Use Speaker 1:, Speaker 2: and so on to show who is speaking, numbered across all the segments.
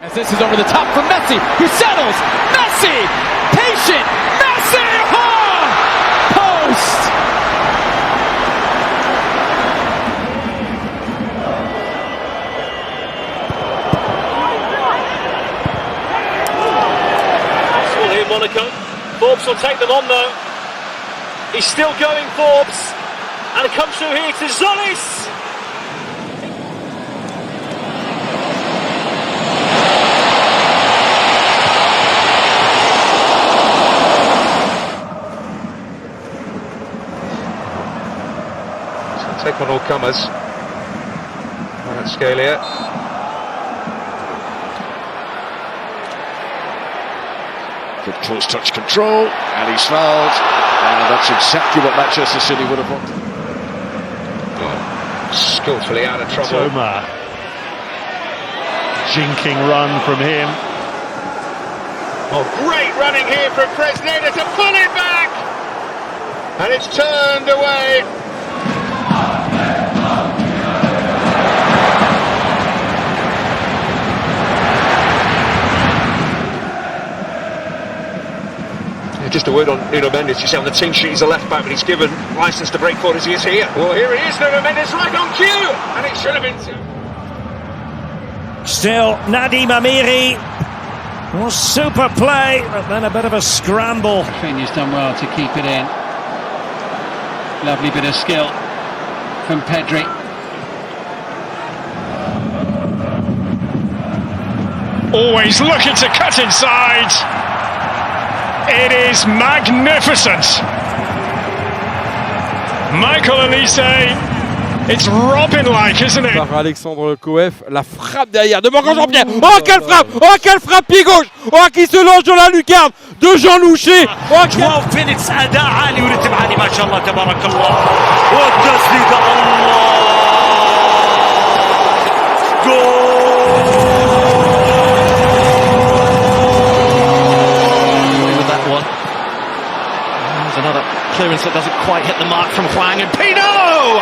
Speaker 1: As this is over the top for Messi, who settles. Messi, patient. Messi, oh! Post.
Speaker 2: Still here, Monaco. Forbes will take them on though. He's still going, Forbes, and it comes through here to Zolis.
Speaker 3: Take on all comers. That scale here.
Speaker 4: Good close touch control, and he's fouled. And that's exactly what Manchester City would have wanted.
Speaker 3: Skillfully out of trouble.
Speaker 5: Toma. Jinking run from him.
Speaker 3: Oh, great running here from Fresneda to pull it back! And it's turned away. Just a word on Nuno Mendes. You see on the team sheet he's a left back, but he's given licence to break forward as he is here. Well, here he is, Nuno Mendes, right on cue, and it should have been two.
Speaker 6: Still, Nadim Amiri. Well, super play, but then a bit of a scramble.
Speaker 7: Rafinha's done well to keep it in. Lovely bit of skill from Pedri.
Speaker 5: Always looking to cut inside. It is magnificent. Michael Elise, it's Robin-like, isn't it?
Speaker 8: Par Alexandre Coef, la frappe derrière de Morgan Jean-Pierre. Oh quelle frappe! Oh quelle frappe pied gauche! Oh qui se lance dans la lucarne de Jean Loucher. Oh
Speaker 6: 12 minutes أداء عالي ورتب عالي ما شاء الله تبارك الله. والتسديدة الله. جول.
Speaker 1: Another clearance that doesn't quite hit the mark from Hwang, and Pino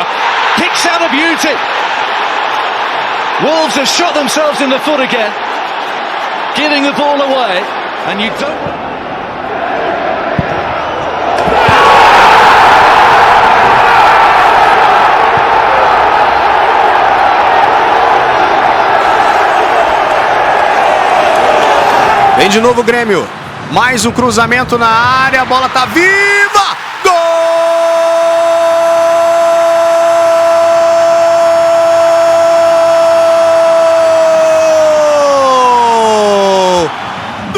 Speaker 1: kicks out a beauty. Wolves have shot themselves in the foot again, giving the ball away, and you don't.
Speaker 9: Vem de novo o Grêmio. Mais um cruzamento na área, a bola tá viva! Gol!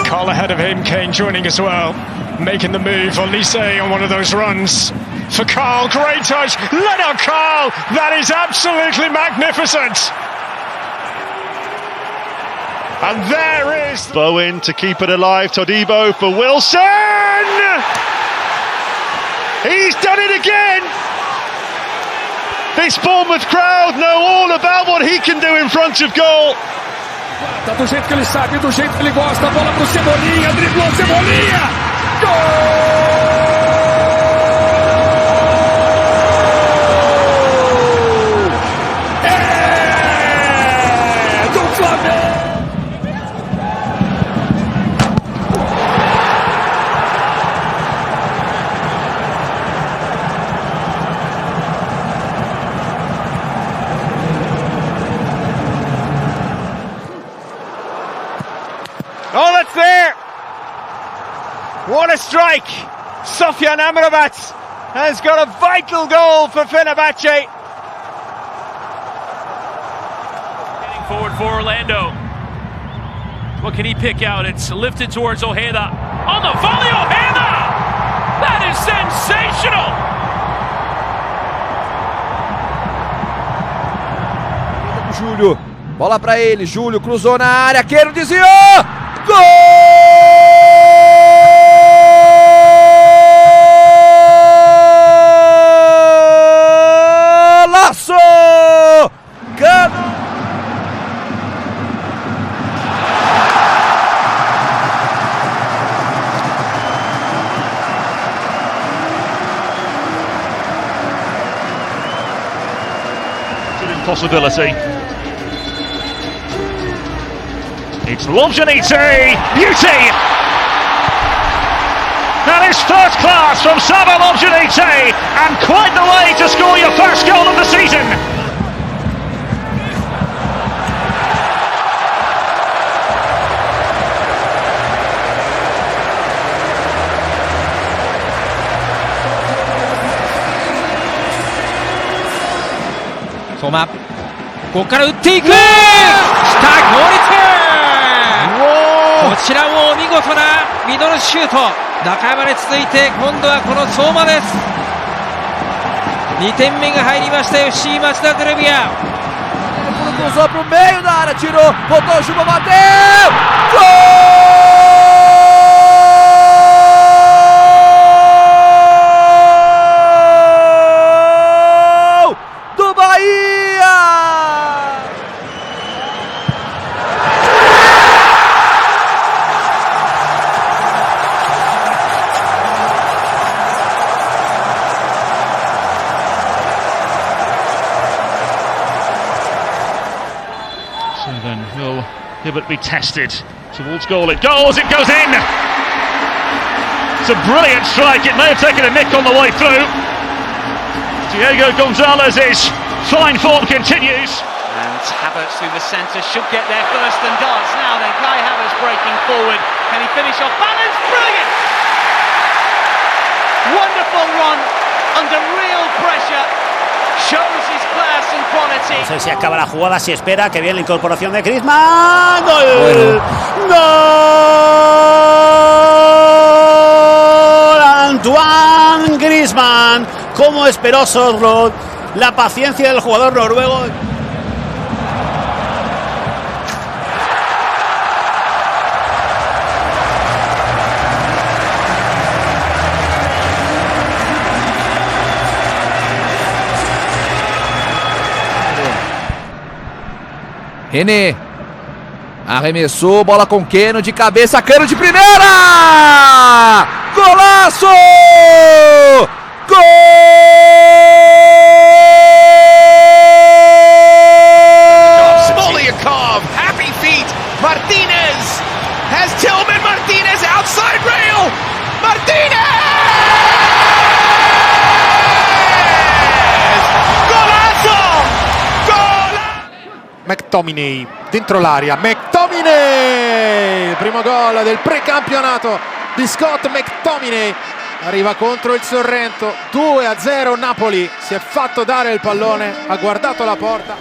Speaker 5: Carl ahead of him, Kane joining as well, making the move. Elise on one of those runs for Carl, great touch. Let out Carl, that is absolutely magnificent. And there is Bowen to keep it alive. Todibo for Wilson. He's done it again. This Bournemouth crowd know all about what he can do in front of goal.
Speaker 1: Tá do jeito que ele sabe, do jeito que ele gosta. Bola pro Cebolinha, driblou Cebolinha. Gol! É do Flamengo.
Speaker 8: Oh, that's there! What a strike! Sofyan Amrabat has got a vital goal for Fenerbahce.
Speaker 2: Getting forward for Orlando. What can he pick out? It's lifted towards Ojeda. On the volley, Ojeda! That is sensational!
Speaker 8: Júlio, bola pra ele, Júlio cruzou na área, Queiro desviou! Golaço!
Speaker 5: It's an impossibility.
Speaker 6: It's Lobjanite, beauty! That is first class from Saba Lobjanite, and quite the way to score your first goal of the season.
Speaker 1: 相馬、ここから打っていく、来た、強烈、こちらも見事なミドルシュート、中山に続いて今度はこの相馬です。2点目が入りました FC 町田ゼルビア。
Speaker 10: Cruzou pro meio da área, tirou, botou o chuva, bateu! Gol do Bahia!
Speaker 6: So then will Hibbert be tested towards goal? It goes in! It's a brilliant strike. It may have taken a nick on the way through. Diego Gonzalez's fine form continues.
Speaker 7: And Havertz through the centre should get there first and does. Now then, Kai Havertz breaking forward. Can he finish off balance? Brilliant! Wonderful run under real pressure. Shows his class and quality.
Speaker 11: No sé si acaba la jugada, si espera, que viene la incorporación de Griezmann. ¡Gol! ¡Gol! Antoine Griezmann. Cómo esperó Sørloth, la paciencia del jugador noruego.
Speaker 10: René arremessou, bola com Keno de cabeça, Cano de primeira! Golaço! Gol! Smoliakov, happy feet, Martinez has Tillman, Martinez outside rail, Martinez!
Speaker 12: McTominay dentro l'aria, McTominay, il primo gol del precampionato di Scott McTominay, arriva contro il Sorrento, 2-0 Napoli, si è fatto dare il pallone, ha guardato la porta.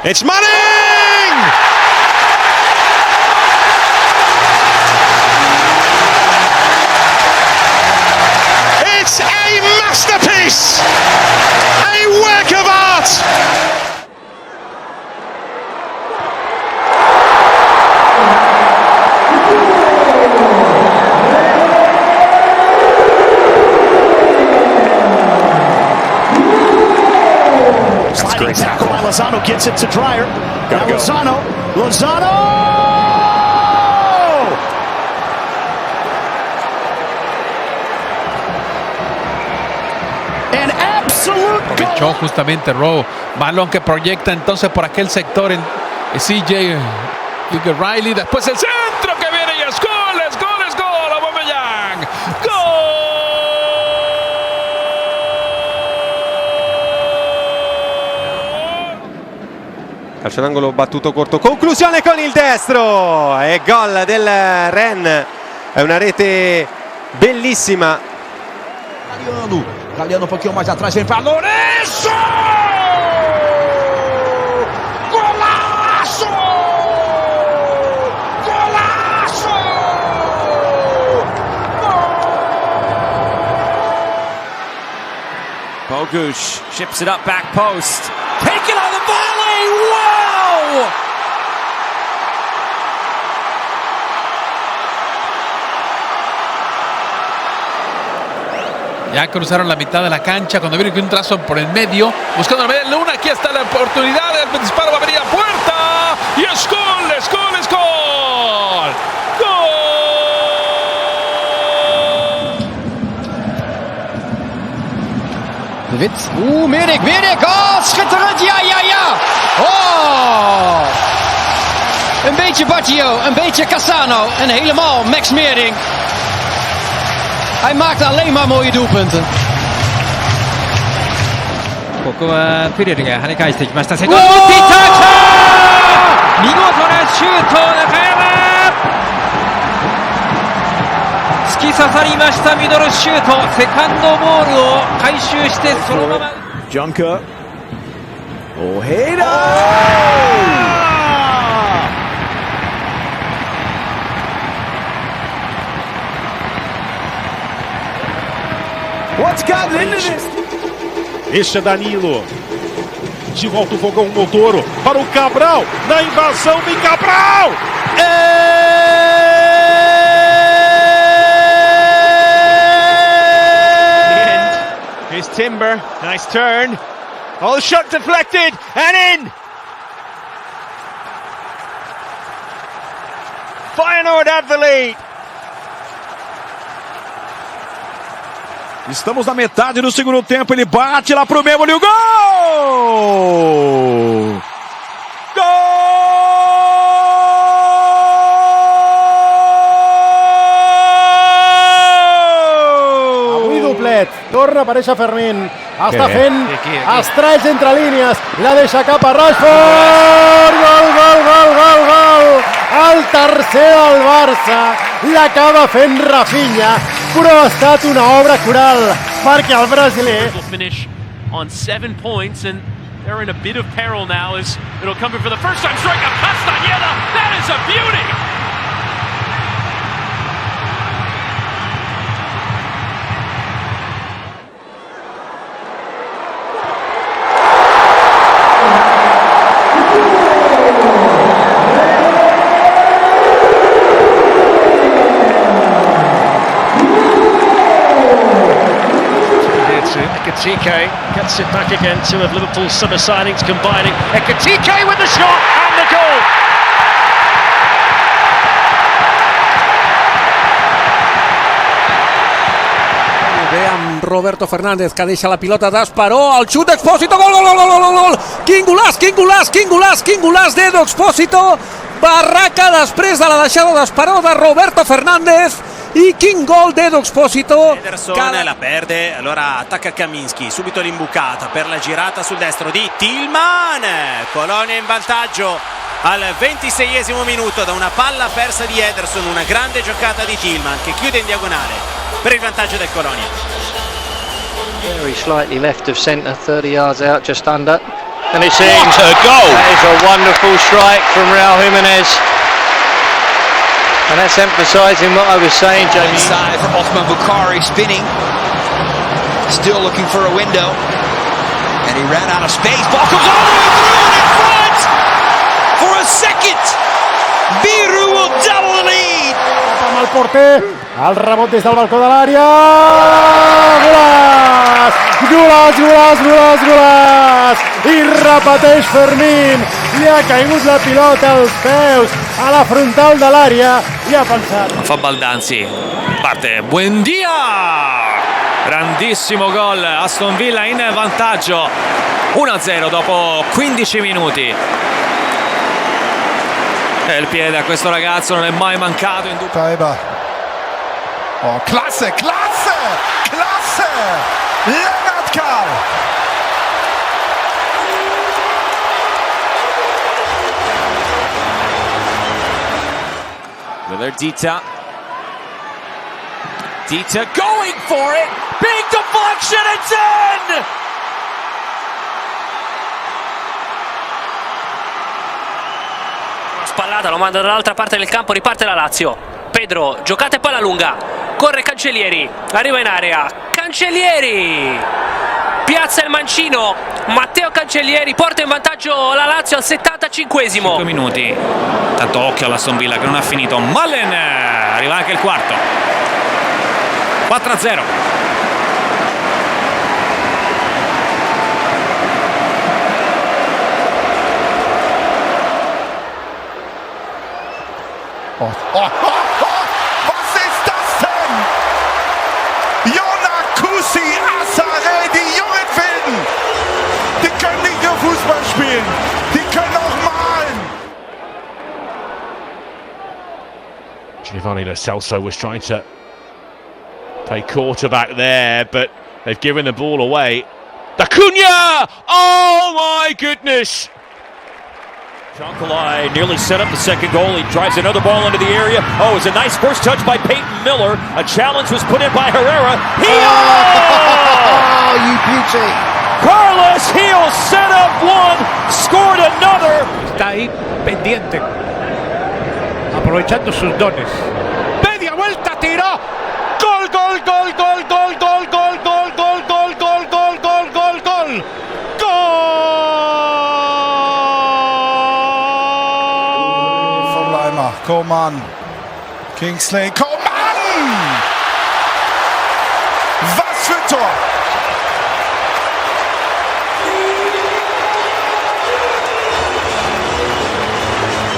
Speaker 8: It's Manning! It's a masterpiece! A work of art!
Speaker 6: Great tackle by Lozano, gets it to Dreyer. Now Lozano!
Speaker 10: An absolute
Speaker 1: aprovechó justamente Rowe, balón que proyecta entonces por aquel sector en CJ Riley, después el centro que viene y es gol, Aubameyang, gol.
Speaker 8: Calcio d'angolo battuto corto, conclusione con il destro e gol del Rennes, è una rete bellissima.
Speaker 10: Galhardo um pouquinho mais atrás, vem para Lourenço! Golaço! Golaço!
Speaker 6: Bogusz chips it up back post. Taken on the volley! Wow!
Speaker 1: Ya cruzaron la mitad de la cancha cuando viene un trazo por el medio, buscando la media luna. Aquí está la oportunidad, el disparo va a venir a puerta y es gol.
Speaker 10: De Wit, Milik, schitterend, ja! Oh! Een beetje Baggio, een beetje Cassano en helemaal Max Meerding. Hij maakt alleen maar mooie doelpunten.
Speaker 1: ここはプレルが跳ね返していきました。セカンド持っていった。見事なシュート、中山。突き刺さりましたミドルシュート。セカンドボールを回収してそのまま。
Speaker 9: Junker. Ojeda! What's gotten into this?
Speaker 5: Este é Danilo. De volta o fogão Montoro para o Cabral. Na invasão, vem Cabral!
Speaker 8: Here's Timber, nice turn. Oh, shot deflected and in. Feyenoord have the lead.
Speaker 9: Estamos na metade do segundo tempo, ele bate lá pro Memoli, o gol! Gol!
Speaker 13: Avui doblet, torna a aparèixer Fermín, està fent estralls entre línies, la deixa cap a Rashford, gol, gol, gol, gol, gol, el tercer del Barça, l'acaba fent Rafinha, però ha estat una obra coral, perquè el brasiler...
Speaker 2: Finish on 7 points and they're in a bit of peril now as it'll come in for the first time strike of Castañeda. That is a beauty.
Speaker 6: Ekitike gets it back again. Two of Liverpool's summer signings combining. Ekitike with the shot and the goal.
Speaker 10: Amb Roberto Fernández que deixa la pilota d'Esperó, el xut d'Expósito, gol, gol, gol, gol, gol, gol, quin golàs, quin golàs, quin golàs, quin golàs d'Edo Expósito, barraca després de la deixada d'Esperó de Roberto Fernández e quin gol d'Edo Expósito.
Speaker 14: Ederson la perde, allora attacca Kaminski, subito l'imbucata per la girata sul destro di Tillman, Colonia in vantaggio al 26esimo minuto da una palla persa di Ederson, una grande giocata di Tillman che chiude in diagonale per il vantaggio del Colonia.
Speaker 15: Very slightly left of centre, 30 yards out, just under. And it's in.
Speaker 14: What a goal!
Speaker 15: That is a wonderful strike from Raul Jimenez. And that's emphasising what I was saying, Jamie.
Speaker 16: Inside for Othman Bukhari, spinning. Still looking for a window. And he ran out of space. Ball comes all the way through and in front! For a second! Biru will double the lead!
Speaker 13: Amb el porter, el rebot des del balcó de l'àrea, golaç, golaç, golaç, golaç, golaç, i repeteix Fermín, li ha caigut la pilota als peus, a la frontal de l'àrea, i ha pensat.
Speaker 17: Fa Baldanzi, parte, Buendia! Grandissimo gol, Aston Villa in vantaggio, 1-0 dopo 15 minuti. E il piede a questo ragazzo non è mai mancato in dubbio.
Speaker 12: Oh, klasse, klasse, klasse! Lennart Karl!
Speaker 14: Willard Dita. Dita going for it! Big deflection, it's in!
Speaker 18: Spallata, lo manda dall'altra parte del campo, riparte la Lazio. Pedro, giocate palla lunga, corre Cancellieri, arriva in area, Cancellieri, piazza il mancino, Matteo Cancellieri porta in vantaggio la Lazio al 75esimo.
Speaker 17: 5 minuti, tanto occhio all'Aston Villa che non ha finito, Malen, arriva anche il quarto, 4-0.
Speaker 12: Was ist das denn? Jona Kusi Asare, die jungen Wilden, die können nicht nur Fußball spielen, die können auch malen.
Speaker 5: Giovanni Lo Celso was trying to play quarterback there, but they've given the ball away. Acuna! Oh my goodness!
Speaker 19: Jonkalai nearly set up the second goal. He drives another ball into the area. Oh, it's a nice first touch by Peyton Miller. A challenge was put in by Herrera.
Speaker 13: Oh, you beauty!
Speaker 19: Carlos Gil set up one, scored another.
Speaker 20: Está ahí pendiente, aprovechando sus dones.
Speaker 12: Media vuelta, tiró. Gol, gol, gol, gol, gol, gol, gol, gol, gol, gol, gol, gol, gol, gol, gol.
Speaker 21: Coman, Kingsley, Coman! Was für ein Tor!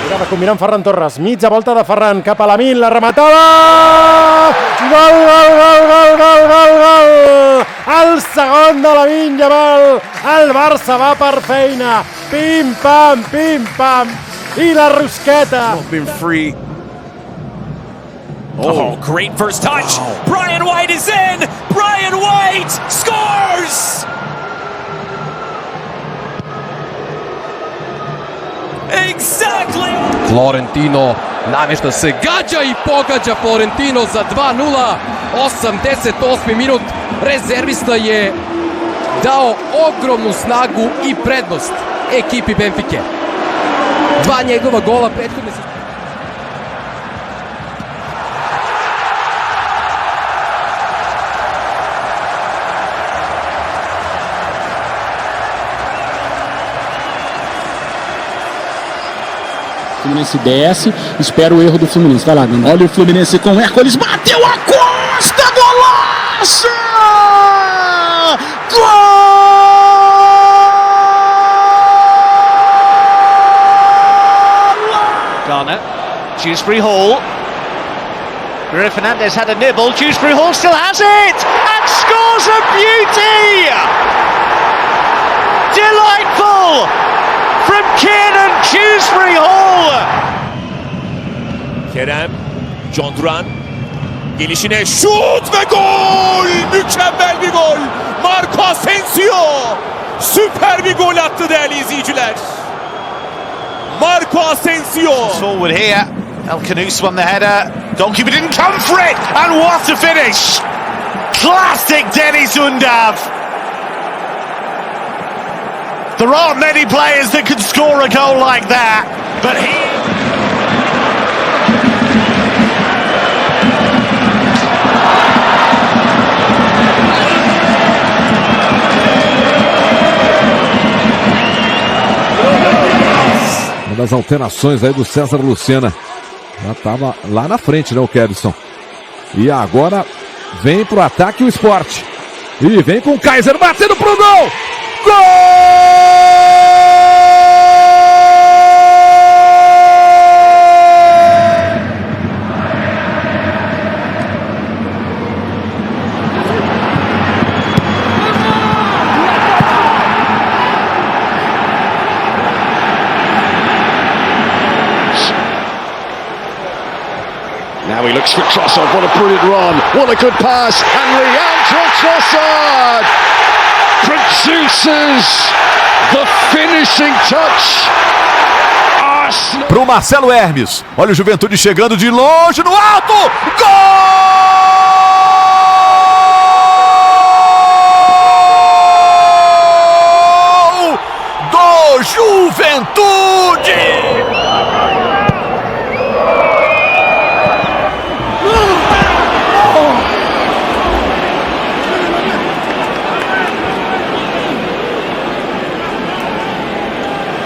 Speaker 13: Mirava combinant Ferran Torres, mitja volta de Ferran cap a Lamine, la rematada! Gol, gol, gol, gol, gol, gol, gol! El segon de Lamine Yamal, el Barça va per feina, pim-pam, pim-pam, i la rosqueta!
Speaker 21: Been free.
Speaker 19: Oh, great first touch! Wow. Brian White is in! Brian White scores! Exactly!
Speaker 22: Florentino namješta se gađa i pogađa Florentino za 2-0. 88. minut. Rezervista je dao ogromnu snagu i prednost ekipi Benfike. Dva njegova gola prethodne se...
Speaker 23: Fluminense desce, espera o erro do Fluminense. Vai lá, Dani. Olha o Fluminense com Hércules, bateu a Costa, golaço! Gol!
Speaker 7: Garner, Dewsbury Hall. Bruno Fernandes had a nibble. Dewsbury Hall still has it and scores a beauty! Delightful from Kiernan Dewsbury Hall.
Speaker 19: Kerem, John Duran gelişine şut ve gol! Mükemmel bir gol! Marco Asensio süper bir gol attı değerli izleyiciler. Marco Asensio.
Speaker 11: Forward here. El Canous won the header. Goalkeeper didn't come for it. And what a finish! Classic Deniz Undav. There aren't many players that can score a goal like that, but he...
Speaker 24: Uma das alterações aí do César Lucena. Já estava lá na frente, né, o Kevson. E agora vem pro ataque o Sport. E vem com o Kaiser batendo pro gol! Gol!
Speaker 4: Now he looks for Trossard. What a brilliant run. What a good pass. And Leandro Trossard produces the finishing touch.
Speaker 9: Pro Marcelo Hermes. Olha o Juventude chegando de longe no alto. Gol! Do Juventude!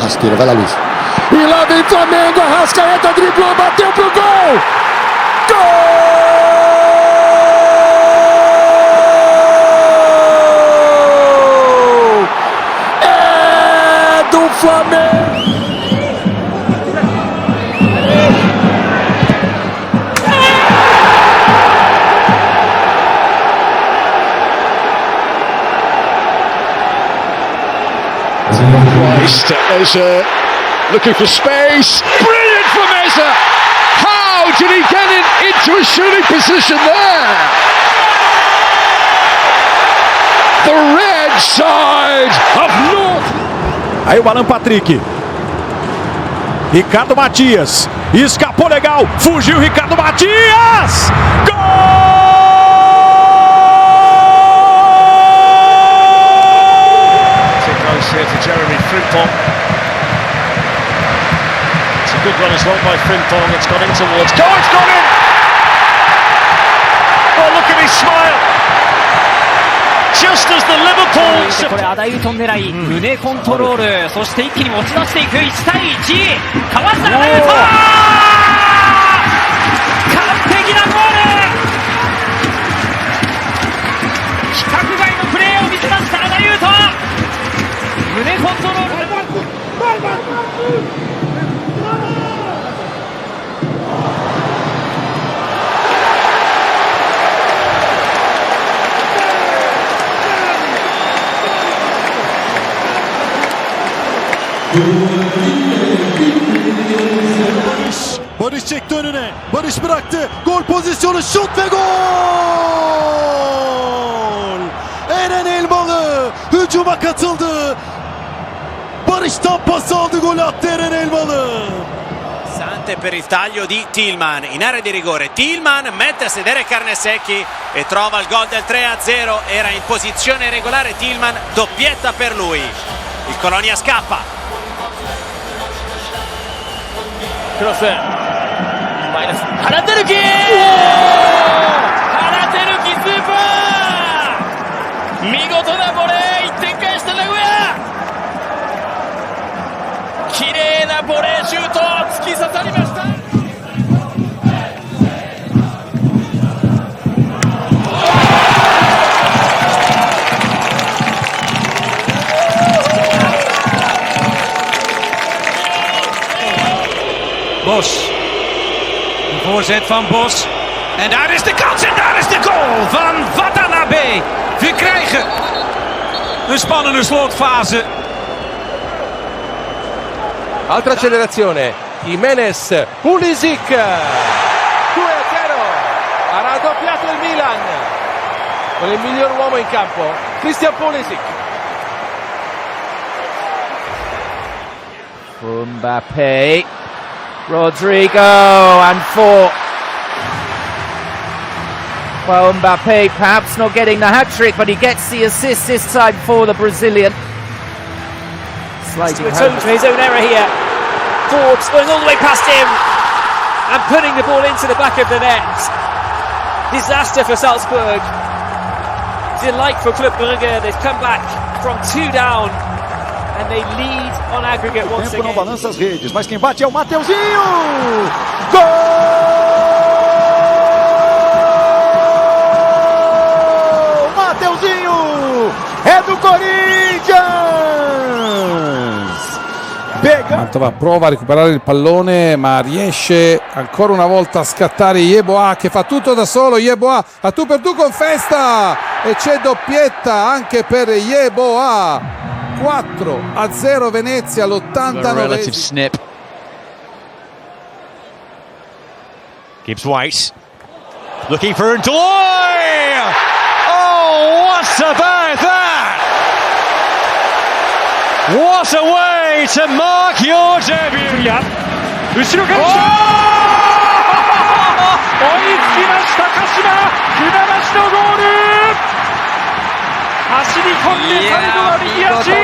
Speaker 13: Rasteira, vai lá, Luiz.
Speaker 22: E lá vem Flamengo, Arrascaeta driblou, bateu pro gol! Gol! É do Flamengo!
Speaker 4: Meza looking for space. Brilliant for Meza. How did he get it? the shooting position there. The red side of North.
Speaker 9: Aí o Alan Patrick. Ricardo Matias. Escapou legal. Fugiu Ricardo Matias. Gol!
Speaker 5: It goes here to Jeremy Frimpong. It's a good run as well by Frimpong. It's gone in towards. Go! It's gone in! Oh, look at his smile! Just as the Liverpool.
Speaker 1: これアダイウトン狙い、胸コントロール、そして一気に持ち出していく1対1、かわしたアダイウトン、完璧なゴール、規格外のプレーを見せましたアダイウトン、胸コントロール。
Speaker 13: Barış çekti önüne. Barış bıraktı. Gol pozisyonu, şut ve gol! Eren Elmalı hücuma katıldı. Barış'tan pas aldı, gol attı Eren Elmalı.
Speaker 14: Sante per il taglio di Tillman in area di rigore. Tillman mette a sedere Carnesecchi e trova il gol del 3-0. Era in posizione regolare Tillman, doppietta per lui. Il Colonia scappa.
Speaker 1: 크로스 마이너스 하나테르키 스ーパー見事なボレー1点返した名古屋綺麗なボレーシュート突き刺さりました
Speaker 17: Bos. Een voorzet van Bos. En daar is de kans en daar is de goal van Watanabe. We krijgen een spannende slotfase.
Speaker 22: Altra accelerazione. Jimenez, Pulisic. 2-0. Ha raddoppiato il Milan. Con il miglior uomo in campo, Christian Pulisic.
Speaker 7: Mbappe, Rodrigo, and 4. Well, Mbappe perhaps not getting the hat-trick, but he gets the assist this time for the Brazilian. Sliding
Speaker 1: return to his own error here. Forbes going all the way past him and putting the ball into the back of the net. Disaster for Salzburg. Delight for Club Brugge. They've come back from 2 down and they lead on aggregate once again.
Speaker 4: Não balança as redes, mas quem bate é o Mateuzinho! Gol! Mateuzinho! É do Corinthians!
Speaker 10: Mantova prova a recuperare il pallone, ma riesce ancora una volta a scattare Yeboah, che fa tutto da solo. Yeboah a tu per tu con Festa e c'è doppietta anche per Yeboah. 4-0 Venezia all'89.
Speaker 11: Relative snip. Gibbs White looking for Ndoye. Oh, what about that? What a way to mark your debut. 後ろから来た。追いつきました鹿島、船橋のゴール。走り込んで最後は右足。見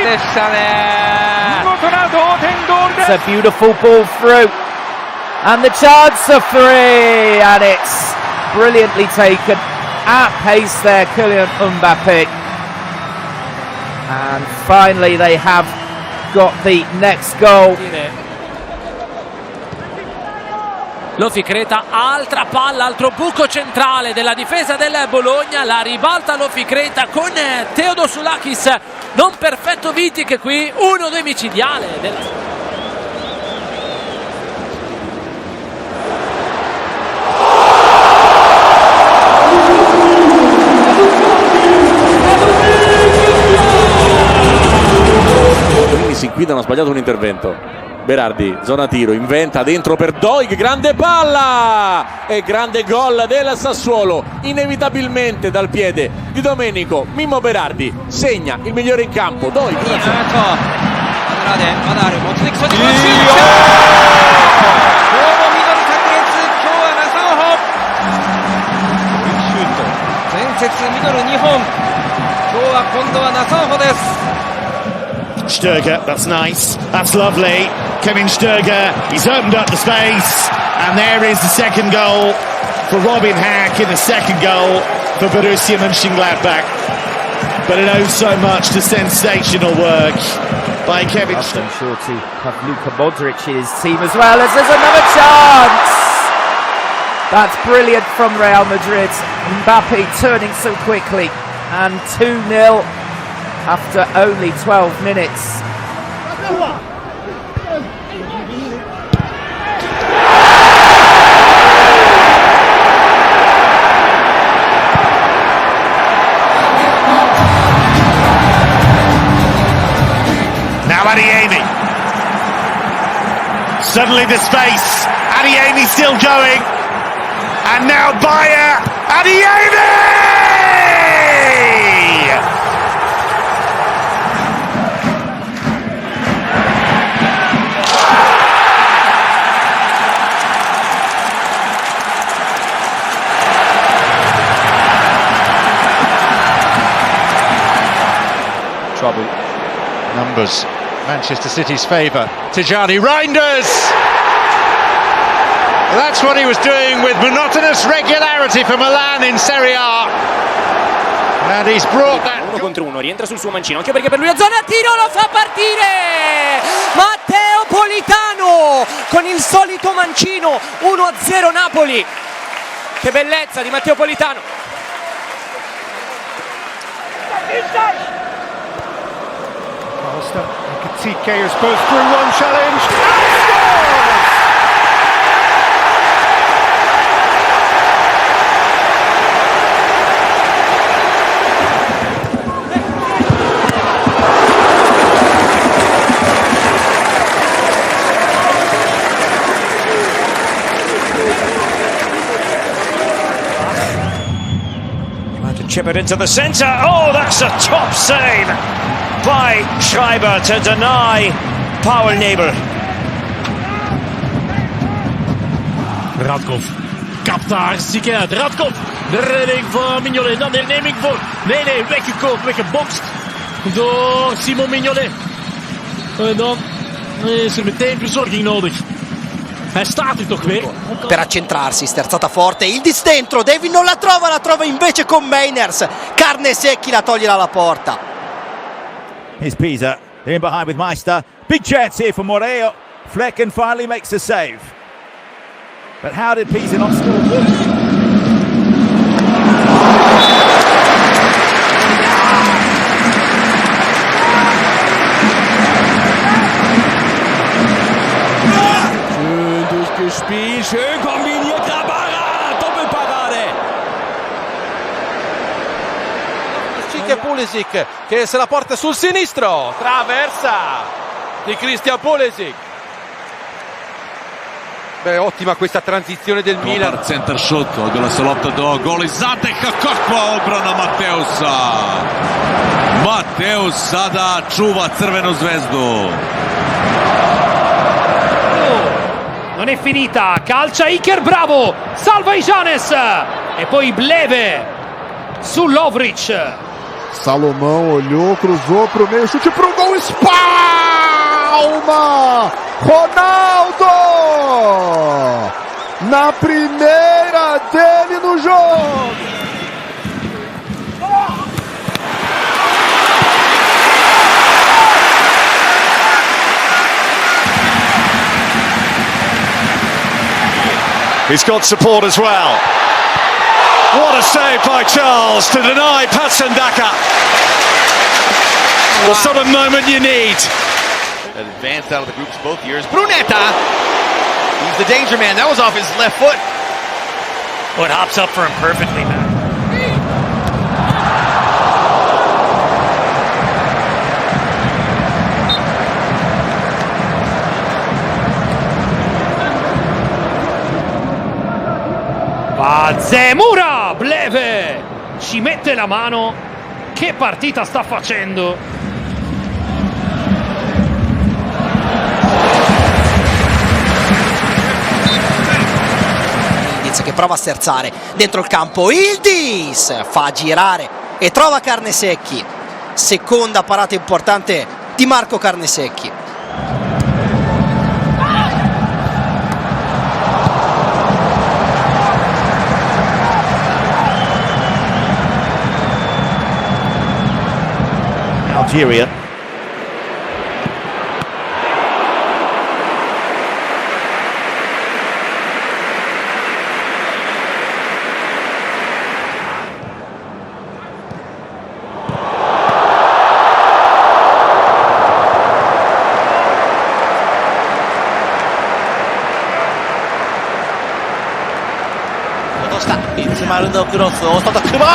Speaker 11: 事な同点ゴールです。
Speaker 7: It's a beautiful ball through, and the chance for free, and it's brilliantly taken at pace there, Kylian Mbappe. And finally they have got the next goal.
Speaker 18: L'Oficreta, altra palla, altro buco centrale della difesa del Bologna, la ribalta l'Oficreta con Teodosulakis, non perfetto Vitic qui, 1-2 micidiale della...
Speaker 24: Sin Guida hanno sbagliato un intervento.
Speaker 19: Berardi, zona tiro, inventa dentro per Doig, grande palla e grande gol del Sassuolo, inevitabilmente dal piede di Domenico Mimmo Berardi, segna il migliore in campo, Doig.
Speaker 11: Sturger, that's nice, that's lovely. Kevin Sturger, he's opened up the space, and there is the second goal for Robin Hack in the second goal for Borussia Mönchengladbach. But it owes so much to sensational work by Kevin Sturger.
Speaker 7: Sure to have Luka Modric's team as well as there's another chance. That's brilliant from Real Madrid. Mbappe turning so quickly, and 2-0 after only 12 minutes.
Speaker 11: Now Adeyemi. Suddenly the space. Adeyemi still going. And now Bayer. Adeyemi!
Speaker 12: Trouble. Numbers. Manchester City's favour. Tijani Reinders! That's what he was doing with monotonous regularity for Milan in Serie A. And he's brought that.
Speaker 1: Uno contro uno, rientra sul suo mancino, anche perché per lui a zona tiro lo fa partire! Matteo Politano con il solito mancino, 1-0 Napoli. Che bellezza di Matteo Politano.
Speaker 12: TK is both through one challenge and scores!
Speaker 17: Trying to chip it into the centre. Oh, that's a top save by Schreiber to deny Paul Nebel.
Speaker 2: Radkov kapt daar ziek uit. Radkov, de redding voor Mignolet. Dan de herneming voor. Nee, weggekoopt, weggebokst door Simon Mignolet. En dan is er meteen verzorging nodig. Hij staat er toch weer.
Speaker 1: Per accentrarsi, sterzata forte, il distentro, David non la trova invece con Meiners. Carne Secchi la toglie dalla porta.
Speaker 3: Here's Pisa, they're in behind with Meister. Big chance here for Moreo. Flecken finally makes the save. But how did Pisa not score?
Speaker 19: Schön durchgespielt, schön kombiniert, Grabara, Doppelparade.
Speaker 10: Pulisic che se la porta sul sinistro, traversa di Christian Pulisic. Beh, ottima questa tranzizione del Milan.
Speaker 6: Center shot, odjela se lopta do goli Zateha, kakva odbrana Mateusa. Mateus sada čuva Crvenu zvezdu.
Speaker 2: Non è finita, calcia Iker, bravo, salva Ijanes e poi Bleve su Lovric.
Speaker 24: Salomão olhou, cruzou pro meio, chute pro gol, espalma! Ronaldo! Na primeira dele no jogo!
Speaker 4: He's got support as well. What a save by Charles to deny Patson Daka. The sort of moment you need.
Speaker 8: Advanced out of the groups both years. Brunetta! He's the danger man. That was off his left foot.
Speaker 17: Oh, it hops up for him perfectly, man.
Speaker 5: Va Zemura, Bleve, ci mette la mano. Che partita sta facendo?
Speaker 15: Che prova a sterzare dentro il campo, Ildis fa girare e trova Carnesecchi. Seconda parata importante di Marco Carnesecchi.
Speaker 3: Algeria.
Speaker 8: のクロス大外久保よ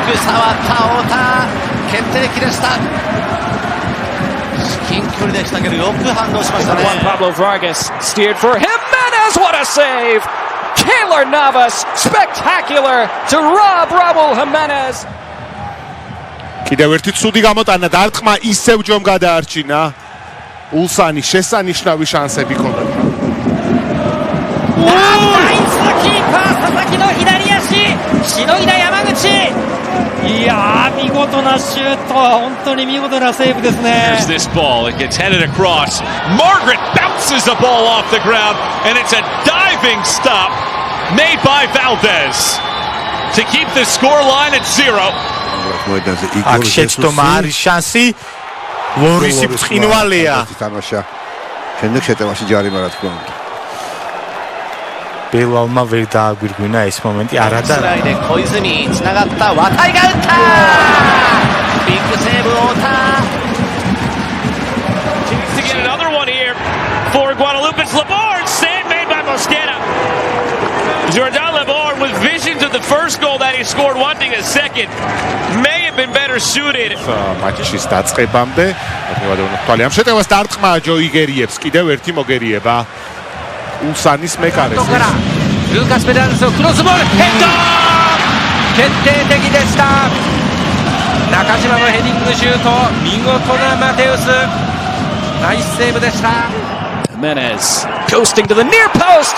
Speaker 8: く触った太田決定的でした至近距離でしたけどよく反応しましたね
Speaker 1: Pablo Vargas steered for Jimenez. What a save! Keylor Navas spectacular to rob Raul Jimenez.
Speaker 12: კიდევ ერთი ცუდი გამოტანა დარტყმა ისევ ჯომ გადაარჩინა ულსანი შესანიშნავი შანსები ჰქონდა
Speaker 17: There's this ball. It gets headed across. Margaret bounces the ball off the ground, and it's a diving stop made by Valdez to keep the score line at 0.
Speaker 9: აქ შეცდომა არის შანსი. ლორისი ბრწყინვალეა.
Speaker 16: თამაშა. შემდეგ შეტევაში ჯარიმა რა თქმა უნდა.
Speaker 9: ბელალმა ვერ დააგვირგვინა ეს მომენტი არა და
Speaker 8: Koizumi tsunagatta Watai ga utta big save Ota
Speaker 2: Chance to get another one here for Guadalupe's Laborn. Save made by Mosquera. Jordan Laborn with vision to the first goal that he scored, wanting a second. May have been better suited.
Speaker 12: მატჩის დაწყებამდე თვალე ამ შეტევას დარტყმა ჯოიგერიებს კიდევ ერთი მოგერიება ულსანის მეკარეს
Speaker 10: Lucas Pedroso crossball header 決定的でした中島のヘディングシュート見事なマテウスナイスセーブでした
Speaker 1: Jimenez coasting to the near post.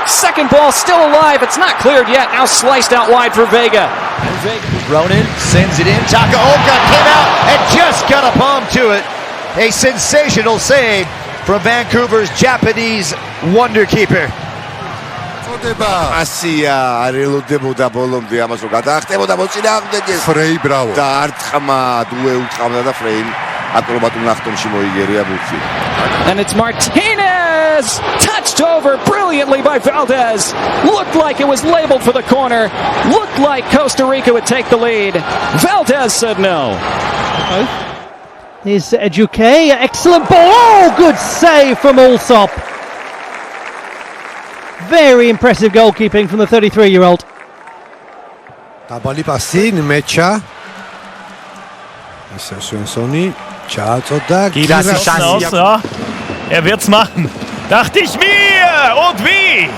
Speaker 1: Second ball still alive. It's not cleared yet. Now sliced out wide for Vega.
Speaker 20: Ronan sends it in. Takaoka came out and just got a palm to it. A sensational save from Vancouver's Japanese wonder keeper.
Speaker 16: ასია არ ელოდებოდა ბოლომდე ამას რომ გადაახტებოდა მოწინააღმდეგეს ფრეი ბრავო და არტყმა დუე უტყავდა და ფრეიმ აკრობატულ ნახტომში მოიგერია ბურთი
Speaker 1: And it's Martinez touched over brilliantly by Valdez. Looked like it was labeled for the corner. Looked like Costa Rica would take the lead. Valdez said no.
Speaker 13: Here's Eduque, excellent ball, oh, good save from Allsop. Very impressive goalkeeping from the 33-year-old.
Speaker 23: დაბალი პასი ნმეჩა ისე სვენსონი ჩააწოდა
Speaker 9: გირასის შანსია
Speaker 21: wird's machen. Dachte ich mir! Und wie?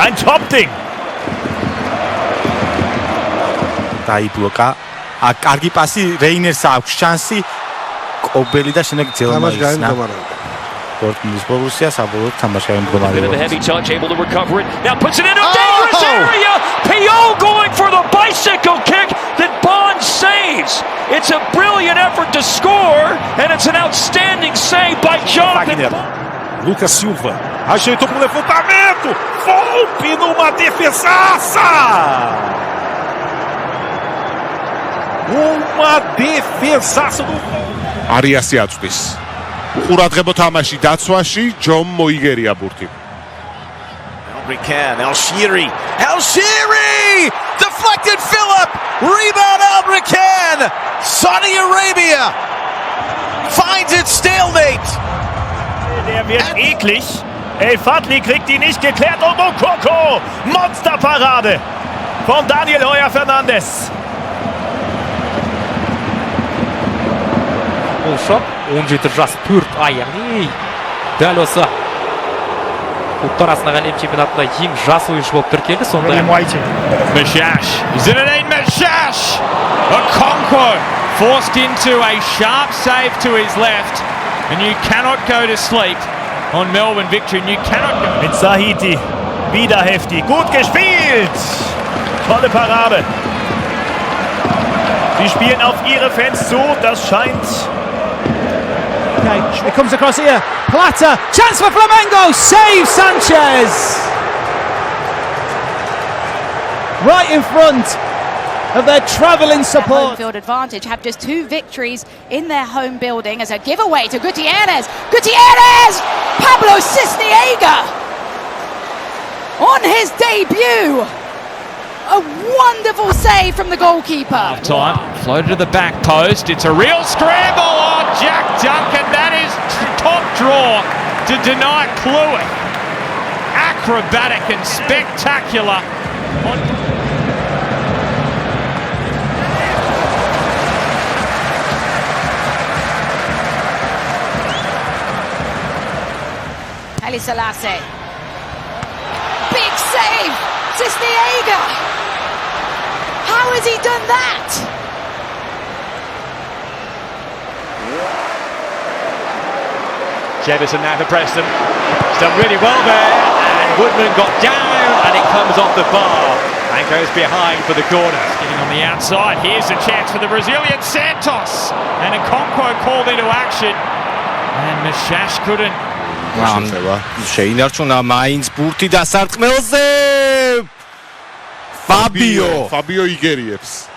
Speaker 21: Ein Top-Ding!
Speaker 9: დაიბლოკა კარგი პასი რეინერს აქვს შანსი კობელი და შემდეგ ძელმაისნა Dortmund's Borussia საბოლოოდ თამაში
Speaker 1: Bit of a heavy touch, able to recover it. Now puts it into a dangerous area. Pio going for the bicycle kick that Bond saves. It's a brilliant effort to score, and it's an outstanding save by Jonathan.
Speaker 21: Lucas Silva ajeitou pro levantamento. Volpe numa defesaça. Uma defesaça do
Speaker 12: არიასი აწვდის უყურადღებო თამაში დაცვაში ჯომ მოიგერია ბურთი
Speaker 8: Albrican, El Shiri, deflected Phillip, rebound Albrican, Saudi Arabia finds its stalemate.
Speaker 21: Der wird eklig. El Fadli kriegt ihn nicht geklärt und Mokoko, Monsterparade von Daniel Heuer Fernandes.
Speaker 10: Ошоп 17 жас 4 аяғни дәл осы
Speaker 1: Ұлттар арасындағы әлем чемпионатында ең жас ойыншы болып тіркелді. Сондай
Speaker 17: Meshash. Zinedine Meshash. Okonkwo forced into a sharp save to his left. And you cannot go to sleep on Melbourne victory. And you cannot go.
Speaker 21: Mit Sahiti. Wieder heftig. Gut gespielt. Tolle Parade. Sie spielen auf ihre Fans zu. Das scheint...
Speaker 7: Okay, it comes across here. Plata. Chance for Flamengo. Save Sanchez. Right in front of their travelling support.
Speaker 14: Home field advantage have just 2 victories in their home building as a giveaway to Gutierrez. Gutierrez! Pablo Cisniega on his debut. A wonderful save from the goalkeeper.
Speaker 17: Half time, floated to the back post. It's a real scramble. Oh, Jack Duncan, that is top draw to deny Kluivert. Acrobatic and spectacular.
Speaker 14: Ali Selassie. Big save! Cisniega! How has he done that?
Speaker 17: Jefferson now for Preston. He's done really well there, and Woodman got down, and it comes off the bar and goes behind for the corner. Getting on the outside, here's a chance for the Brazilian Santos, and Okonkwo called into action, and Meshash couldn't.
Speaker 9: შეინარჩუნა მაინც ბურთი და სარტყმელზე
Speaker 24: Fabio იგერიებს.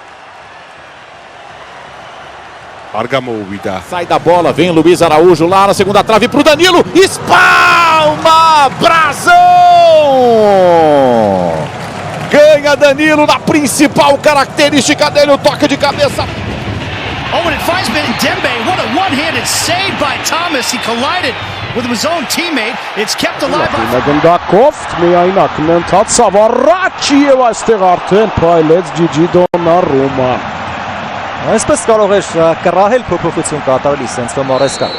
Speaker 24: არ გამოუვიდა.
Speaker 19: Sai da bola, vem Luiz Araújo lá na segunda trave pro Danilo. Espalma! Brasil! Ganha Danilo na principal característica dele, o toque de cabeça.
Speaker 18: Oh, and it finds Dembe. What a one-handed save by Thomas. He collided with his own teammate. It's kept alive.
Speaker 23: Գնդակով միայն ակնընթաց Սավառաչի եւ այստեղ արդեն փայլեց Ջիջի Դոննարումա։
Speaker 22: Այսպես կարող էր կռահել փոփոխություն կատարել Սենսո Մորեսկա.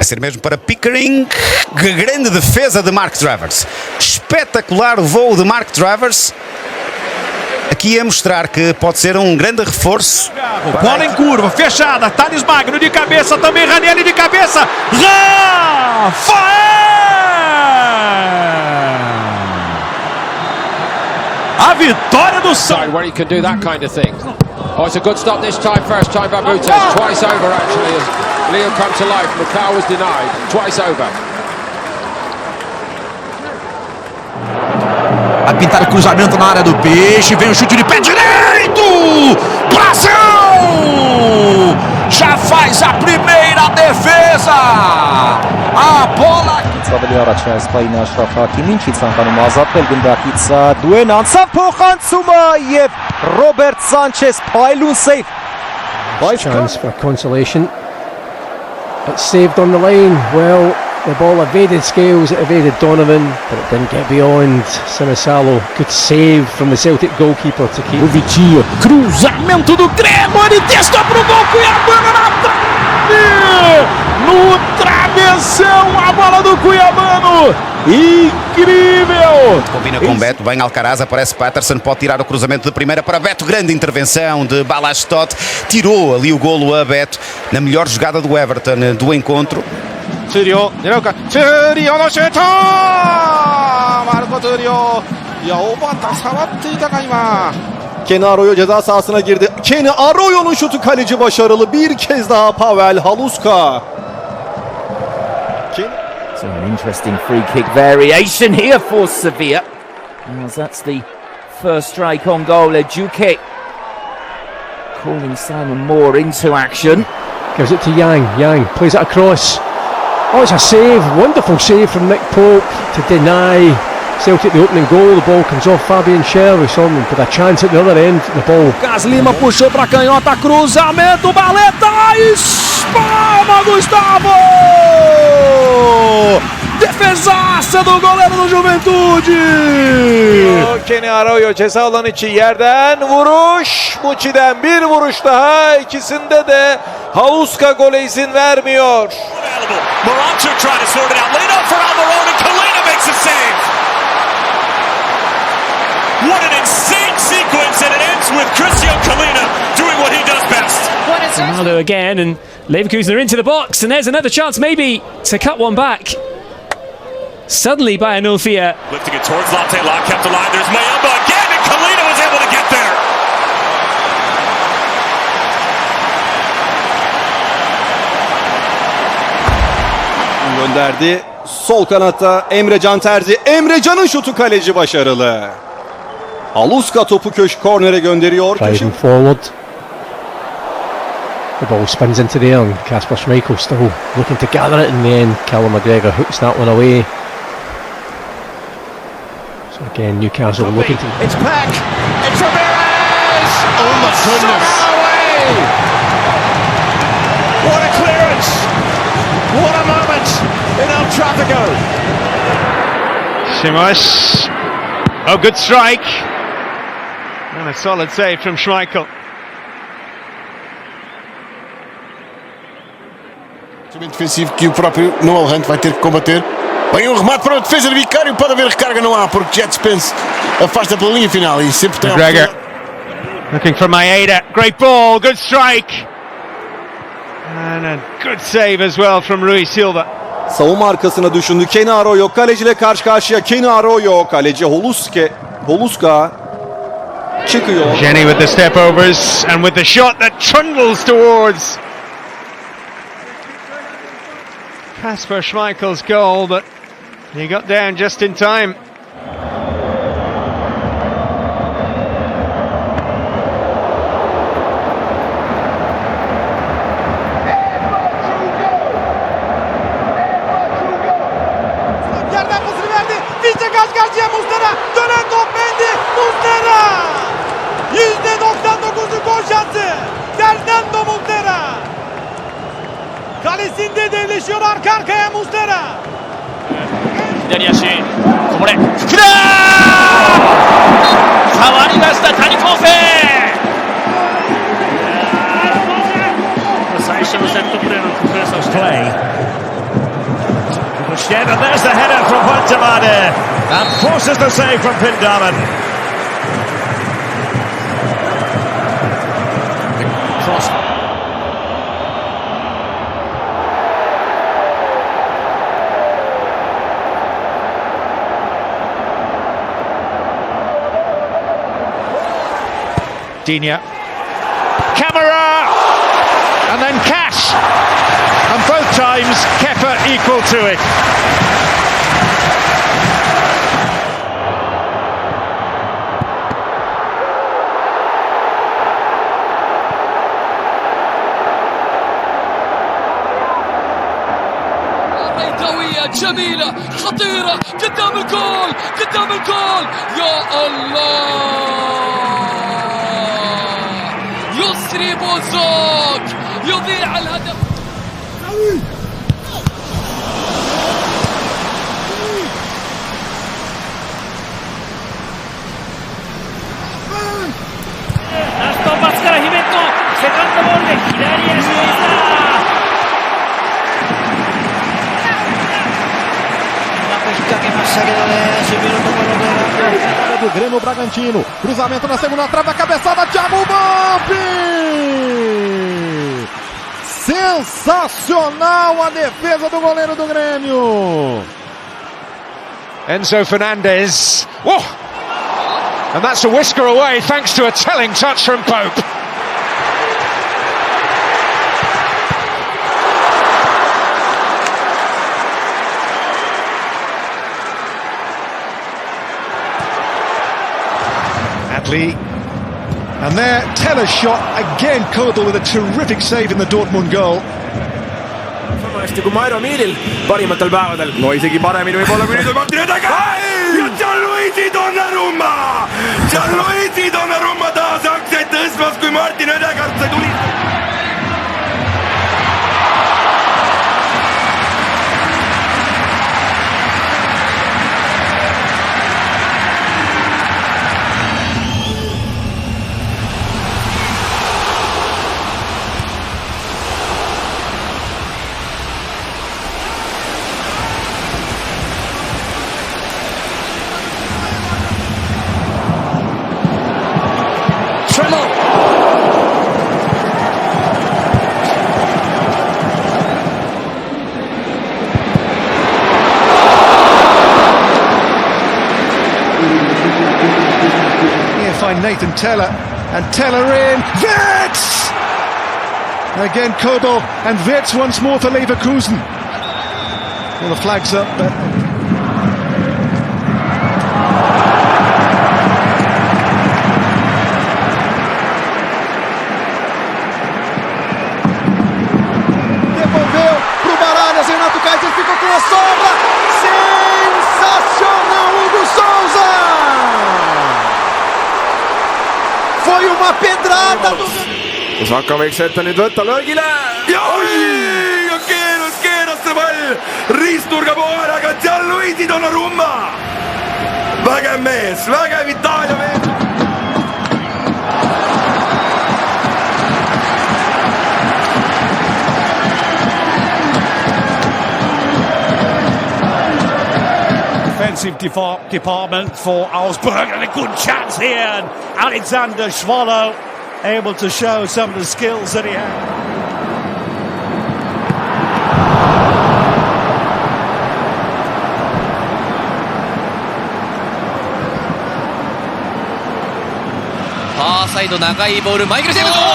Speaker 9: A ser mesmo para Pickering. Grande defesa de Mark Travers. Espetacular o voo de Mark Travers. Aqui a mostrar que pode ser um grande reforço.
Speaker 3: Bola em curva, fechada. Thales Magno de cabeça também. Ranieri de cabeça. Rafael! A vitória do São.
Speaker 10: Where he can do that kind of thing. Oh, it's a good stop this time. First time by Mutes. Twice over actually as Leo come to life. Macau was denied. Twice over.
Speaker 9: Vai pintar o cruzamento na área do Peixe. Vem o chute de pé direito. Brasil! Já faz a primeira defesa. A bola.
Speaker 22: Ավելի առաջ է սպային Աշրաֆ Հակիմին, չի ցանկանում ազատվել գնդակից Դուեն անցավ փոխանցումը եւ Ռոբերտ Սանչես փայլուն սեյվ.
Speaker 13: Chance for consolation. It's saved on the line. Well, the ball evaded Scales, it evaded Donovan, but it didn't get beyond Sinisalo. Good save from the Celtic goalkeeper to keep.
Speaker 7: O Vitinho, cruzamento do Grêmio, ele testa pro gol, Cuiabano na trave! No travessão, a bola do Cuiabano! Incrível!
Speaker 9: Combina com Beto, bem Alcaraz, aparece Patterson, pode tirar o cruzamento de primeira para Beto, grande intervenção de Balastote, tirou ali o golo a Beto, na melhor jogada do Everton do encontro.
Speaker 12: 트리오 내려올까? 트리오의 슈터! 마르코 트리오. Ya 오반다 사와트이다 가이마.
Speaker 25: Kenny Arroyo ceza sahasına girdi. Kenny Arroyo'nun şutu kaleci başarılı. Bir kez daha Pavel Haluska.
Speaker 26: So an interesting free kick variation here for Sevilla. As that's the first strike on goal. Eduque calling Simon Moore into action.
Speaker 13: Gives it to Yang. Yang plays it across. Oh, it's a save. Wonderful save from Nick Pope to deny Celtic the opening goal. The ball comes off Fabian Schär. We saw him with a chance at the other end. The ball.
Speaker 7: Lucas Lima puxou pra canhota, cruzamento, Baleta, espalma Gustavo! Defesaça do goleiro do Juventude!
Speaker 12: Kenny Arroyo ceza alanı içi yerden vuruş. Muçi'den bir vuruş daha. İkisinde de Haluska gole izin vermiyor.
Speaker 17: Moronto trying to sort it out. Lead up for Almiron, and Kalina makes makes a save. What an insane sequence, and it ends with Cristiano doing what he does best.
Speaker 1: Ronaldo again, and Leverkusen are into the box, and there's another chance maybe to cut one back. Suddenly by Anulfia.
Speaker 17: Lifting it towards Latte Lock, kept alive. There's Mayamba again, and Kalina was able to get there.
Speaker 25: Gönderdi. Sol kanatta Emre Can Terzi. Emre Can'ın şutu, kaleci başarılı. Haluska topu kornere gönderiyor.
Speaker 10: Driving forward. The ball spins into the air and Kasper Schmeichel still looking to gather it in the end. Callum McGregor hooks that one away. So again, Newcastle looking to...
Speaker 2: It's back! It's Ramirez! Oh my goodness! Away! What a clearance! What a moment in El Tráfico!
Speaker 12: Simos. Oh, good strike. And a solid save from Schmeichel.
Speaker 4: Defensivo que o próprio Noel Hunt vai ter que combater. Vem um remate para o defesa de Vicário, pode haver recarga, não há, porque Jet Spence afasta pela linha final e sempre tem
Speaker 12: McGregor looking for Maeda. Great ball, good strike. And a good save as well from Rui Silva.
Speaker 25: Savunma arkasına düşündü. Kenny Arroyo kaleciyle karşı karşıya. Kenny Arroyo, kaleci Holuska çıkıyor.
Speaker 12: Jenny with the step overs and with the shot that trundles towards Kasper Schmeichel's goal, but he got down just in time.
Speaker 2: Yerden pasını verdi. Vince karşı karşıya Muslera. Dönen top Mendy. Muslera. %99'luk gol şansı. Fernando Muslera. Kalesinde devleşiyor arka arkaya Muslera.
Speaker 1: 左足こぼれ福田変わりました谷晃生最初のセットプレーの工夫そして
Speaker 21: Pushed in, and there's the header from Pantamade and forces the save from Pindaman.
Speaker 1: Cross.
Speaker 12: Digne. Camera! And then Cash! And both times Kepa equal to it.
Speaker 5: قوية جميلة خطيرة قدام الجول قدام الجول يا الله يسري بوزوك يضيع الهدف
Speaker 1: Astonパスからヒメットセカンドボールで左足でした
Speaker 2: 引っ掛けましたけどね守備のところで
Speaker 25: do Grêmio Bragantino, cruzamento na segunda trave, a cabeçada, Thiago Mbappe! Sensacional a defesa do goleiro do Grêmio!
Speaker 12: Enzo Fernandez. Whoa! And that's a whisker away thanks to a telling touch from Pope.
Speaker 4: And there, Teller's shot again, Kodal with a terrific save in the Dortmund goal.
Speaker 6: Kui Mairo Miilil parimatel päevadel, no isegi paremini võib olla kui nüüd Martin Ödegaard ja Gianluigi Donnarumma! Gianluigi Donnarumma taas aktsiaid tõstmas, kui Martin Ödegaard sai tulistada.
Speaker 2: find Nathan Teller, and Teller in, Wirtz! Again Kobel, and Wirtz once more for Leverkusen. Well, the flag's up, but...
Speaker 8: Devolveu pro Baralhas, Renato Kaiser ficou com a sobra. Sensacional, Hugo Souza! Foi uma pedrada do...
Speaker 6: kus Vakka võiks ette nüüd võtta löögile ja keeras see pall riisnurga poole, aga Gianluigi Donnarumma, vägev mees, vägev Itaalia mees.
Speaker 11: Defensive department for Augsburg, and a good chance here, and Alexander Schwallow able to show some of the skills that he had.
Speaker 5: サイド長いボール、マイケル・ジェームズ、ゴー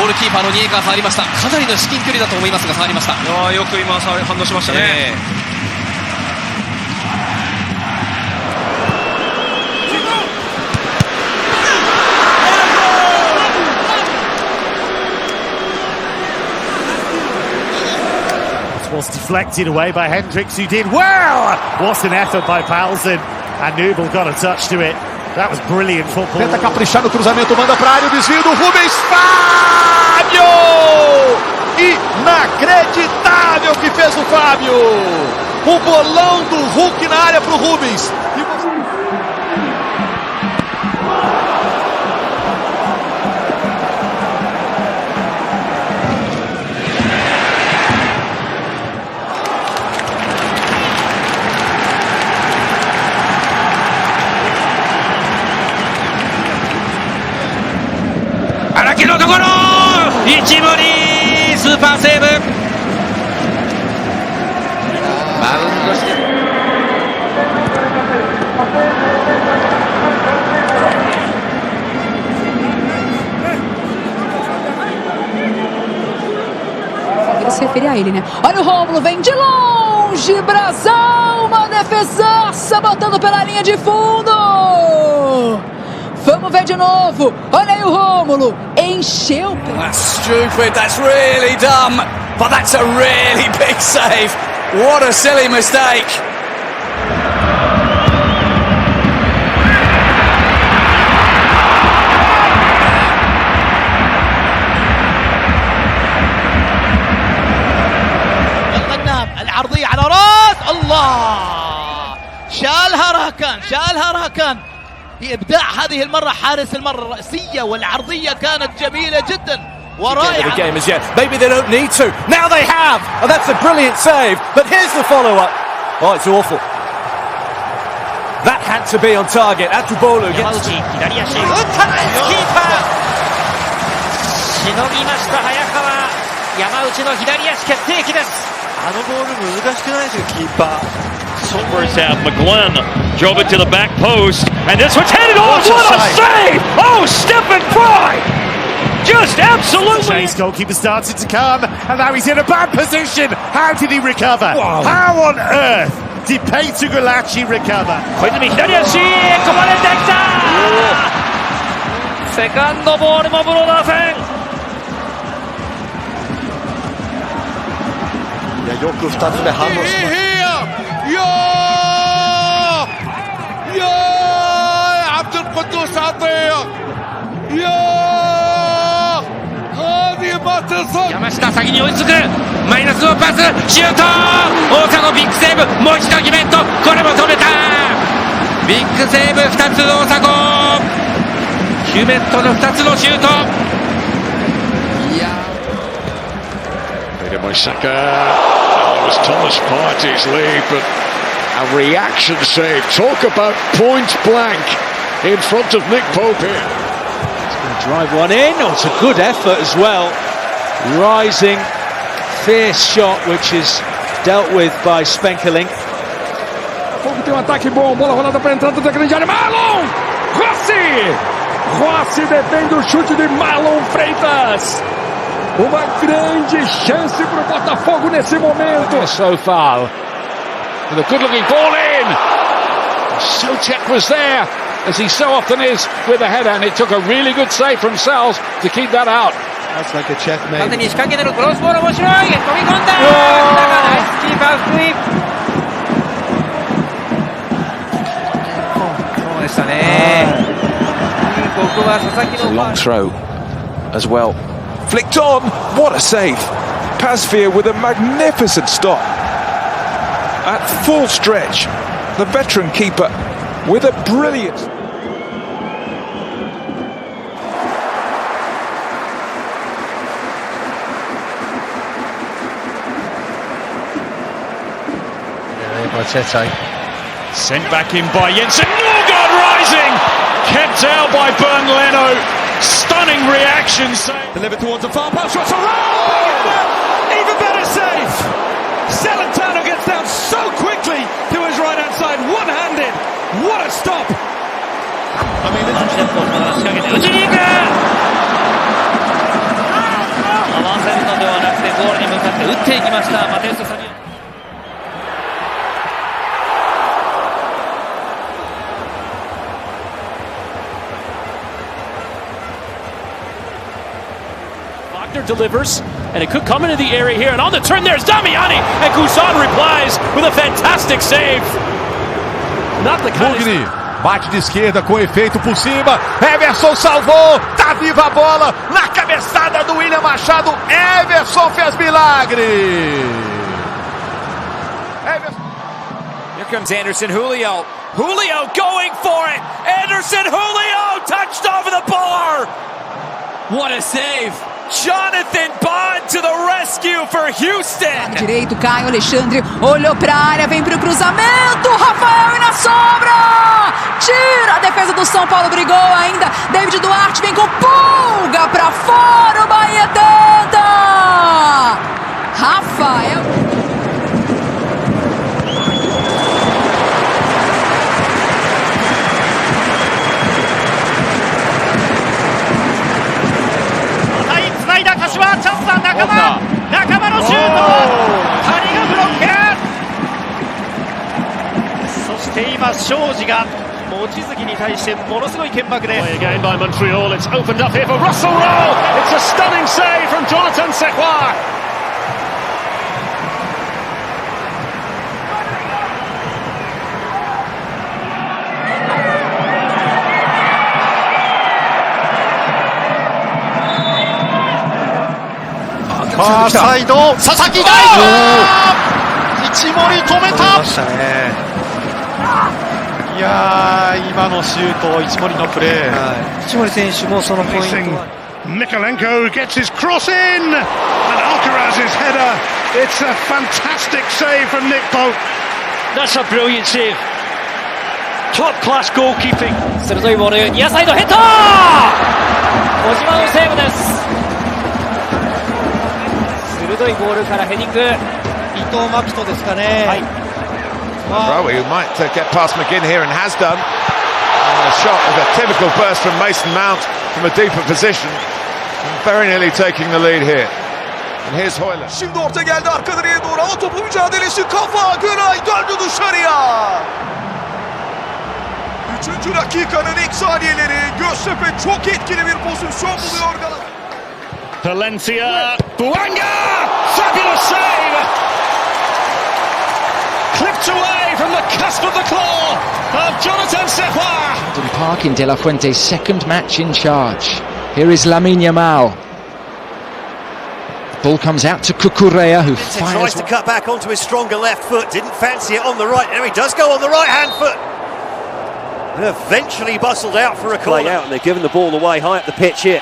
Speaker 5: ルキーパーのニエが触りました。かなりの至近距離だと思いますが触りました。
Speaker 6: よく今反応しましたね。
Speaker 11: Was deflected away by Hendricks, who did well. What an effort by Paulsen, and Nubel got a touch to it. That was brilliant football.
Speaker 12: Tenta caprichar no cruzamento, manda pra área, o desvio do Rubens. Fábio! Inacreditável que fez o Fábio! O bolão do Hulk na área pro Rubens.
Speaker 1: Arakiのところ一森スーパーセーブ、バウンドして
Speaker 14: se referir a ele, né? Olha o Rômulo, vem de longe, Brasão, uma defesaça botando pela linha de fundo. Vamos ver de novo. Olha aí o Rômulo. Encheu.
Speaker 5: That's stupid. That's really dumb. But that's a really big save. What a silly mistake.
Speaker 18: الغنام العرضية على راس الله. شالها راكان. بإبداع هذه المرة حارس المرة الرأسية والعرضية كانت جميلة جدا ورائعة.
Speaker 10: The game as yet. Maybe they don't need to. Now they have. And that's a brilliant save. But here's the follow-up. Oh, it's awful. That had to be on target. Atubolu gets...
Speaker 1: 左足打ったナイスキーパー、しのぎました早川。山内の左足決定機です。あのボール難しくないですよ、キーパー。
Speaker 17: First half, McGlenn drove it to the back post, and this one's headed off. What a save! Oh, Stephen Fry! Just absolutely.
Speaker 11: Shane's goalkeeper started to come, and now he's in a bad position. How did he recover? Wow. How on earth did Peter Gulacsi recover?
Speaker 1: 小泉左足、ここでできた。セカンドボールもブローダー戦。
Speaker 8: いや、よく2つで反応しました。
Speaker 15: يا عبد القدوس عطية، يا هذه ما تصل.
Speaker 1: 山下先に追いつく、マイナスのパス、シュート、大迫ビッグセーブ、もう一度決めんと、これも止めた。ビッグセーブ2つ、大迫ヒュメットの2つのシュート。いや
Speaker 17: It was Thomas Partey's lead, but a reaction save. Talk about point blank in front of Nick Pope here.
Speaker 10: He's going to drive one in. Oh, it's a good effort as well. Rising, fierce shot, which is dealt with by Spenkelink.
Speaker 24: Tem um ataque bom, bola rolada para a entrada da grande área. Marlon!
Speaker 7: Rossi defende o chute de Marlon Freitas. Uma grande chance para o Botafogo nesse momento. So far, with a good-looking ball in. Souček was there, as he so often is with a header, and it took a really good save from Sals to keep that out.
Speaker 8: That's like a checkmate.
Speaker 10: 縦に仕掛けてるクロスボール面白い。飛び込んだ。ナイスキーパー福井。そうでしたね。ここは佐々木の
Speaker 6: long throw as well. Flicked on. What a save. Pasveer with a magnificent stop. At full stretch. The veteran keeper with a brilliant...
Speaker 17: Sent back in by Jensen. Norgard rising! Kept out by Bernd Leno. Stunning reaction.
Speaker 15: Delivered towards the far post. Russell even better save. Celentano gets down so quickly to his right-hand side, one-handed. What a stop! I mean, this is...
Speaker 10: 打ちに行く。合わせるのではなくてゴールに向かって打っていきましたマテウス・サニア。
Speaker 1: delivers, and it could come into the area here, and on the turn there's Damiani, and Guzan replies with a fantastic save. Not the kind
Speaker 7: Mugni bate de esquerda com efeito por cima, Everson salvou, tá viva a bola, na cabeçada do William Machado, Everson fez milagre.
Speaker 1: Here comes Anderson, Julio going for it, Anderson, Julio touched over the bar. What a save. Jonathan Bond to the rescue for Houston.
Speaker 14: Direito, Caio Alexandre olhou pra área, vem pro cruzamento, Rafael e na sobra! Tira a defesa do São Paulo, brigou ainda, David Duarte vem com pulga pra fora, o Bahia tenta! Rafael...
Speaker 11: Again by Montreal, it's opened up here for Russell Rowe. It's a stunning save from Jonathan Sequoia.
Speaker 13: Side, 佐々木大一森止めた。いやー、今のシュート、一森のプレー。一森選手もそのポイント。
Speaker 11: Mikalenko gets his cross in, and Alcaraz's header. It's a fantastic save from Nick Pope. That's a brilliant save. Top class goalkeeping.
Speaker 1: 鋭いボール、ニアサイドヘッド。小島のセーブです。鋭いボールからヘディング。
Speaker 13: 伊藤真希人ですかね。はい。
Speaker 3: Who might get past McGinn here and has done. And a shot with a typical burst from Mason Mount from a deeper position. And very nearly taking the lead here. And here's Hoyler.
Speaker 16: Şimdi orta geldi arka direğe doğru ama topu mücadelesi kafa Güray döndü dışarıya. 3. dakikanın ilk saniyeleri Göztepe çok etkili bir pozisyon buluyor Galatasaray.
Speaker 11: Palencia, Bouanga, fabulous save! Clipped away from the cusp of the claw of Jonathan Sequoia.
Speaker 19: Park in De La Fuente's second match in charge. Here is Lamine Yamal. The ball comes out to Cucurella, who
Speaker 20: tries to cut back onto his stronger left foot. Didn't fancy it on the right. Now he does go on the right-hand foot. And eventually bustled out for a corner.
Speaker 22: Play out, and they're giving the ball away high up the pitch here.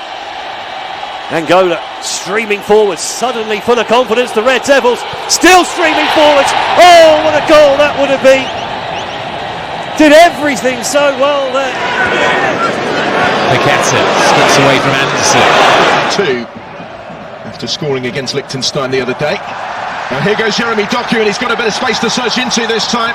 Speaker 22: Angola streaming forwards, suddenly full of confidence, the Red Devils still streaming forwards. Oh, what a goal that would have been. Did everything so well there.
Speaker 23: Paqueta skips away from Anderson.
Speaker 2: 2 after scoring against Liechtenstein the other day. And here goes Jeremy Doku, and he's got a bit of space to search into this time.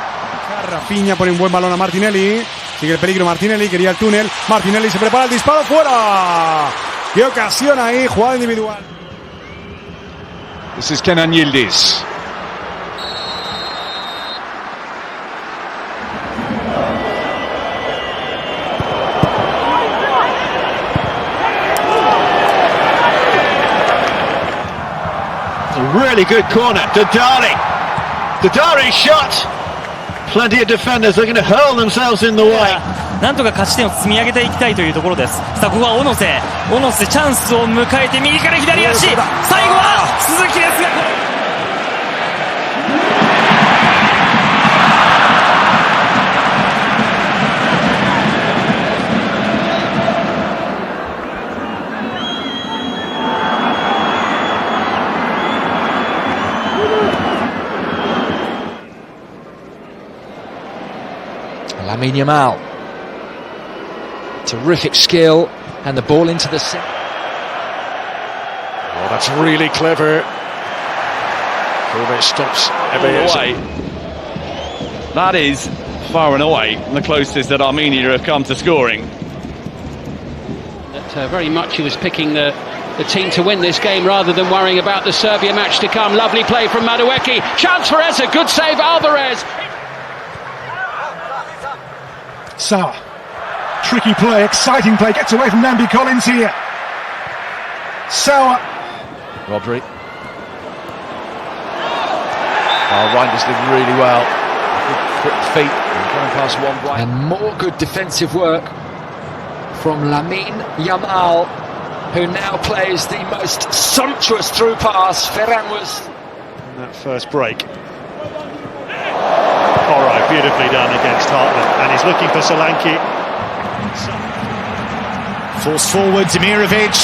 Speaker 27: Rafinha pone un buen balón a Martinelli.
Speaker 13: Sigue el peligro Martinelli, quería el túnel. Martinelli se prepara el disparo, fuera. ¡Qué ocasión ahí! Jugada individual.
Speaker 17: This is Kenan Yildiz.
Speaker 4: A really good corner. Dadari shot. Plenty of defenders are going to hurl themselves in the way.
Speaker 9: なんとか勝ち点を積み上げていきたいというところです。さあここは小野瀬チャンスを迎えて右から左足、最後は鈴木ですが
Speaker 19: Lamine Yamal. Terrific skill, and the ball into the centre.
Speaker 17: Oh, that's really clever. Kovac stops away. That is far and away the closest that Armenia have come to scoring.
Speaker 12: That very much he was picking the team to win this game rather than worrying about the Serbia match to come. Lovely play from Madueke. Chance for Eza, good save Alvarez.
Speaker 2: Sawa. Tricky play, exciting play, gets away from Nambi Collins here. Sawa.
Speaker 3: Rodri. Oh, Reinders did really well. Good quick feet, going past one right.
Speaker 19: And more good defensive work from Lamine Yamal, who now plays the most sumptuous through pass. Ferran was
Speaker 11: in that first break. Alright, beautifully done against Hartman, and he's looking for Solanke.
Speaker 18: Forced forward, Demirovic,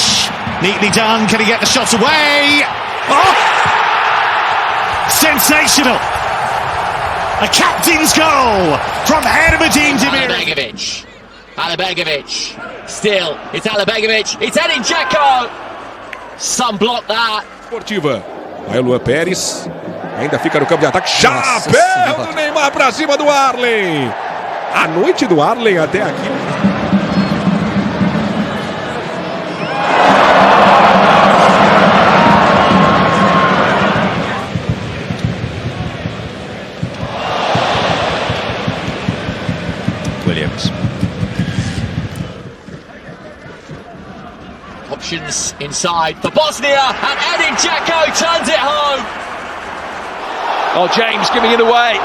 Speaker 18: neatly done, can he get the shot away? Oh! Sensational! A captain's goal from Hermedin Demirovic.
Speaker 21: Alabegovic, still, it's Alabegovic, it's Edin Dzeko! Some block that.
Speaker 25: Esportiva, aí o Luan Pérez, ainda fica no campo de ataque, chapéu do Neymar pra cima do Arlen! A noite do Arlen até aqui.
Speaker 3: Williams.
Speaker 21: Options inside for Bosnia, and Edin Dzeko turns it home.
Speaker 17: Oh, James giving it away.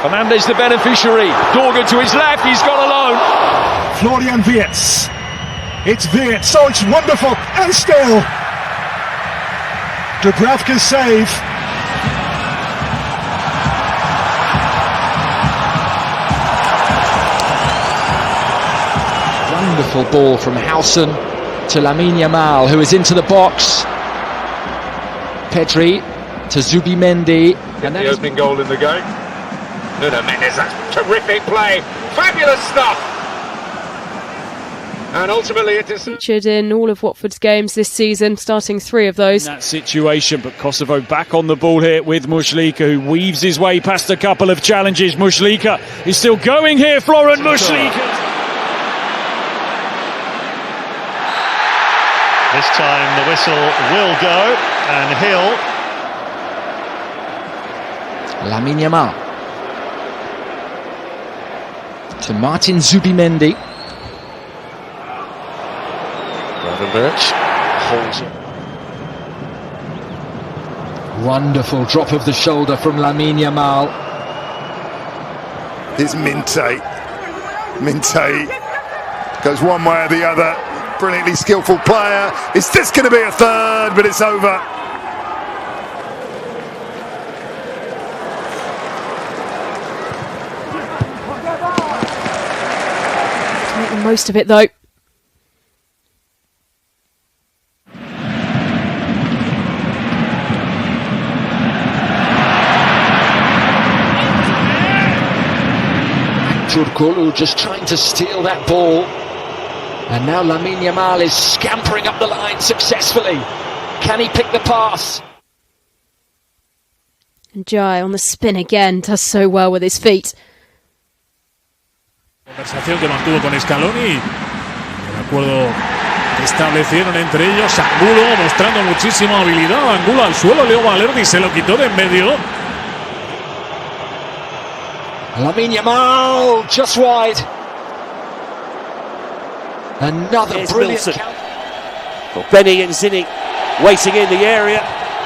Speaker 17: Fernandez the beneficiary. Dorgan to his left, he's gone alone.
Speaker 2: Florian Wirtz. It's Wirtz, oh it's wonderful, and still. Dubravka's save.
Speaker 19: wonderful ball from Howson to Lamine Yamal, who is into the box. Pedri to Zubimendi.
Speaker 26: And the opening goal in the game. Nuno Mendes, that's terrific play. Fabulous stuff. And ultimately it is
Speaker 27: featured in all of Watford's games this season, starting 3 of those.
Speaker 15: In that situation, but Kosovo back on the ball here with Muslika, who weaves his way past a couple of challenges. Muslika is still going here, Florent Muslika.
Speaker 11: This time the whistle will go, and Hill.
Speaker 19: Lamine Yamal to Martin Zubimendi.
Speaker 17: Birch holds it.
Speaker 19: Wonderful drop of the shoulder from Lamine Yamal.
Speaker 28: Here's Minte. Minte goes one way or the other. Brilliantly skillful player. Is this going to be a third? But it's over.
Speaker 27: Make the most of it though.
Speaker 19: Turkoglu just trying to steal that ball. And now Lamine Yamal is scampering up the line successfully. Can he pick the pass?
Speaker 27: And Jai on the spin again, does so well with his feet.
Speaker 25: Conversación que mantuvo con Scaloni. El acuerdo que establecieron entre ellos. Angulo mostrando muchísima habilidad. Angulo al suelo. Leo Valerdi se lo quitó de en medio.
Speaker 19: Lamine Yamal just wide. Another
Speaker 22: Here's
Speaker 19: brilliant
Speaker 22: Milson.
Speaker 19: count.
Speaker 22: Well, Benny and Zinni waiting in the area.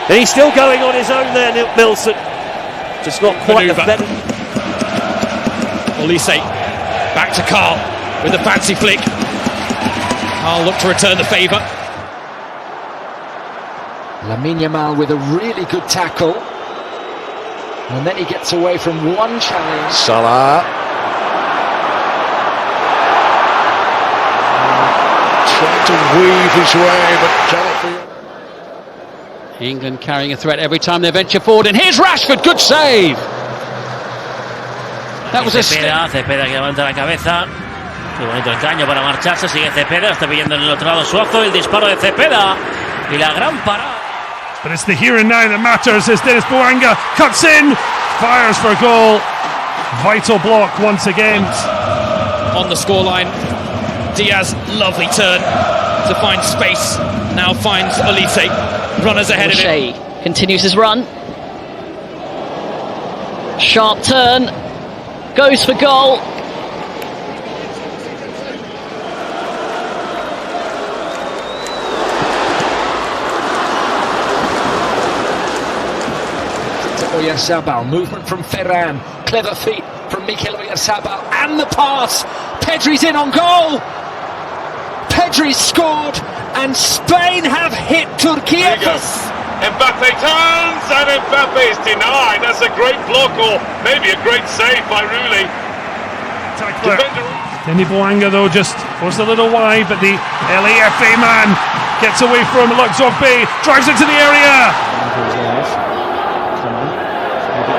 Speaker 22: And he's still going on his own there, Milson. Just not quite the better.
Speaker 1: Olise back to Carl with the fancy flick. Carl look to return the favour.
Speaker 19: Lamine Yamal with a really good tackle. And then he gets away from one challenge.
Speaker 3: Salah. Tried to weave his way, but cannot.
Speaker 12: England carrying a threat every time they venture forward, and here's Rashford, good save. That was a
Speaker 9: Cepeda que levanta la cabeza. Qué bonito el caño para marcharse, sigue Cepeda, está pidiendo en el otro lado Suazo, el disparo de Cepeda y la gran parada.
Speaker 11: But it's the here and now that matters as Dennis Bouanga cuts in, fires for goal. Vital block once again.
Speaker 1: On the scoreline, Diaz, lovely turn to find space. Now finds Olise. Runners ahead of him.
Speaker 27: Continues his run. Sharp turn. Goes for goal.
Speaker 19: Oyarzabal, movement from Ferran, clever feet from Mikel Oyarzabal, and the pass. Pedri's in on goal. Pedri's scored, and Spain have hit Turkey.
Speaker 26: Mbappe turns and Mbappe is denied. That's a great block, or maybe a great save by Rooney.
Speaker 11: Dennis Bouanga though just was a little wide, but the LAFA man gets away from Luxogbe, drives into the area.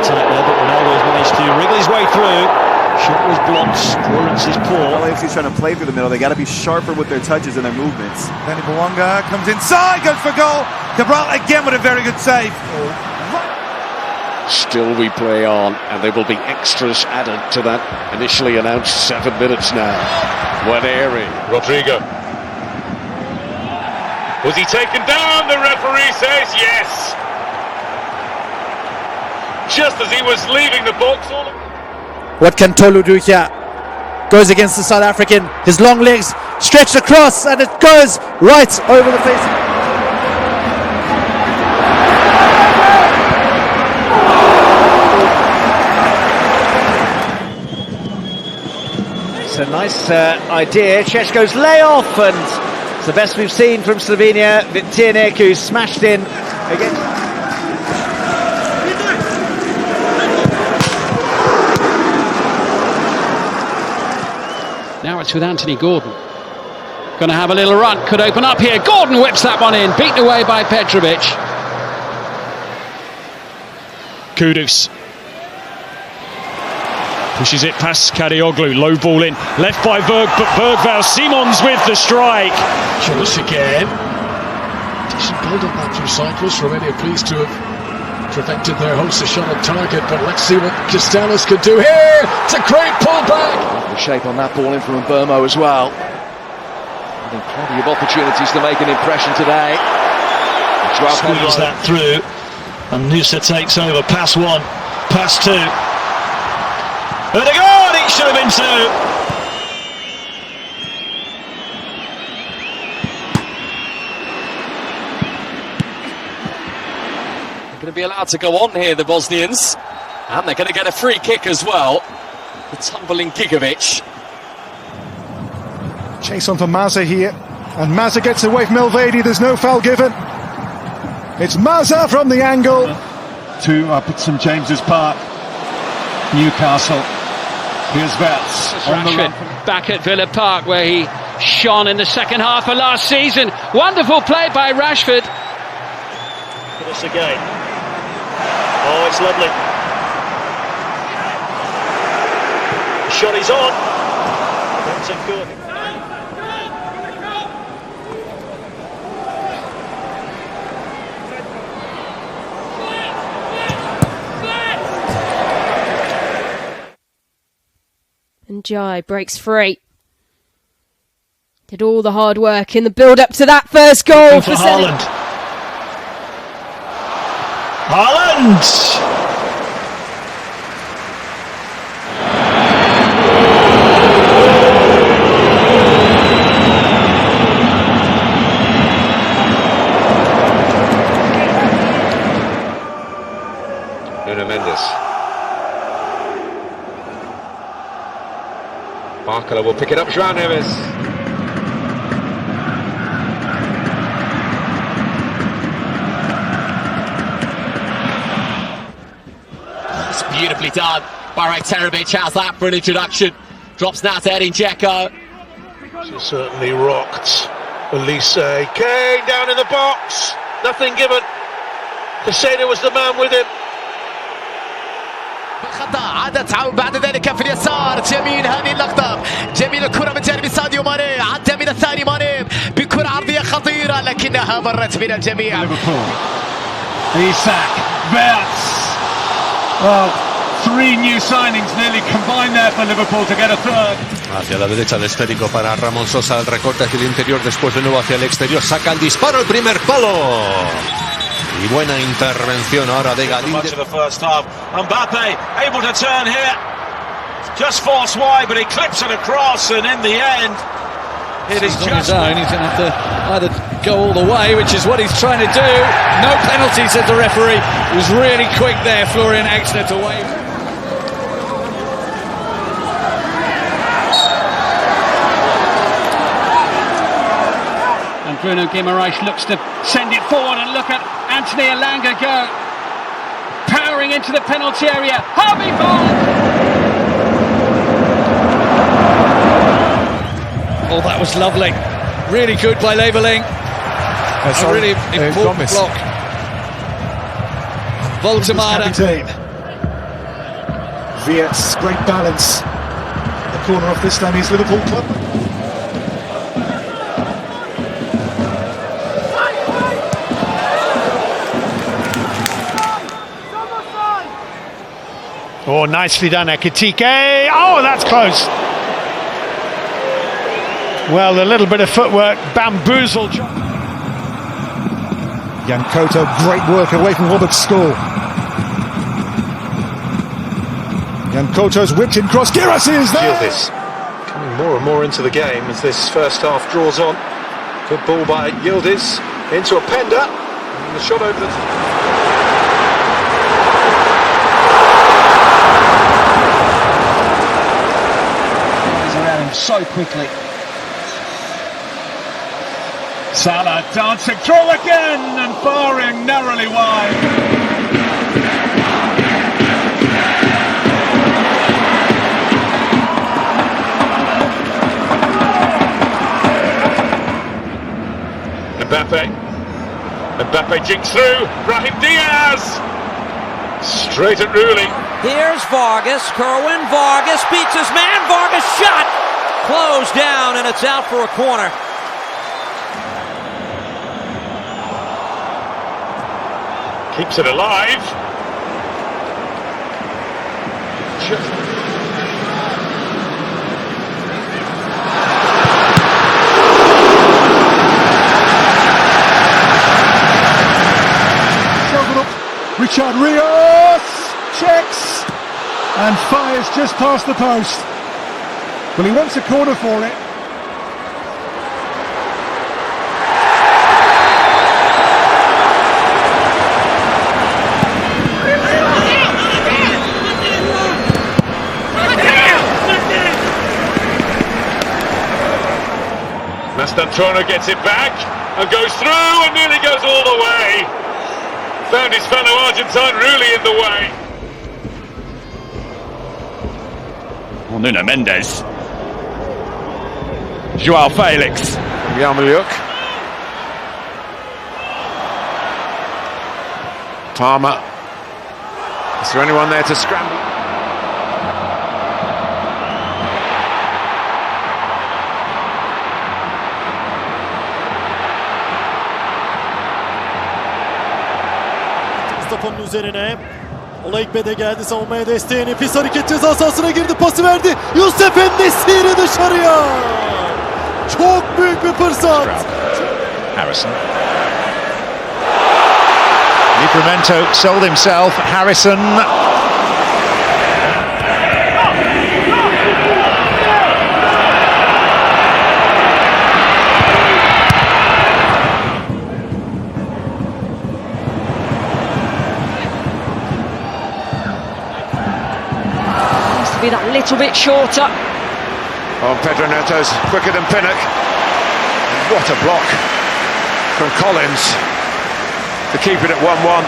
Speaker 4: Tight there, but Ronaldo's managed to wriggle his way through. Shot was blocked. Clearance is poor.
Speaker 5: LAFC's trying to play through the middle. They got to be sharper with their touches and their movements. Dennis Bouanga comes inside, goes for goal. Cabral again with a very good save.
Speaker 25: Still we play on, and there will be extras added to that initially announced 7 minutes now. Waneri.
Speaker 26: Rodrigo. Was he taken down? The referee says yes. Just as he was leaving the box.
Speaker 6: What can Tolu do here? Goes against the South African. His long legs stretched across, and it goes right over the face.
Speaker 4: It's a nice idea. Češko's layoff, and it's the best we've seen from Slovenia. Vitiernik, who smashed in against.
Speaker 12: Now it's with Anthony Gordon. Going to have a little run, could open up here. Gordon whips that one in, beaten away by Petrovic.
Speaker 1: Kudus pushes it past Kadioglu, low ball in, left by Berg, but Bergvall, Simons with the strike.
Speaker 25: Chillis again. Decent build up that through Cyprus. Romania pleased to have prevented their hosts a shot on target, but let's see what Castellanos can do here. It's a great pullback.
Speaker 7: The shape on that ball in from Burmo as well. I think plenty of opportunities to make an impression today.
Speaker 4: Squeeze that through, and Nusa takes over. Pass one, pass two. Odegaard, it should have been two.
Speaker 19: They're going to be allowed to go on here, the Bosnians, and they're going to get a free kick as well. The tumbling Gigovic.
Speaker 2: Chase on for Mazza here, and Mazza gets away from Elvedi. There's no foul given. It's Mazza from the angle.
Speaker 8: To up at St James's Park, Newcastle. Here's Vets on the run.
Speaker 12: Back at Villa Park, where he shone in the second half of last season. Wonderful play by Rashford.
Speaker 4: This again. Oh, it's lovely. The shot is on. That's a good.
Speaker 27: And Jai breaks free. Did all the hard work in the build-up to that first goal for
Speaker 11: Haaland. Haaland!
Speaker 10: Barkala will pick it up, João Neves.
Speaker 21: It's beautifully done by Rakitic. How's that for an introduction? Drops now to Edin Dzeko.
Speaker 11: She certainly rocked. Elise Kane down in the box. Nothing given. Casado was the man with him.
Speaker 21: بالخطأ عادت بعد ذلك في اليسار. جميل هذه اللقطة، جميل الكرة من جانب ساديو ماني، عدى من الثاني ماني بكرة عرضية خطيرة لكنها مرت من الجميع.
Speaker 8: Isak, Verts. Well, 3 new signings nearly combined there for Liverpool to get a third.
Speaker 13: Hacia la derecha el esférico para Ramón Sosa, el recorte hacia el interior, después de nuevo hacia el exterior, saca el disparo, el primer palo. Y buena intervención ahora de Galíndez.
Speaker 25: Much of the first half. Mbappe able to turn here. Just force wide, but he clips it across, and in the end, it is
Speaker 9: on
Speaker 25: just
Speaker 9: his own. He's going to have to either go all the way, which is what he's trying to do. No penalty, said the referee. He was really quick there, Florian Exner, to wave.
Speaker 12: And Bruno Guimaraes looks to send it forward, and look at Anthony Elanga go. Powering into the penalty area. Harvey Barnes!
Speaker 9: Oh, that was lovely. Really good by Leveling. A really important block. Voltemada.
Speaker 2: Viet's great balance. The corner off this time is Liverpool club.
Speaker 11: Oh, nicely done, Ekitike. Oh, that's close. Well, a little bit of footwork, bamboozled.
Speaker 2: Yankoto, great work away from Robert's score. Yankoto's whipped in cross. Girassi is there.
Speaker 11: Yildiz coming more and more into the game as this first half draws on. Good ball by Yildiz into a Penda. And the shot over the...
Speaker 8: So quickly. Salah dancing through again and firing narrowly wide.
Speaker 26: Mbappe jinks through. Brahim Diaz straight at Rooney.
Speaker 14: Here's Vargas. Kerwin Vargas beats his man. Vargas shot. Closed down, and it's out for a corner.
Speaker 26: Keeps it alive.
Speaker 2: Richard Rios checks and fires just past the post. Well, he wants a corner for it.
Speaker 26: Mastantuono gets it back and goes through and nearly goes all the way. Found his fellow Argentine really in the way.
Speaker 16: Well, Nuno Mendes. Joao Felix.
Speaker 3: Yarmouk. Palmer. Is there anyone there to scramble?
Speaker 22: Topun üzerine
Speaker 6: Olekbe de geldi savunmaya desteğini. Pis hareket ceza sahasına girdi. Pası verdi. Yusuf En-Nesyri dışarıya. Çok büyük bir fırsat.
Speaker 11: Harrison. Livramento sold himself. Harrison.
Speaker 12: Be that little bit shorter.
Speaker 3: Oh, Pedro Neto's quicker than Pinnock. What a block from Collins to keep it at 1-1.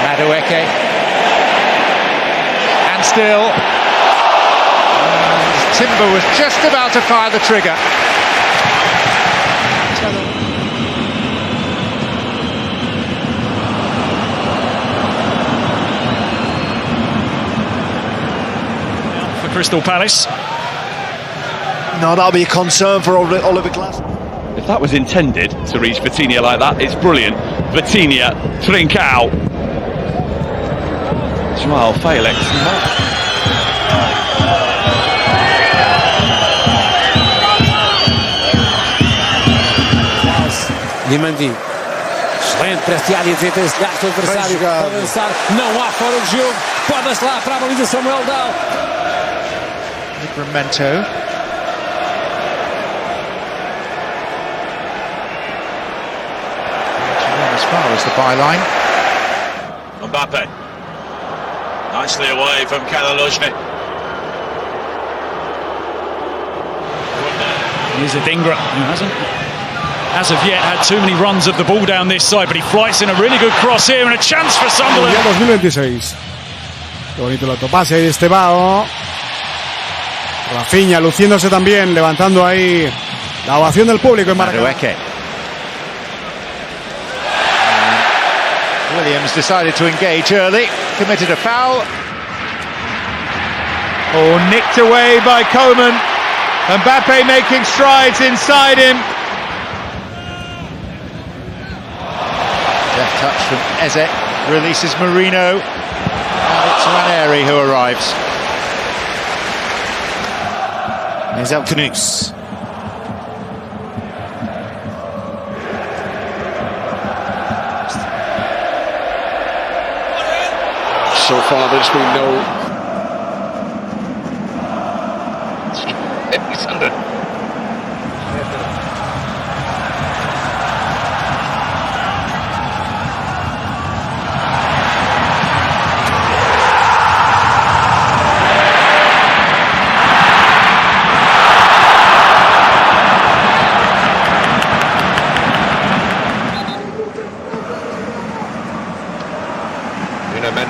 Speaker 11: Madueke. And still. Timber was just about to fire the trigger. For Crystal Palace.
Speaker 2: No, that'll be a concern for Oliver Glasgow.
Speaker 16: If that was intended to reach Vitinha like that, it's brilliant. Vitinha, Trincao. Joao Felix.
Speaker 5: Dimandi. Excelente para Tiago dizer esse gasto adversário para avançar. Não há fora de jogo. Pode-se lá para a baliza Samuel Dal.
Speaker 11: Livramento. As far as the byline.
Speaker 26: Mbappe. Nicely away from Kalaluzhny.
Speaker 11: Here's Adingra, who hasn't, as of yet, had too many runs of the ball down this side, but he flights in a really good cross here and a chance for Sunderland.
Speaker 2: 2026. Qué bonito el autopase ahí de Estevao. Rafinha luciéndose también, levantando ahí la ovación del público en Maracanã.
Speaker 11: Williams decided to engage early, committed a foul. Oh, nicked away by Coman. Mbappe making strides inside him. Left touch from Eze, releases Marino. Now it's Ranieri who arrives. Here's El Canus.
Speaker 7: So far, there's been no.
Speaker 26: He's under.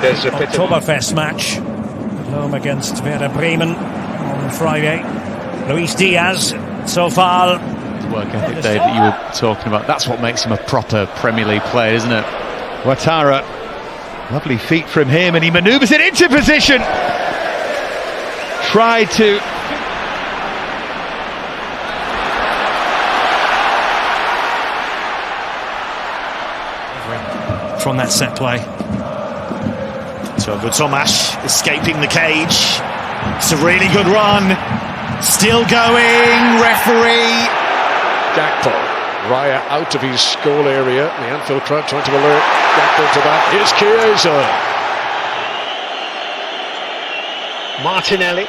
Speaker 15: Oktoberfest match at home against Werder Bremen on Friday. Luis Diaz, so far.
Speaker 17: Work ethic, Dave, that you were talking about. That's what makes him a proper Premier League player, isn't it?
Speaker 11: Ouattara, lovely feet from him, and he manoeuvres it into position. Tried to.
Speaker 15: From that set play.
Speaker 18: So Tomash escaping the cage. It's a really good run. Still going. Referee.
Speaker 25: Gakpo. Raya out of his goal area. The Anfield crowd trying to alert Gakpo to that. Here's Chiesa.
Speaker 11: Martinelli.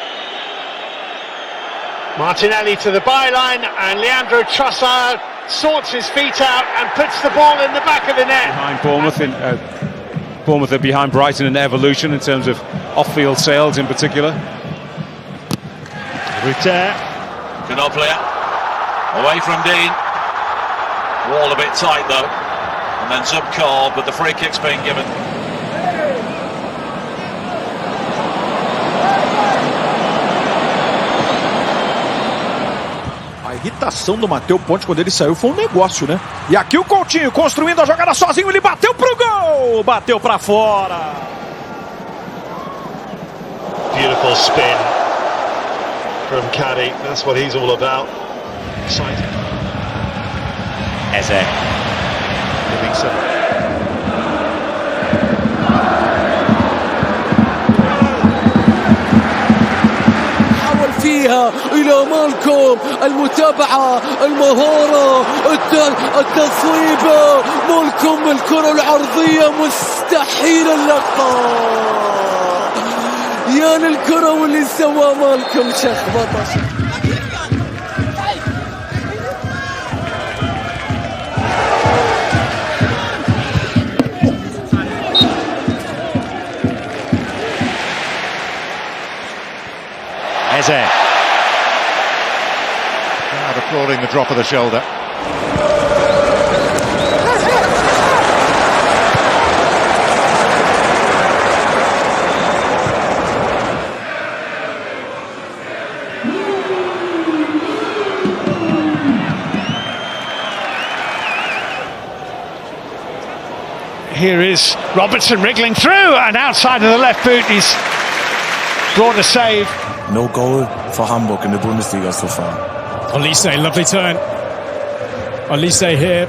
Speaker 11: Martinelli to the byline, and Leandro Trossard sorts his feet out and puts the ball in the back of the net.
Speaker 16: Behind Bournemouth are behind Brighton in their evolution in terms of off-field sales in particular.
Speaker 11: Rutter.
Speaker 26: Ginobili. Away from Dean. Wall a bit tight though. And then Zubkov, but the free kick's being given.
Speaker 20: A irritação do Matheus Ponte quando ele saiu foi um negócio, né? E aqui o Coutinho construindo a jogada sozinho, ele bateu pro gol! Bateu pra fora!
Speaker 1: beautiful spin from Caddy. That's what he's all about. Exciting.
Speaker 4: Eze. Livingston.
Speaker 10: فيها إلى مالكوم، المتابعة، المهارة، التصويبة، مالكوم الكرة العرضية مستحيل اللقطة. يا للكرة واللي سوى مالكوم شخبطة.
Speaker 4: Eze. Crowd applauding the drop of the shoulder.
Speaker 11: Here is Robertson wriggling through and outside of the left boot. He's brought a save.
Speaker 19: No goal for Hamburg in the Bundesliga so far.
Speaker 15: Olise, lovely turn. Olise here.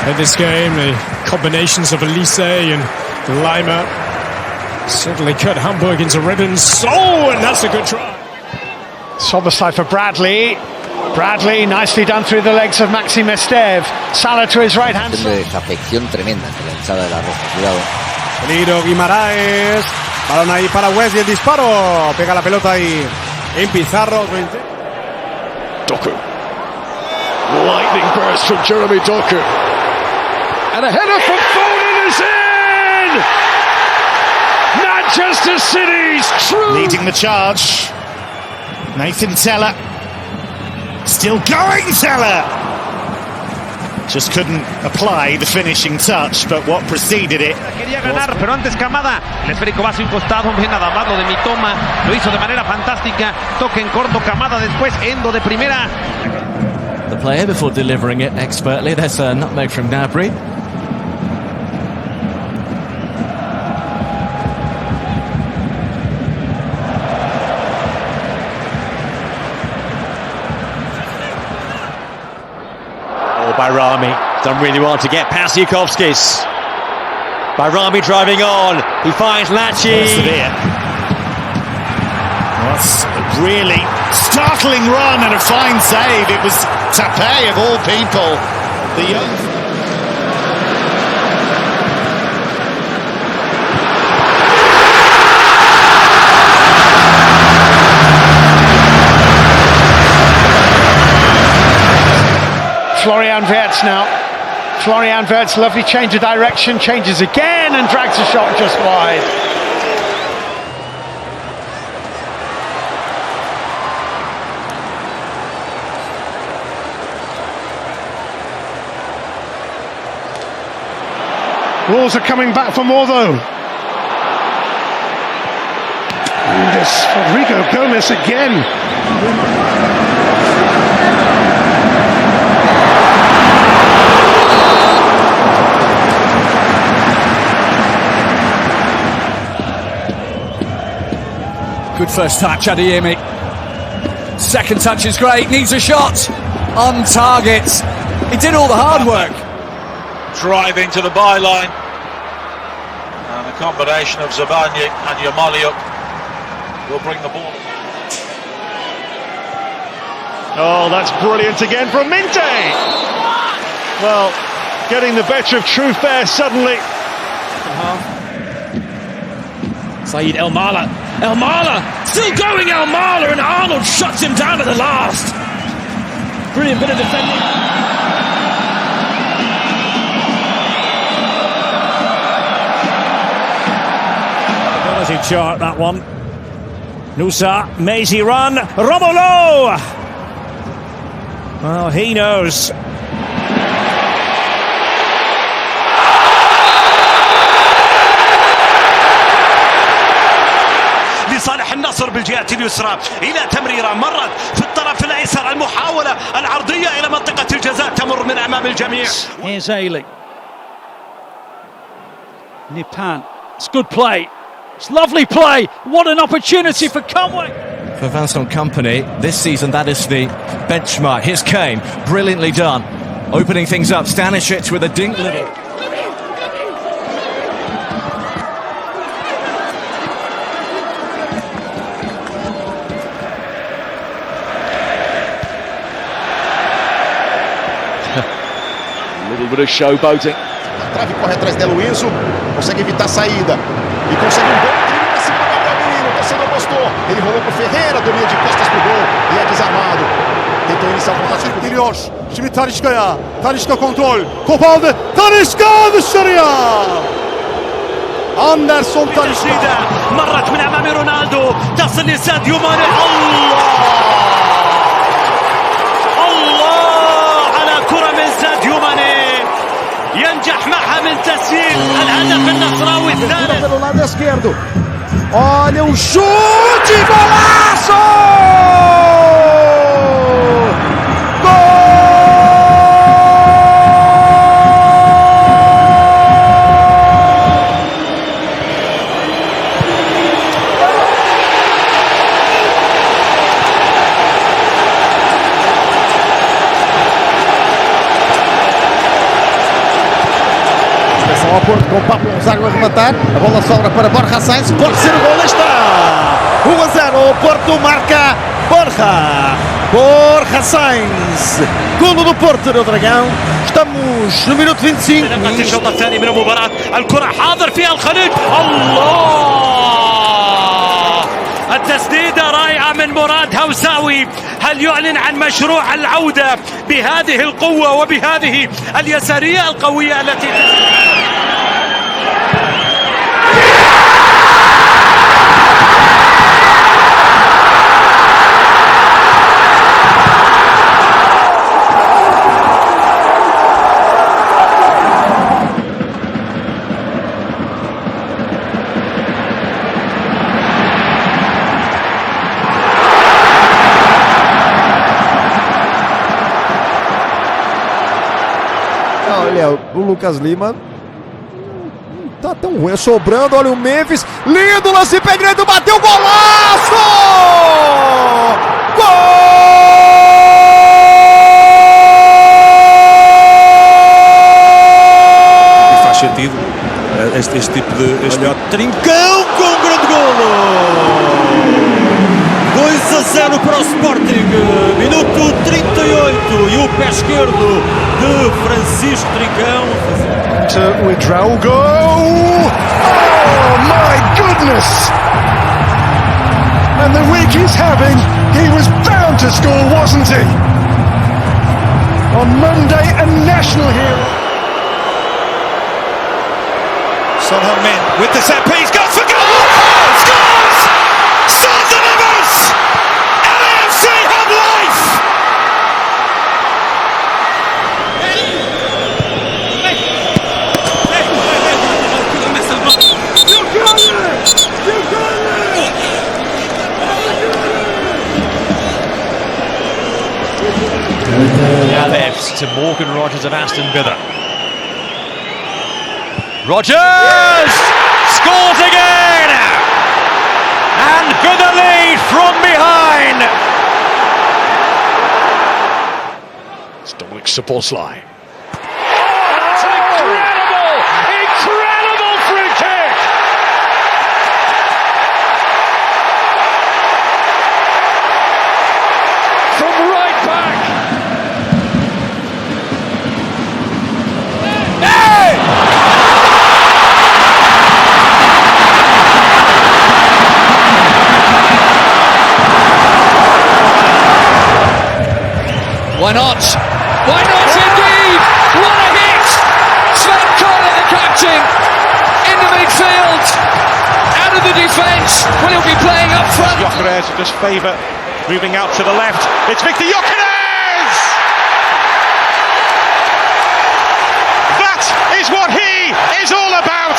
Speaker 15: In this game, the combinations of Olise and Lima certainly cut Hamburg into ribbons. Oh, and that's a good try.
Speaker 11: Soberslide for Bradley. Bradley, nicely done through the legs of Maxi Mestev. Salah to his right hand.
Speaker 23: Afección tremenda en la hinchada de la Roja. Cuidado.
Speaker 20: Peligro Guimaraes. Balón ahí para West y el disparo. Pega la pelota ahí en Pizarro.
Speaker 1: Doku. Lightning burst from Jeremy Doku. And a header from Foden is in! Manchester City's true...
Speaker 18: Leading the charge. Nathan Teller. Still going, Teller! Just couldn't apply the finishing touch, but what preceded it...
Speaker 24: Quería ganar, pero antes Kamada. El esférico va hacia un costado, ve nada más lo de Mitoma. Lo hizo de manera fantástica. Toque en corto, Kamada después, Endo de primera.
Speaker 27: The player before delivering it expertly. There's a nutmeg from Gnabry.
Speaker 4: Bayrami done really well to get past Yukovskis. Bayrami driving on. He finds Lachi.
Speaker 18: That's a really startling run and a fine save. It was Tape of all people. The young.
Speaker 11: Florian Wirtz now. Florian Wirtz, lovely change of direction, changes again and drags a shot just wide. Wolves are coming back for more though. Yes, Rodrigo Gomez again.
Speaker 15: Good first touch, Adeyemi. Second touch is great, needs a shot. On target. He did all the hard work.
Speaker 26: Driving to the byline. And the combination of Zabanyik and Yamaliuk will bring the ball.
Speaker 1: Oh, that's brilliant again from Minte. Well, getting the better of truth there suddenly.
Speaker 15: Saeed El Mala. El Mala! Still going El Mala, and Arnold shuts him down at the last.
Speaker 5: Brilliant bit of defending. Ability chart, that one. Nusa, Messi run, Romolo! Well, he knows.
Speaker 6: لصالح النصر بالجهة اليسرى إلى تمريرة مرت في الطرف الأيسر المحاولة العرضية إلى منطقة الجزاء تمر من أمام الجميع.
Speaker 12: Here's Ailey. Nipan. It's good play. It's lovely play. What an opportunity for Conway.
Speaker 27: For Vincent Kompany, this season that is the benchmark. Here's Kane, brilliantly done. Opening things up, Stanisic with a dink little.
Speaker 7: A little bit of showboating.
Speaker 8: Trave corre atrás dela o Enzo, consegue evitar a saída e consegue bom drible pra cima do Gabriel Menino, o torcedor gostou, ele rolou pro Ferreira, domina de costas pro gol e é desarmado. Tentou iniciar o contato.
Speaker 20: Geliyor. Şimdi Talisca'ya. Talisca kontrol. Top aldı. Talisca dışarıya. Anderson Talisca.
Speaker 6: مرت من أمام رونالدو تصل لساديو ماني. الله على كرة من ساديو ماني ينجح معها من تسجيل الهدف النصراوي الثالث.
Speaker 2: Pelo lado esquerdo. Olha o chute, golaço! Ao Porto com o Pablo Gonzaga a rematar, a bola sobra para Borja Sainz, pode ser o gol, está! 1-0, o Porto marca Borja Sainz, golo do Porto no Dragão, estamos no minuto 25.
Speaker 6: الشوط الثاني من المباراة، الكرة حاضر فيها الخليج، الله! التسديدة رائعة من مراد هوساوي، هل يعلن عن مشروع العودة بهذه القوة وبهذه اليسارية القوية التي
Speaker 2: Olha, o Lucas Lima não tá tão ruim, sobrando, olha o Memphis, lindo lance, pé direito, bateu, golaço! Gol!
Speaker 20: E faz sentido este tipo de... Olha o Trincão com um grande golo! 2-0 para o Sporting, minuto 38 e o pé esquerdo de Francisco Trincão.
Speaker 2: To withdraw goal! Oh my goodness! And the week he's having, he was bound to score, wasn't he? On Monday, a national hero.
Speaker 18: Son Heung-min with the set piece, goes for goal! Scores! Sons of us! LAFC have life!
Speaker 4: Left to Morgan Rogers of Aston Villa. Rogers scores again, and Villa lead from behind.
Speaker 11: It's Dominic Szoboszlai.
Speaker 1: That's an incredible free kick! From right back.
Speaker 5: not? Why not indeed? What a hit! Sven Koller, the captain, in the midfield, out of the defence. Well, he'll be playing up front.
Speaker 1: Gyökeres just favour moving out to the left. It's Victor Gyökeres! That is what he is all about.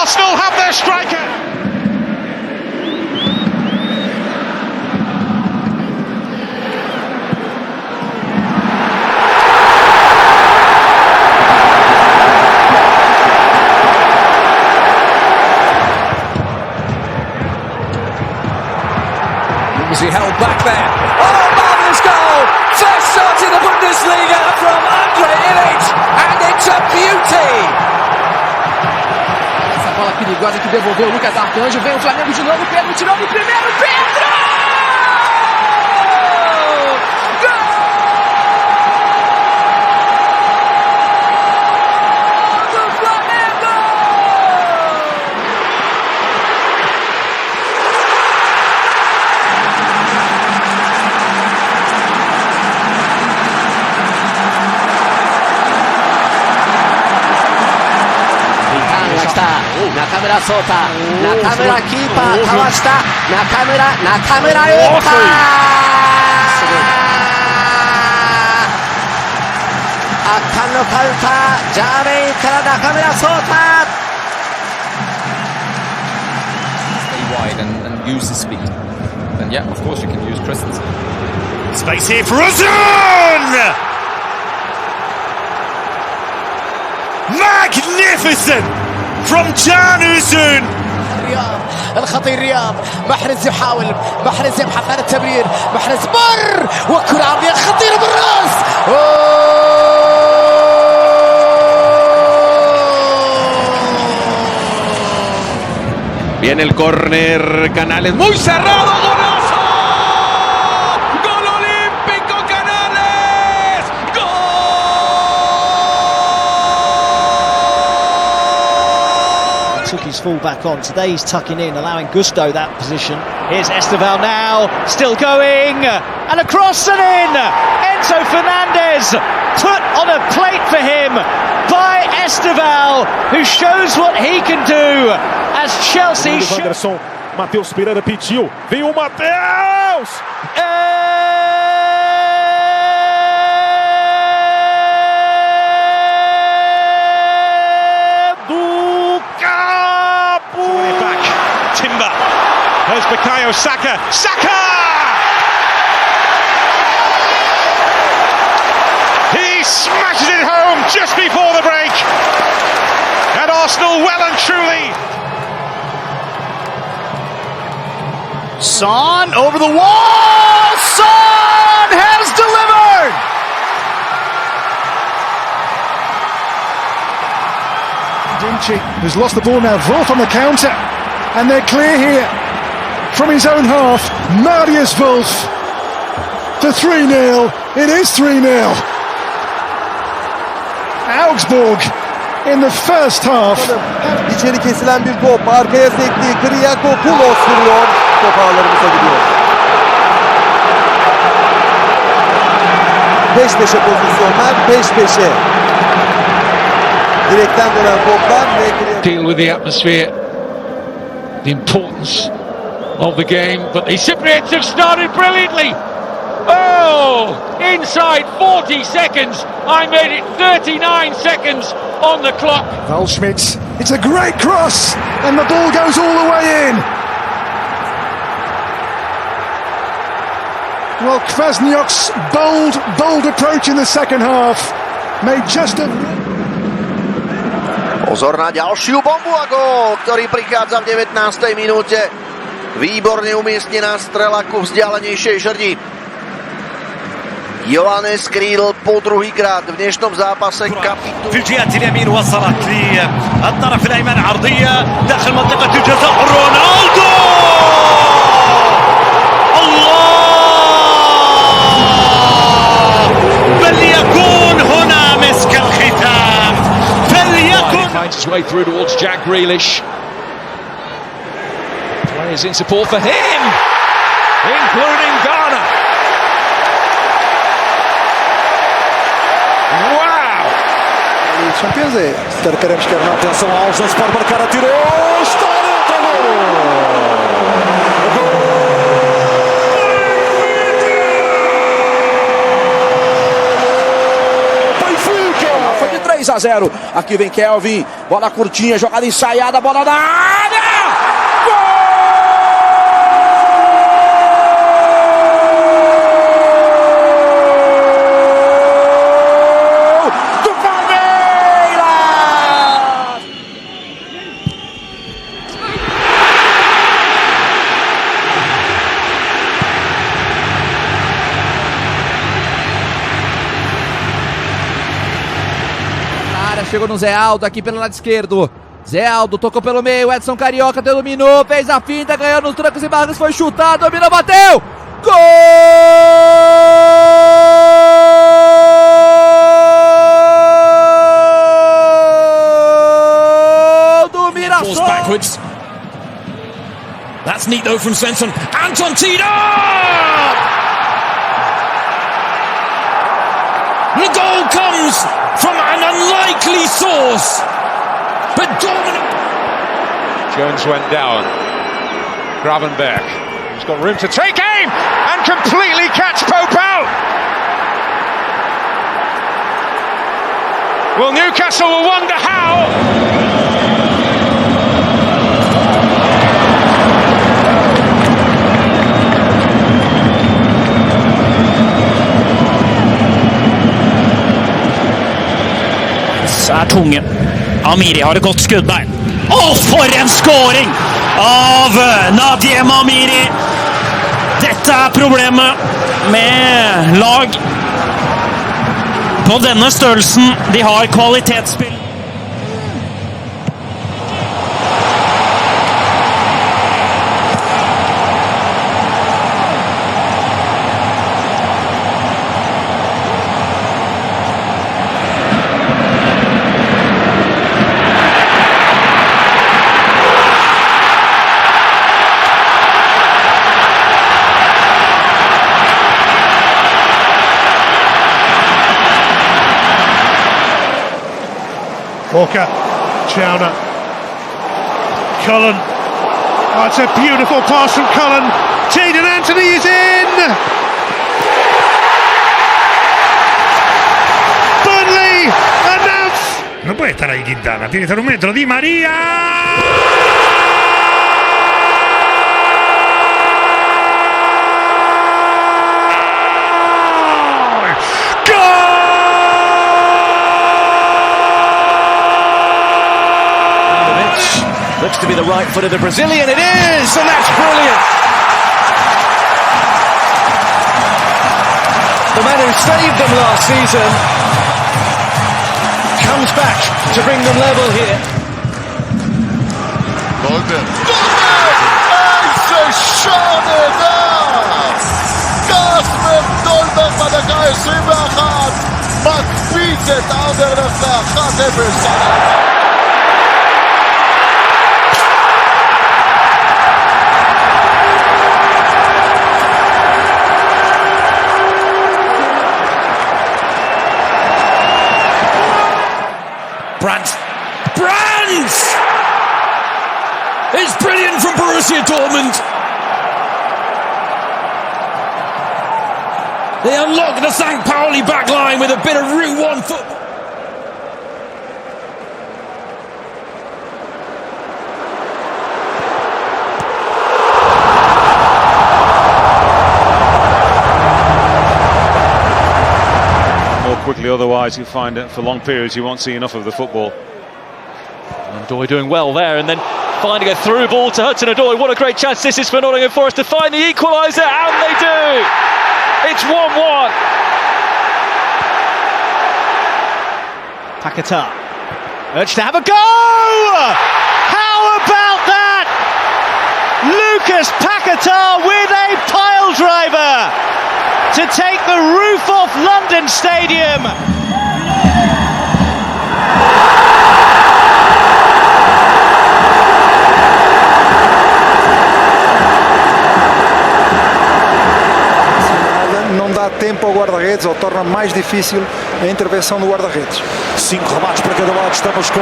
Speaker 1: Arsenal have their striker.
Speaker 5: He held back there. Oh, marvellous goal! First shot in the Bundesliga from Andre Illich, and it's a beauty!
Speaker 3: Essa bola perigosa que devolveu o Lucas Arcanjo, vem o Flamengo de novo, Pedro tirou no primeiro, Pedro! Nakamura solta, Nakamura keeper, かわした、中村打った、圧巻のカウンター、ジャーメインから中村solta。
Speaker 9: Stay wide and use the speed. Then yeah, of course you can use Christensen.
Speaker 18: Space here for Uzun! Magnificent! From Can Uzun.
Speaker 3: الخطير رياض، محرز يحاول، محرز يبحث عن التمرير، محرز مر وكرة عرضية خطيرة بالراس.
Speaker 24: Viene el córner, Canales muy cerrado, golazo. Gol olímpico, Canales.
Speaker 13: Took his full back on. Today he's tucking in, allowing Gusto that position. Here's Esteval now, still going, and across and in. Enzo Fernandez put on a plate for him by Esteval, who shows what he can do as Chelsea.
Speaker 1: Matheus Pereira pediu, vem o Matheus! There's Bukayo Saka. Saka! He smashes it home just before the break. And Arsenal well and truly.
Speaker 18: Son over the wall. Son has delivered.
Speaker 2: Dinci has lost the ball now. Wolf on the counter. And they're clear here. From his own half, Marius Wolf for 3-0. It is 3-0. Augsburg in the first half.
Speaker 14: İçeri kesilen bir top. Arkaya sekti. Kriakopoulos vuruyor. Top ağlarımıza gidiyor. 5-5'e pozisyonlar. 5-5'e. Direkten dönen toplar.
Speaker 24: Deal with the atmosphere. The importance of the game, but the Cypriots have started brilliantly. Oh, inside 40 seconds. I made it 39 seconds on the clock.
Speaker 2: Waldschmidt, it's a great cross, and the ball goes all the way in. Well, Kwasniok's bold approach in the second half made just a...
Speaker 17: Pozor na ďalšiu bombu a gól, ktorý prichádza v 19. minúte. Výborne umiestnená strela ku vzdialenejšej žrdi. Johannes Kríl po druhýkrát v dnešnom zápase kapitulu.
Speaker 6: في الجهة اليمين وصلت للطرف الأيمن عرضية داخل منطقة الجزاء رونالدو. الله فليكون هنا مسك الختام. فليكن.
Speaker 24: He finds his way through towards Jack Grealish. Players in support for him, including Ghana.
Speaker 14: certeza. Queremos que não.
Speaker 27: Atenção aos lances, pode marcar, atirou, está dentro,
Speaker 10: Foi de 3-0. Aqui vem Kelvin. Bola curtinha, jogada ensaiada, bola na área.
Speaker 9: Chegou no Zé Aldo aqui pelo lado esquerdo. Zé Aldo tocou pelo meio. Edson Carioca dominou. Fez a finta, ganhou nos trancos e barrancos. Foi chutar, dominou, bateu. Gol do Mirassol.
Speaker 15: Backwards. That's neat though from Svensson. Anton Tida! The goal comes from an unlikely source, but dominant.
Speaker 16: Jones went down. Gravenberg, he's got room to take aim and completely catch Pope out. Well, Newcastle will wonder how.
Speaker 19: Er tunge. Amiri har et godt skuddbein. For en skåring av Nadiem Amiri! Dette er problemet med lag på denne størrelsen. De har kvalitetsspill.
Speaker 11: Walker, Chowner, Cullen. Oh, it's a beautiful pass from Cullen. Jadon Anthony is in! Burnley announce!
Speaker 21: No puede estar ahí Quintana, tiene que estar un metro. Di María.
Speaker 27: Looks to be the right foot of the Brazilian. It is, and that's brilliant. The man who saved them last season comes back to bring them level here.
Speaker 22: Dolberg. איזה שער נהדר! קספר דולברג בדקה 21 מקפיץ את אנדרלכט ל-1-0.
Speaker 15: Brandt! It's brilliant from Borussia Dortmund. They unlock the St. Pauli backline with a bit of Route 1 football.
Speaker 1: Quickly, otherwise you find it for long periods you won't see enough of the football.
Speaker 4: Odoi doing well there, and then finding a through ball to Hudson-Odoi. What a great chance this is for Nottingham Forest to find the equaliser, and they do! It's 1-1.
Speaker 13: Paquetá urged to have a go! How about that? Lucas Paquetá with a pile driver to take the roof off London Stadium.
Speaker 14: Não dá tempo ao guarda-redes.
Speaker 2: guarda-redes, ou torna mais difícil a intervenção do guarda-redes.
Speaker 10: 5 remates para cada lado, estamos com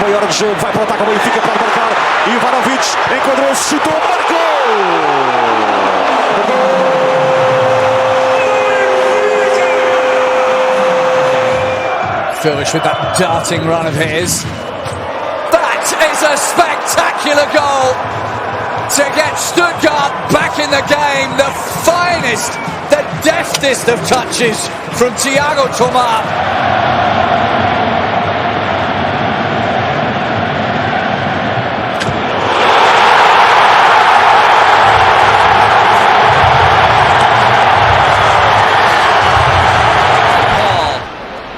Speaker 10: meia hora de jogo, vai para o ataque, o Benfica pode marcar, e o Ivanovic enquadrou-se, chutou, marcou!
Speaker 9: Furish with that darting run of his. That is a spectacular goal to get Stuttgart back in the game. The finest, the deftest of touches from Thiago Tomás.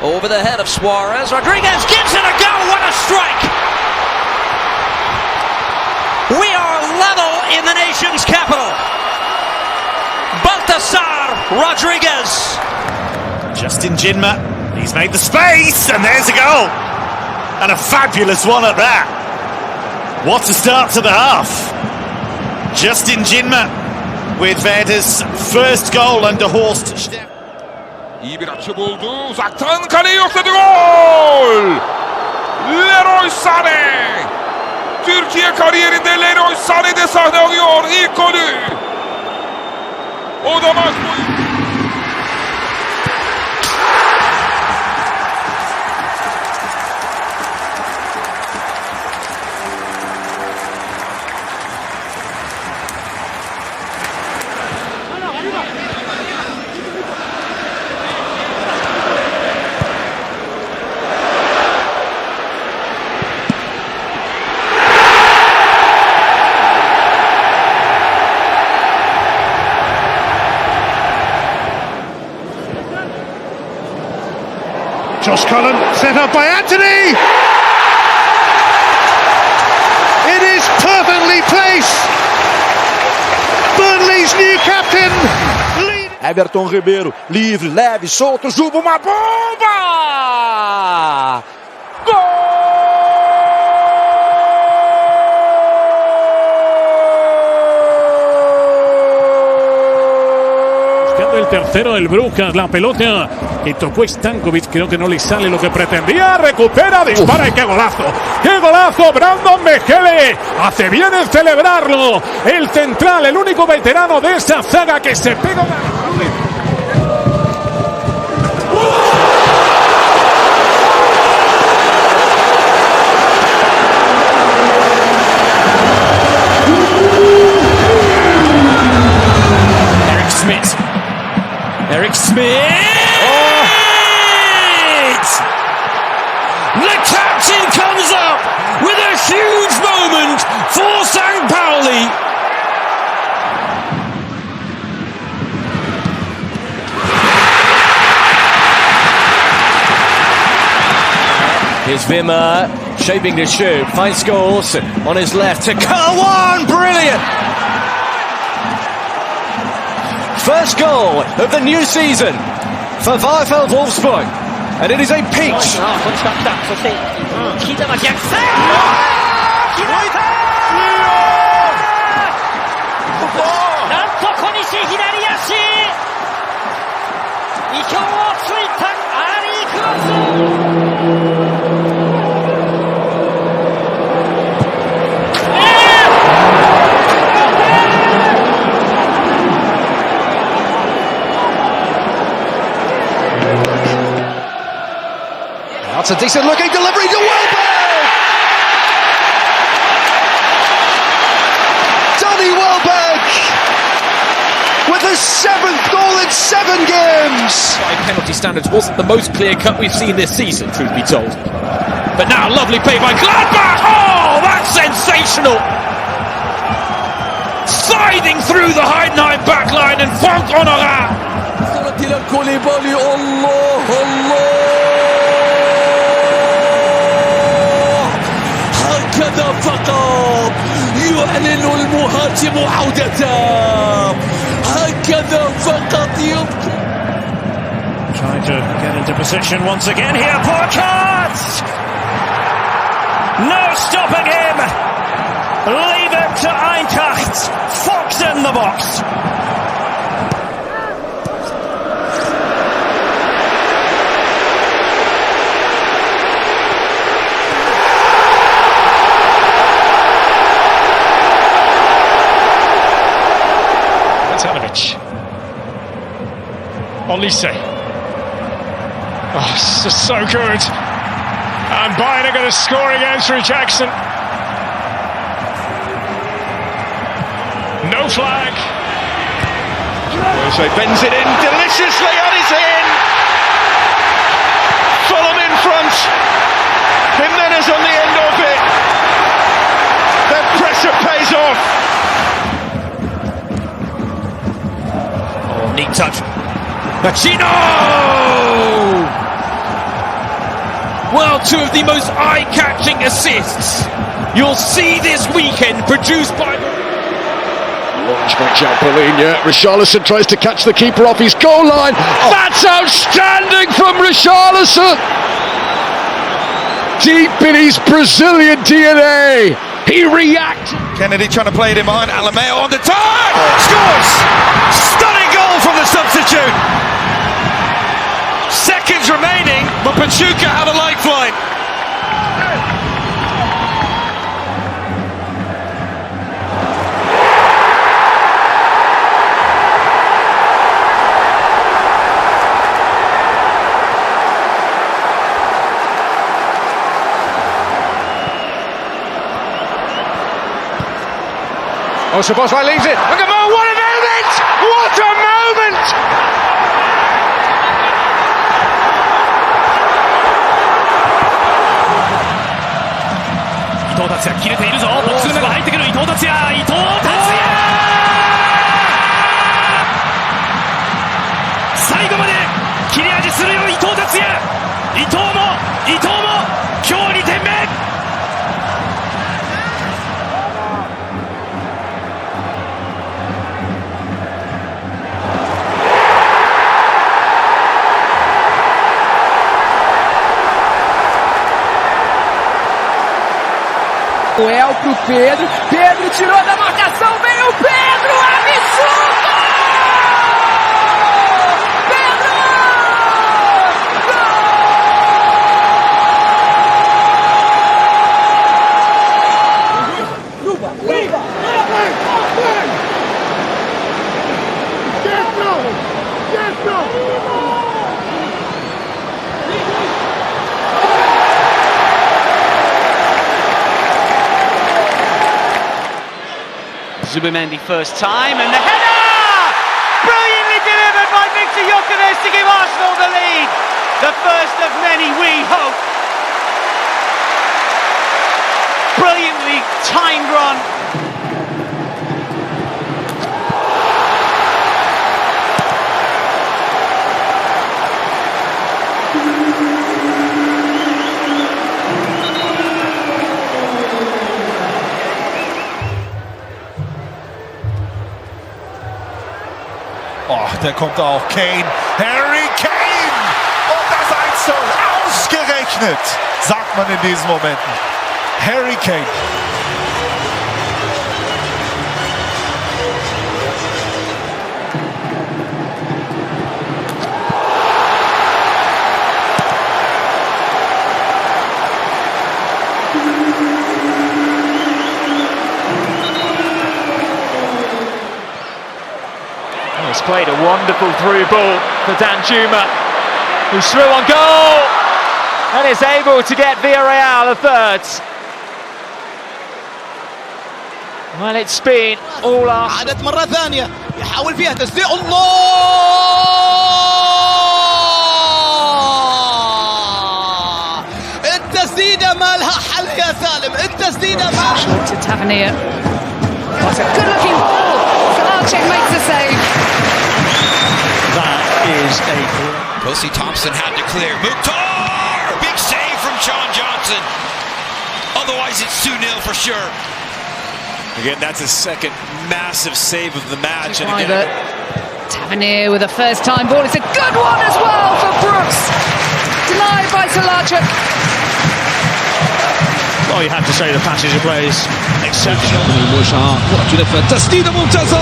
Speaker 5: Over the head of Suarez. Rodriguez gives it a go. What a strike! We are level in the nation's capital. Baltasar Rodriguez.
Speaker 18: Justin Jinma, he's made the space, and there's a goal. And a fabulous one at that. What a start to the half. Justin Jinma with Werder's first goal under Horst Steffen.
Speaker 16: İyi bir açı buldu. Uzaktan kaleyi yokladı. Gol! Leroy Sané! Türkiye kariyerinde Leroy Sané'de sahne alıyor ilk golü. O da maç boyu.
Speaker 11: Josh Cullen set up by Anthony. It is perfectly placed. Burnley's new captain.
Speaker 10: Everton Ribeiro, livre, leve, solto, Juba, uma bomba! Gol!
Speaker 7: El tercero del Brujas, la pelota que tocó Stankovic, creo que no le sale lo que pretendía, recupera, dispara y qué golazo, Brandon Mejele, hace bien en celebrarlo, el central, el único veterano de esa zaga que se pega
Speaker 19: Eric Smith! Oh. The captain comes up with a huge moment for St. Pauli.
Speaker 27: Here's Wimmer, shaping to shoot, finds Scholes on his left to Kawan, brilliant! First goal of the new season for VfL Wolfsburg, and it is a peach.
Speaker 9: That's a decent looking delivery to Welberg! Donny Welberg with his 7th goal in 7 games!
Speaker 5: By penalty standards wasn't the most clear cut we've seen this season, truth be told. But now lovely play by Gladbach! Oh, that's sensational! Sliding through the Heidenheim backline and Franck Honorat!
Speaker 9: هكذا فقط يعلن المهاجم عودته هكذا فقط يمكن.
Speaker 7: Trying to get into position once again here, Portugal! No stopping him! Leave it to Eintracht! Fox in the box! Olise. Oh, it's just so good. And Bayern are going to score again through Jackson. No flag.
Speaker 1: So he bends it in deliciously and it's in. Fulham in front. Jimenez on the end of it. Their pressure pays off.
Speaker 5: Oh, neat touch. Pacino! Well, two of the most eye-catching assists you'll see this weekend produced by...
Speaker 1: Launch by Jalpalinia. Richarlison tries to catch the keeper off his goal line. That's outstanding from Richarlison! Deep in his Brazilian DNA, he reacted.
Speaker 3: Kennedy trying to play it in behind. Alameo on the turn! Scores! Stunning goal from the substitute! Seconds remaining, but Pachuca have a lifeline.
Speaker 1: Oh, Szoboszlai leaves it. Look at Mo, what a moment! What a moment!
Speaker 5: Ito Tatsuya 切れているぞ。ボックスの中入ってくる伊藤達也。伊藤達也。最後まで切れ味するよ伊藤達也。伊藤も今日2点目。
Speaker 8: Duel pro Pedro. Pedro tirou da marcação. Veio o Pedro. Absurdo! Pedro!
Speaker 13: Zubimendi first time, and the header! Brilliantly delivered by Victor Gyökeres to give Arsenal the lead. The first of many, we hope. Brilliantly timed run.
Speaker 3: Oh, da kommt auch Kane. Harry Kane! Und das 1:0 ausgerechnet, sagt man in diesen Momenten. Harry Kane.
Speaker 4: He's played a wonderful through ball for Danjuma, who's through on goal and is able to get Villarreal a third. Well, it's been all Arsenal.
Speaker 8: عادت مرة ثانية يحاول فيها تسديد. الله! التسديدة ما لها حل يا سالم. التسديدة ما
Speaker 12: to Tavernier. What a good looking ball. Archie makes the save.
Speaker 13: That is a...
Speaker 20: Posey Thompson had to clear. Mukhtar! Big save from Sean Johnson. Otherwise it's 2-0 for sure.
Speaker 3: Again, that's his second massive save of the match. And
Speaker 12: again, Tavernier with a first-time ball. It's a good one as well for Brooks. Denied by Salacic.
Speaker 1: Well, you have to say the passage of play is exceptional.
Speaker 19: تسديدة ممتازة.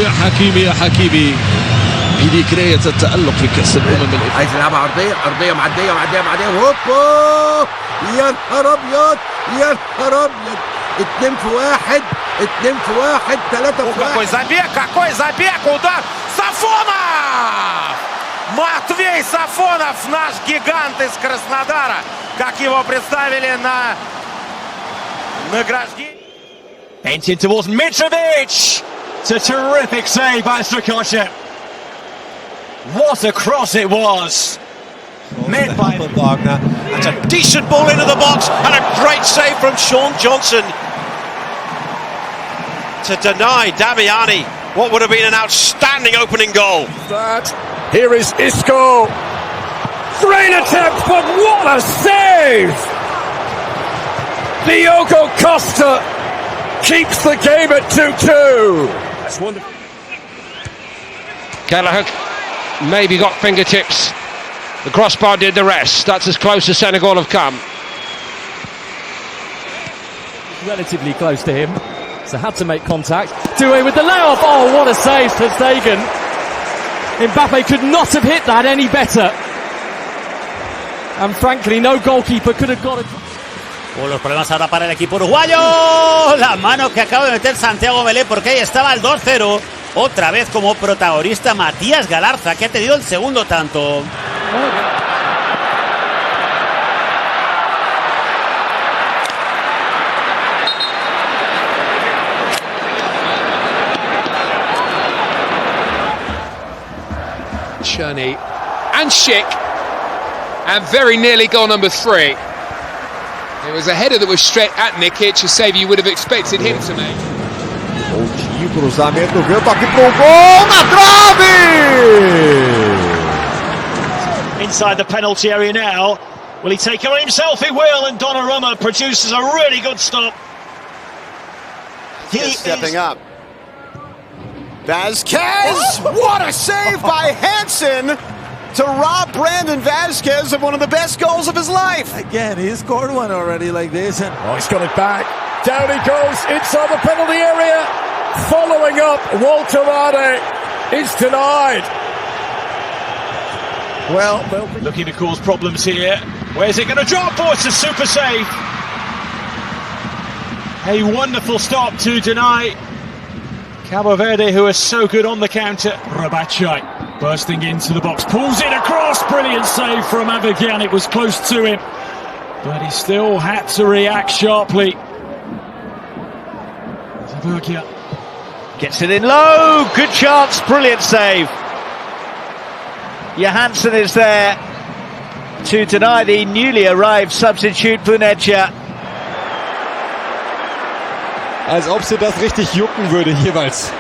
Speaker 19: يا حكيمي يا حكيمي. بداية التألق في كأس الأمم.
Speaker 14: عايز يلعبها عرضية معدية هوبا. يا نهار أبيض 2 في 1. 2-1 3-1.
Speaker 18: Какой забег, удар! Сафонов! Матвей Сафонов, наш гигант из Краснодара, как его представили на награждении.
Speaker 27: Painting towards Mitrovic. It's a terrific save by Croatia. What a cross it was. Made by
Speaker 18: Wagner. That's a decent ball into the box and a great save from Sean Johnson to deny Damiani what would have been an outstanding opening goal.
Speaker 19: Here is Isco. Great attempt, but what a save! Diogo Costa keeps the game at 2-2. That's wonderful.
Speaker 1: Kelleher maybe got fingertips. The crossbar did the rest. That's as close as Senegal have come.
Speaker 6: Relatively close to him, so had to make contact. Doué with the layoff. Oh, what a save for Stegen. Mbappe could not have hit that any better. And frankly, no goalkeeper could have got it.
Speaker 17: Los problemas ahora para el equipo uruguayo. La mano que acaba de meter Santiago Melé, porque ahí estaba el 2-0. Otra vez como protagonista Matías Galarza, que ha tenido el segundo tanto.
Speaker 5: Cherney and Schick, and very nearly goal number 3. It was a header that was straight at Nikic, a save you would have expected him to make.
Speaker 14: Coutinho, cruzamento, veio o toque pro gol, na trave!
Speaker 27: inside the penalty area now. Will he take it on himself? He will, and Donnarumma produces a really good stop.
Speaker 21: He stepping up. Vasquez! What a save by Hansen to rob Brandon Vasquez of one of the best goals of his life.
Speaker 14: Again, he scored one already like this. And
Speaker 19: oh, he's got it back. Down he goes inside the penalty area. Following up, Walter Rade is denied.
Speaker 27: Well, looking to cause problems here. Where's it going to drop? Oh, it's a super save. A wonderful stop to deny Cabo Verde, who are so good on the counter. Rabachai bursting into the box, pulls it across. Brilliant save from Avedian. It was close to him, but he still had to react sharply. Zabergia
Speaker 13: gets it in low. Good chance. Brilliant save. Johansson is there to deny the newly arrived substitute Bunecha.
Speaker 23: Als ob sie das richtig jucken würde jeweils.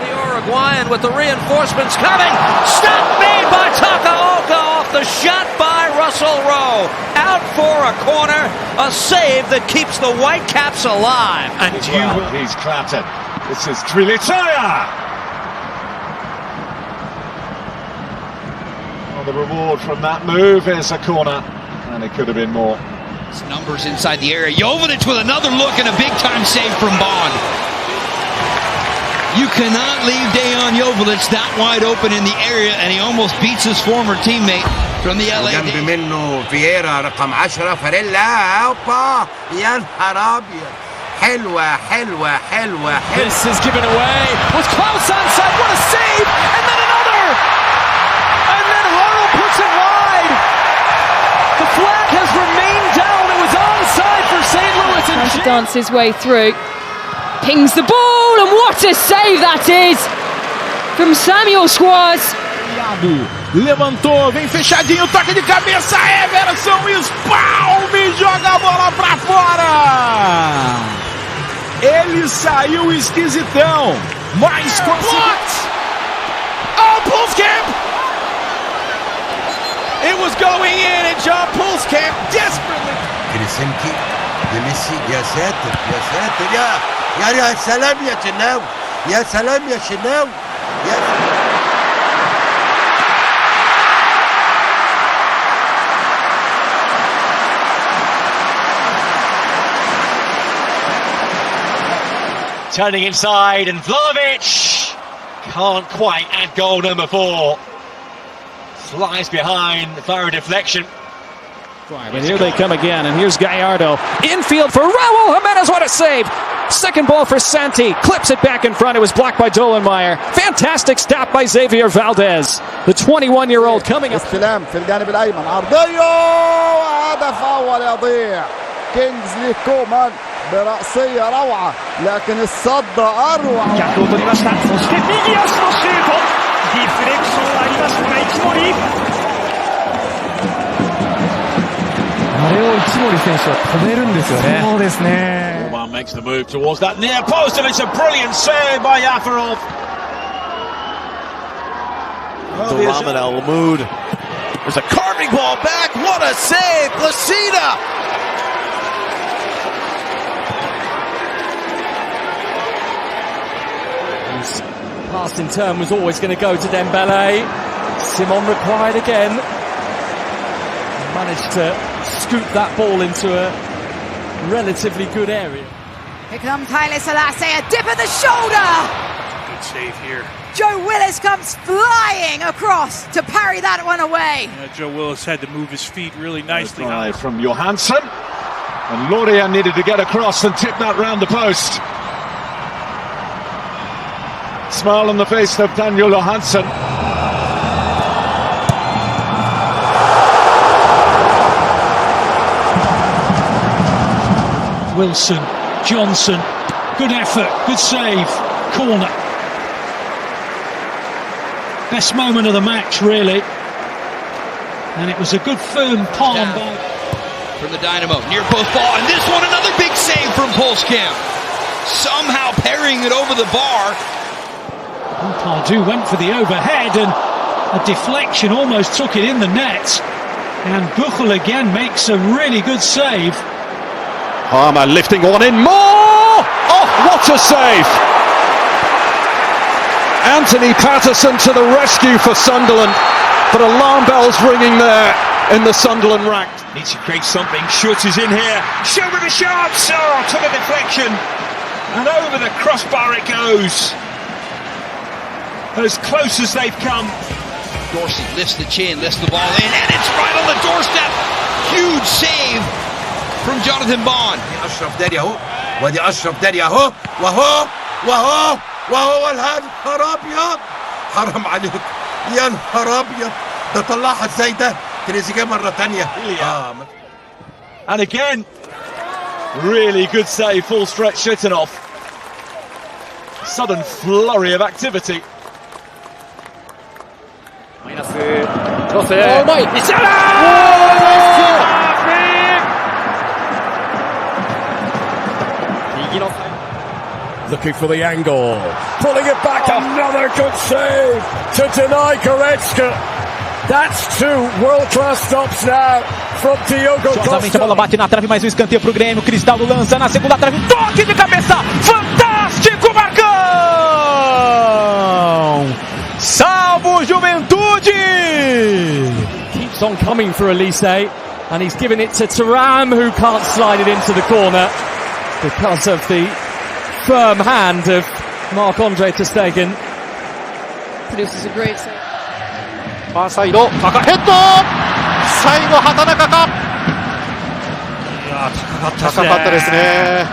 Speaker 24: The Uruguayan with the reinforcements coming. Stop made by Takaoka off the shot by Russell Rowe. Out for a corner. A save that keeps the Whitecaps alive.
Speaker 27: And he's Clapton. This is Trilitaya. Well, the reward from that move is a corner, and it could have been more.
Speaker 20: Numbers inside the area. Jovic with another look and a big-time save from Bond. You cannot leave Dejan Jovic that wide open in the area, and he almost beats his former teammate from the LA.
Speaker 25: جنب منه فييرا رقم 10 فاريلا. اوبا يا نهار ابيض. حلوه حلوه حلوه حلوه.
Speaker 6: This is given away. Was close onside. What a save! And then another! And then Harrell puts it wide. The flag has remained down. It was onside for St. Louis.
Speaker 12: Trying to dance his way through. Pings the ball, and what a save that is from Samuel Schwarz.
Speaker 19: Levantou, vem fechadinho, toque de cabeça, Everson Spalm joga a bola pra fora. Ele saiu esquisitão, mas conseguiu. Oh, Pulskamp! It was going in, and John Pulskamp desperately.
Speaker 25: كريسنكي يا ميسي يا ساتر يا ساتر يا سلام يا شناوي يا سلام يا شناوي يا
Speaker 27: Turning inside, and Vlahovic can't quite add goal number 4. Flies behind, fire deflection.
Speaker 6: And here they come again, and here's Gallardo. Infield for Raul Jimenez, what a save! Second ball for Santi, clips it back in front, it was blocked by Dolenmeyer. Fantastic stop by Xavier Valdez. The 21-year-old coming up.
Speaker 14: استلام في الجانب الأيمن عرضية وهدف أول يضيع. كينجزلي كومان برأسية روعة لكن الصد أروع.
Speaker 6: あれを一森選手は止めるんですよね。
Speaker 27: そうですね。Orban makes the move towards that near post, and it's a brilliant save by Yafarov.
Speaker 18: Ramen Al Lamoud. There's a carving ball back. What a save, Placida.
Speaker 6: His pass in turn was always going to go to Dembele. Simon required again. Managed to scoop that ball into a relatively good area.
Speaker 2: Here comes Haile Selassie, a dip of the shoulder.
Speaker 27: Good save here.
Speaker 2: Joe Willis comes flying across to parry that one away.
Speaker 27: Joe Willis had to move his feet really nicely.
Speaker 1: From Johansson, and Loria needed to get across and tip that round the post. Smile on the face of Daniel Johansson.
Speaker 27: Wilson, Johnson, good effort, good save, corner. Best moment of the match, really. And it was a good firm palm by...
Speaker 20: From the Dynamo, near post ball, and this one another big save from Polskamp. Somehow parrying it over the bar.
Speaker 27: Pardew went for the overhead, and a deflection almost took it in the net. And Buchel again makes a really good save.
Speaker 1: Palmer lifting one in more! Oh, what a save! Anthony Patterson to the rescue for Sunderland, but alarm bells ringing there in the Sunderland ranks.
Speaker 27: Needs to create something. Schutz is in here. Show with the shots! Oh, took a deflection. And over the crossbar it goes. As close as they've come.
Speaker 20: Dorsey lifts the chin, lifts the ball in, and it's right on the doorstep. Huge save from Jonathan Bond.
Speaker 25: أشرف داري أهو وادي أشرف داري أهو وهو الهدف. نهار أبيض حرام عليك يا نهار أبيض ده طلعها ازاي ده تريزيجيه مرة تانية.
Speaker 27: And again, really good save, full stretch Shitanoff. Sudden flurry of activity.
Speaker 19: Looking for the angle, pulling it back, another good save to deny Goretzka. That's two world-class stops now from Diogo Costa.
Speaker 6: A bola bate na trave, mais um escanteio pro Grêmio. Cristaldo lança na segunda trave, toque de cabeça, fantástico Marcão! Salvo Juventude! Keeps on coming for Elise, and he's giving it to Thuram, who can't slide it into the corner because of the firm hand of Marc-Andre ter Stegen.
Speaker 12: Produces a great save.
Speaker 23: ファーサイド、バカヘッド、最後畑中か。
Speaker 27: いや
Speaker 23: 高かったですね。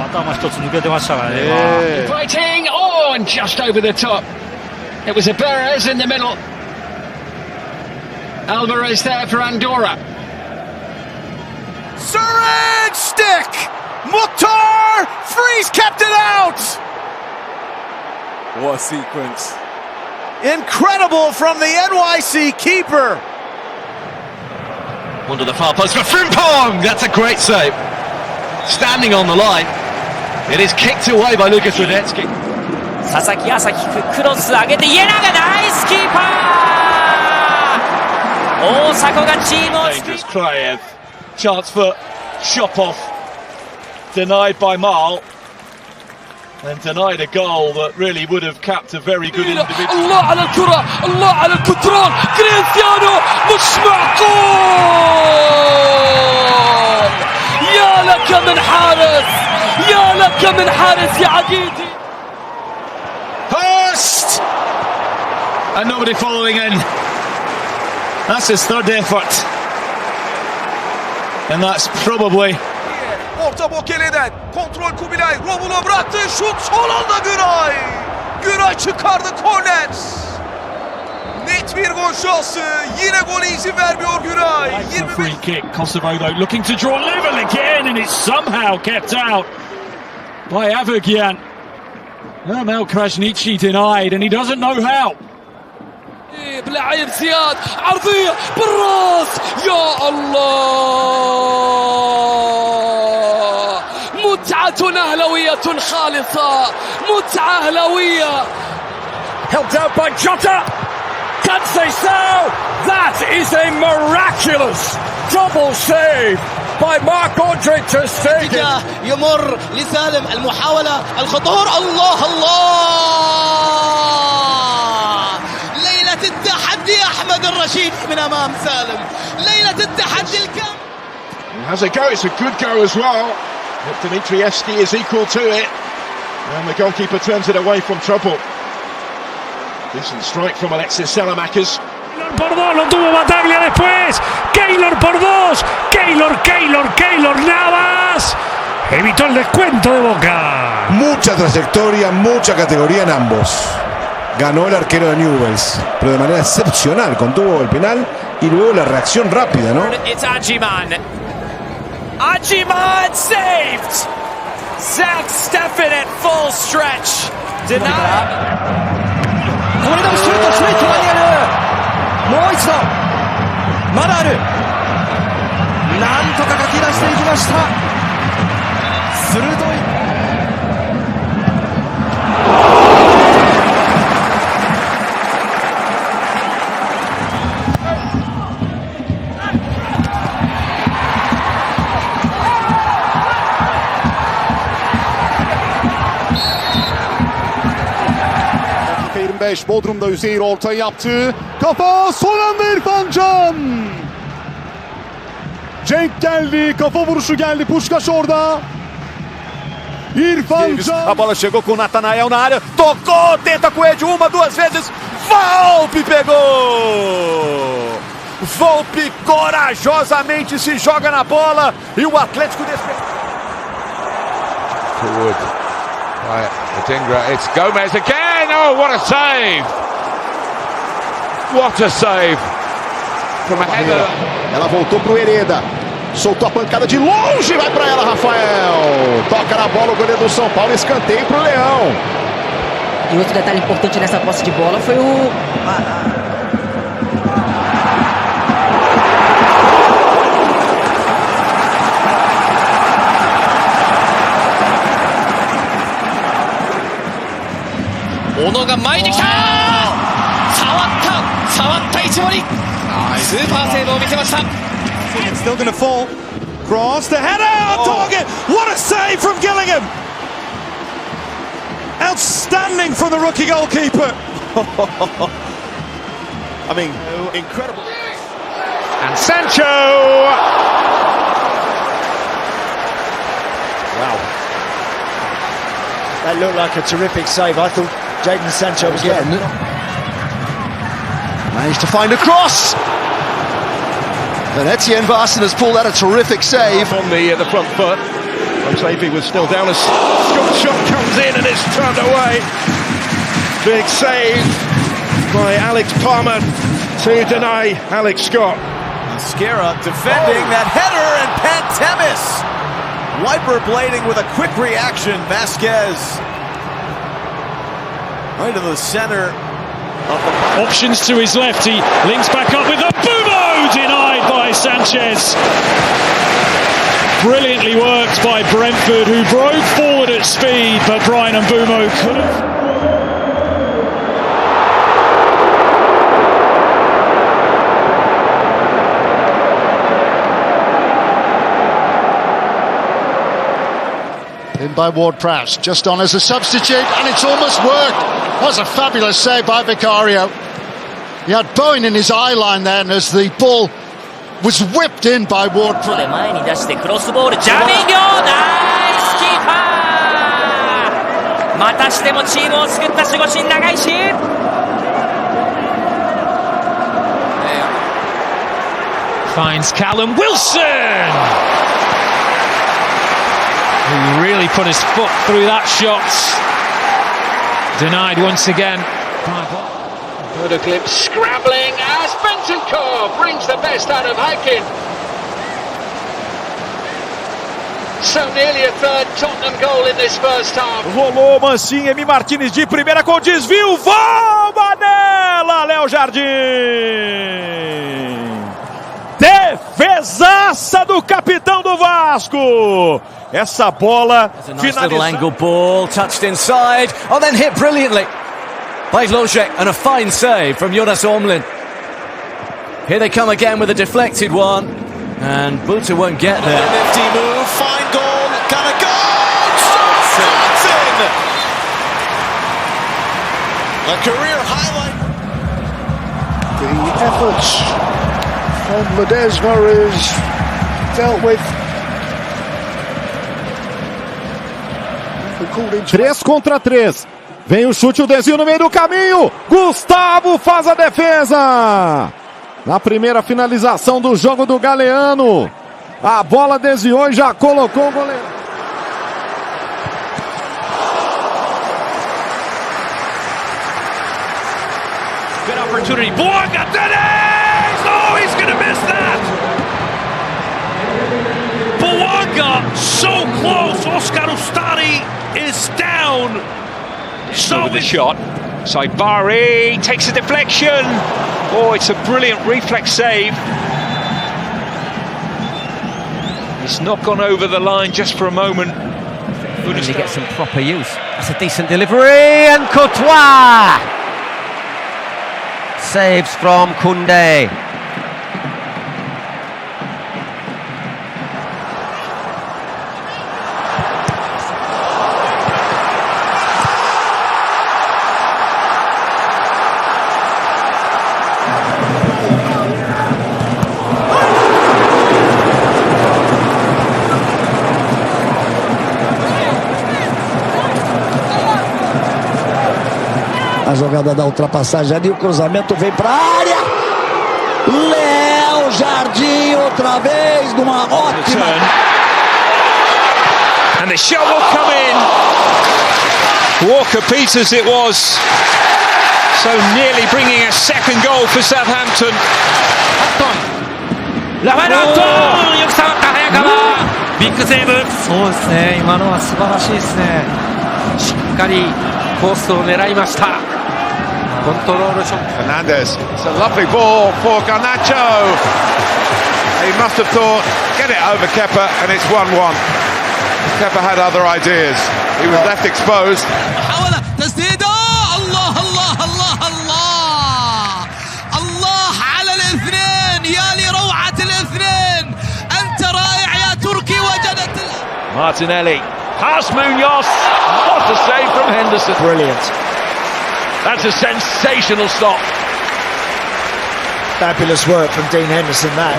Speaker 27: 頭一つ抜けてましたからね。
Speaker 5: Fighting, oh, and just over the top. It was a Perez in the middle. Alvarez there for Andorra.
Speaker 21: Syringe stick! Mukhtar! Freeze kept it out!
Speaker 14: What a sequence.
Speaker 21: Incredible from the NYC keeper.
Speaker 1: Under the far post for Frimpong! That's a great save. Standing on the line. It is kicked away by Lucas Radetzky.
Speaker 6: 佐々木朝樹クロス上げて家永ナイスキーパー。大迫がチームを救い。
Speaker 27: Kraev. Chance for Shopov. Denied by Mal. And denied a goal that really would have capped a very good individual.
Speaker 5: الله على الكرة، الله على الكنترول، كريستيانو مش معقول! يا لك من حارس، يا لك من حارس يا عقيدي.
Speaker 27: First! And nobody following in. That's his third effort. And that's probably
Speaker 3: Orta Bokele'den kontrol Kubilay. Romulo bıraktı. Şut son anda Güray. Güray çıkardı korner. Net bir gol şansı. Yine gole izin vermiyor Güray.
Speaker 27: free kick. Kosovo though looking to draw level again, and it's somehow kept out by Avagyan. Mel Krasniqi denied, and he doesn't know how.
Speaker 5: بلاعب زياد عرضية بالراس يا الله متعة أهلوية خالصة متعة أهلوية.
Speaker 19: Helped out by Jota. Can't say so. That is a miraculous double save by Marc-Andre ter Stegen.
Speaker 9: يمر لسالم المحاولة الخطور الله ليلة التحدي أحمد الرشيد من أمام سالم ليلة التحدي الكامل.
Speaker 1: Has a go, it's a good go as well. But Dimitrievski is equal to it. And the goalkeeper turns it away from trouble. Decent strike from Alexis Salamakers.
Speaker 7: Por dos, lo tuvo Bataglia después. Keylor por dos. Keylor Navas. Evitó el descuento de Boca.
Speaker 10: Mucha trayectoria, mucha categoría en ambos. Ganó el arquero de Newell's, pero de manera excepcional. Contuvo el penal y luego la reacción rápida, ¿no?
Speaker 5: It's Ajiman saved. Zach Steffen at full stretch. Denied.
Speaker 8: これでもシュートしないと間に合う。もう一度まだある。なんとかかき出していきました。鋭い。
Speaker 14: Bodrum'da Üzeyir ortayı yaptı. Kafa son anda İrfan Can. Cenk geldi. Kafa vuruşu geldi. Puskás orada. İrfan Can.
Speaker 21: A bola chegou com o Natanael na área. Tocou. Tenta com o Ed uma, duas vezes. Volpe pegou. Volpe corajosamente se joga na bola. E o Atlético
Speaker 11: Forward. Right, Adingra, it's Gomez again. Oh, what a save! What a save from a header.
Speaker 14: Ela voltou pro Hereda. Soltou a pancada de longe, vai para ela, Rafael. Toca na bola o goleiro do São Paulo, escanteio pro Leão.
Speaker 15: E outro detalhe importante nessa posse de bola foi o
Speaker 5: 小野が前に来た。触った一森。スーパーセーブを見せました。
Speaker 3: It's still going to fall. Cross the header on target. What a save from Gillingham. Outstanding from the rookie goalkeeper. I mean, incredible.
Speaker 1: And Sancho.
Speaker 13: Wow. That looked like a terrific save. I thought Jadon Sancho was
Speaker 14: again. Managed to find a cross. And Etienne Varson has pulled out a terrific save.
Speaker 1: On the front foot. Montevi was still down as Scott's shot comes in and it's turned away. Big save by Alex Palmer to deny Alex Scott.
Speaker 21: Mascara defending that header, and Pantemis wiper blading with a quick reaction. Vasquez right to the center of the
Speaker 7: options to his left. He links back up with a Bumo, denied by Sanchez. Brilliantly worked by Brentford, who broke forward at speed, but Brian Mbumo could have.
Speaker 14: In by Ward-Prowse, just on as a substitute, and it's almost worked. That was a fabulous save by Vicario. He had Bowen in his eye line then as the ball was whipped in by Ward-Prowse.
Speaker 15: 前に出してクロスボール、ジャミリョ、ナイスキーパー。またしてもチームを救った守護神長石。
Speaker 27: Finds Callum Wilson, who really put his foot through that shot. Denied once again. Heard a glimpse, scrabbling as Bentancur brings the best out of Hiking. So nearly a third Tottenham goal in this first half.
Speaker 21: Rolou Mancinha, Emi Martinez de primeira com desvio. Bomba nela, Léo Jardim. Defesaça do capitão do Vasco. Essa bola
Speaker 8: nice little angle ball, touched inside, and then hit brilliantly by Lojek, and a fine save from Jonas Omlin. Here they come again with a deflected one, and Buta won't get there.
Speaker 4: Nifty move, fine goal, gonna go! Johnson! A career highlight.
Speaker 16: The efforts from Ledesma is dealt with.
Speaker 21: 3 contra 3. Vem o chute, o desvio no meio do caminho. Gustavo faz a defesa. Na primeira finalização do jogo do Galeano. A bola desviou e já colocou o goleiro.
Speaker 1: Good opportunity. Bouanga, Dennis! Oh, he's going to miss that! Bouanga, so close. Oscar Ustari is down.
Speaker 27: So the shot. Saibari takes a deflection. Oh, it's a brilliant reflex save. It's not gone over the line just for a moment.
Speaker 8: Good to get some proper use. That's a decent delivery, and Courtois saves from Koundé.
Speaker 16: A jogada da ultrapassagem ali, o cruzamento vem para a área. Léo Jardim outra vez numa ótima.
Speaker 27: And the shot will come in. Walker Peters it was. So nearly bringing a second goal for Southampton.
Speaker 15: ラファエル・アントン、よく触った早川、ビッグセーブ。
Speaker 8: そうですね、今のは素晴らしいですね。
Speaker 15: しっかりコースを狙いました。コントロールショット。
Speaker 11: Fernandes, it's a lovely ball for Garnacho. He must have thought, get it over Kepa, and it's 1-1. Kepa had other ideas. He was left exposed.
Speaker 9: محاولة تسديدة، الله الله الله الله الله على الاثنين، يا لروعة الاثنين، أنت رائع يا تركي، وجدت
Speaker 1: Martinelli, past Munoz, what a save from Henderson.
Speaker 21: Brilliant.
Speaker 1: That's a sensational stop.
Speaker 16: Fabulous work from Dean Henderson that.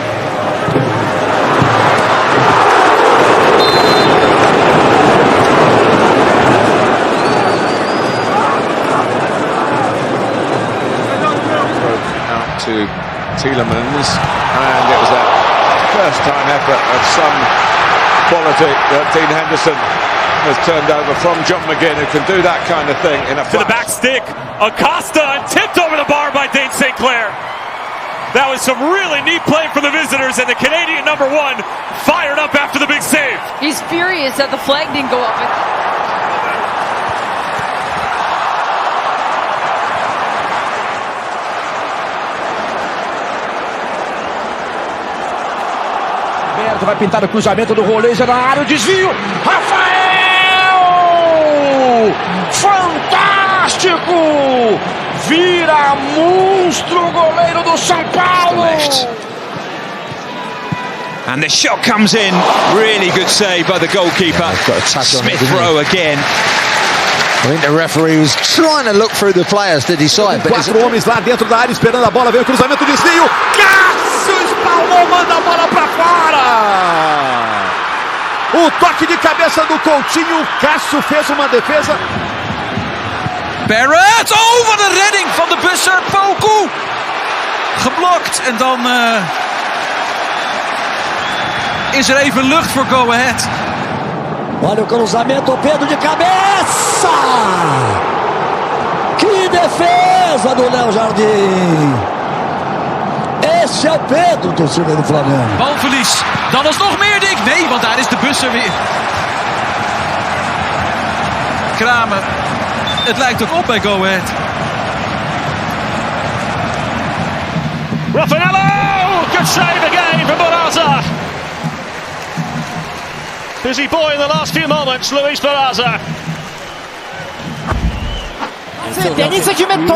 Speaker 11: Out to Tielemans, and it was that first time effort of some quality that Dean Henderson has turned over from John McGinn, who can do that kind of thing in a
Speaker 17: to the back stick. Acosta and tipped over the bar by Dane St. Clair. That was some really neat play for the visitors, and the Canadian number 1 fired up after the big save.
Speaker 12: He's furious that the flag didn't go up.
Speaker 21: Vai pintar o cruzamento do Roleja na área, o desvio. Rafael! Fantástico! Vira monstro o goleiro do São Paulo.
Speaker 27: And the shot comes in. Really good save by the goalkeeper. Smith Rowe again.
Speaker 14: I think the referee was trying to look through the players to decide. But
Speaker 21: 4 homens lá dentro da área esperando a bola, vem o cruzamento, desvio. Cássio espalmou, manda a bola pra fora. O toque de cabeça do Coutinho, Cássio fez uma defesa.
Speaker 27: Barrett over de redding van de Busser. Poku geblokt en dan
Speaker 3: is er even lucht voor Go Ahead.
Speaker 16: Olha o cruzamento, Pedro de cabeça! Que defesa do Léo Jardim! Esse é o Pedro, torcida do Flamengo.
Speaker 3: Balverlies, dan alsnog meer dik. Nee, want daar is de bus er weer. Kramer, het lijkt ook op bij Go Ahead.
Speaker 27: Raffaello! Good save again from Barraza. Busy boy in the last few moments, Luis Barraza.
Speaker 13: デニス・ヒュメット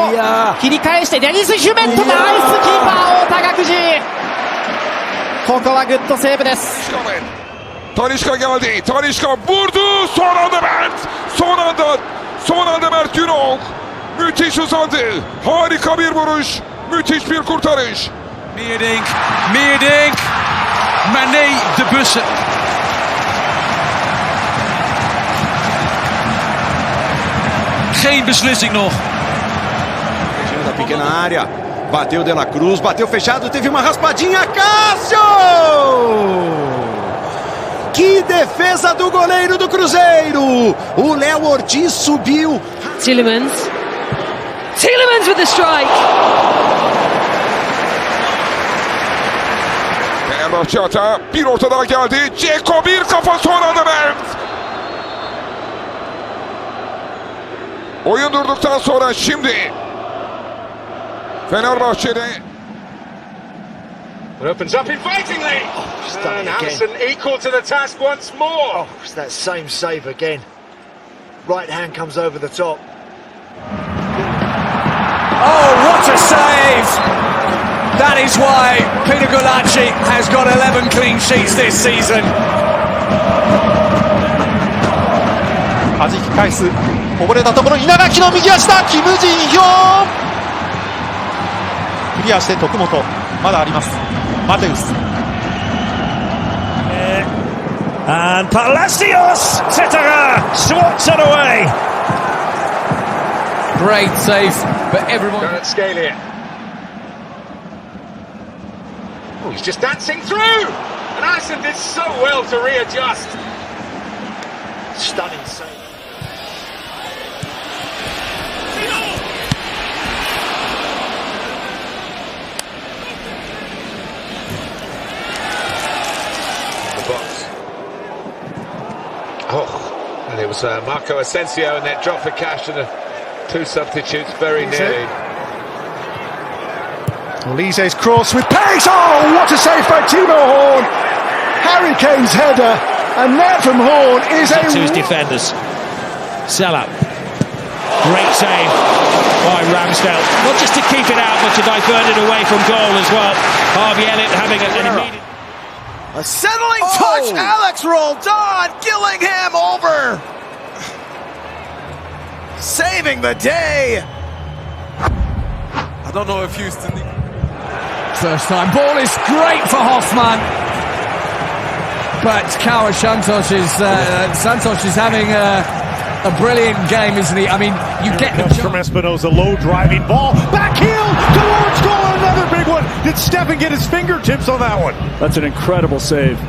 Speaker 13: 切り返してデニス・ヒュメット、ナイスキーパー太田久慈、ここはグッドセーブです。
Speaker 2: Talisca geldi. Talisca vurdu. Son anda Mert Günok. Müthiş uzandı. Harika bir vuruş. Müthiş bir kurtarış.
Speaker 3: Meerdink. Maar nee, de bussen. Geen beslissing nog.
Speaker 21: Da pequena área. Bateu De La Cruz, bateu fechado, teve uma raspadinha. Cássio! Que defesa do goleiro do Cruzeiro! O Léo Ortiz subiu.
Speaker 12: Tielemans with the strike.
Speaker 2: Fenerbahçe hata. Bir ortadan geldi. Ceko bir kafa, son anda Mert. Oyun durduktan sonra şimdi Fenerbahçe'de
Speaker 18: It opens up invitingly. And Hansen equal to the task once more.
Speaker 20: Oh, it's that same save again. Right hand comes over the top.
Speaker 19: Oh, what a save! That is why Peter Gulacsi has got 11 clean sheets this season.
Speaker 23: 弾き返す、こぼれたところ稲垣の右足だ、キム・ジンヒョン、クリアして徳本、まだあります、マテウス、
Speaker 19: And Palacios! Tetaga swats it away.
Speaker 5: Great save, but everyone.
Speaker 18: Don't scale it. Oh, he's just dancing through, and Arsene did so well to readjust.
Speaker 20: Stunning save.
Speaker 18: Oh, and it was Marco Asensio and that drop for cash and the two substitutes very nearly.
Speaker 10: Olise's cross with pace. Oh, what a save by Timo Horn. Harry Kane's header, and that from Horn is a...
Speaker 27: To his defenders. Salah. Great save by Ramsdale. Not just to keep it out, but to divert it away from goal as well. Harvey Elliott having an immediate...
Speaker 3: A settling touch, Alex Roldan, Gillingham over. Saving the day. I don't know if Houston...
Speaker 5: First time ball is great for Hoffman. But Kawa Santos is having a brilliant game, isn't he? I mean, you get the
Speaker 7: from Espinoza, low driving ball, back heel towards goal, another big one. Did Steffen get his fingertips on that one?
Speaker 22: That's an incredible save.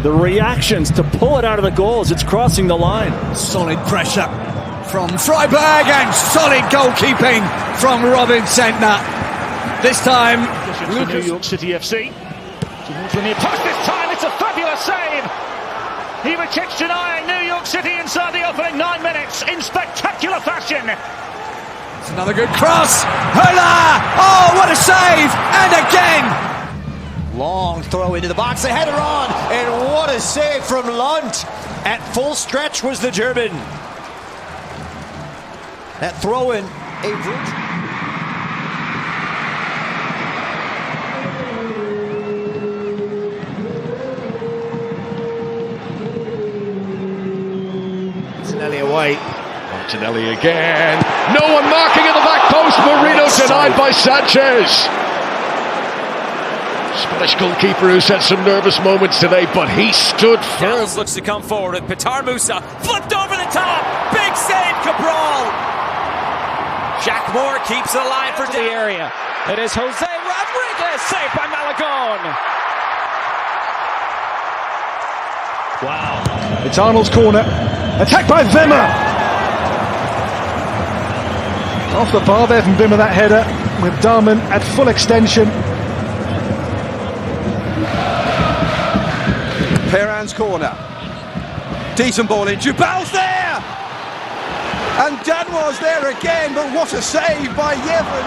Speaker 22: The reactions to pull it out of the goals, it's crossing the line.
Speaker 5: Solid pressure from Freiburg and solid goalkeeping from Robin Sentner. This time,
Speaker 7: New York City FC. Towards the near post this time, it's a fabulous save. Ivacic denying New York City inside the opening 9 minutes in spectacular fashion.
Speaker 5: It's another good cross. Hola! Oh, what a save! And again!
Speaker 13: Long throw into the box, a header on, and what a save from Lund. At full stretch was the German. That throw in, a
Speaker 20: Martinelli away.
Speaker 1: Martinelli again. No one marking at the back post. Marino denied by Sanchez. Spanish goalkeeper who's had some nervous moments today, but he stood firm.
Speaker 15: Looks to come forward with Petar Musa. Flipped over the top. Big save, Cabral. Jack Moore keeps it alive for the area.
Speaker 13: It is Jose Rodriguez, saved by Malagón.
Speaker 22: Wow. It's Arnold's corner. Attacked by Wimmer. Off the bar there from Wimmer, that header, with Darman at full extension.
Speaker 3: Perrin's corner. Decent ball in. Jubal's there! And Danois there again, but what a save by Yevon.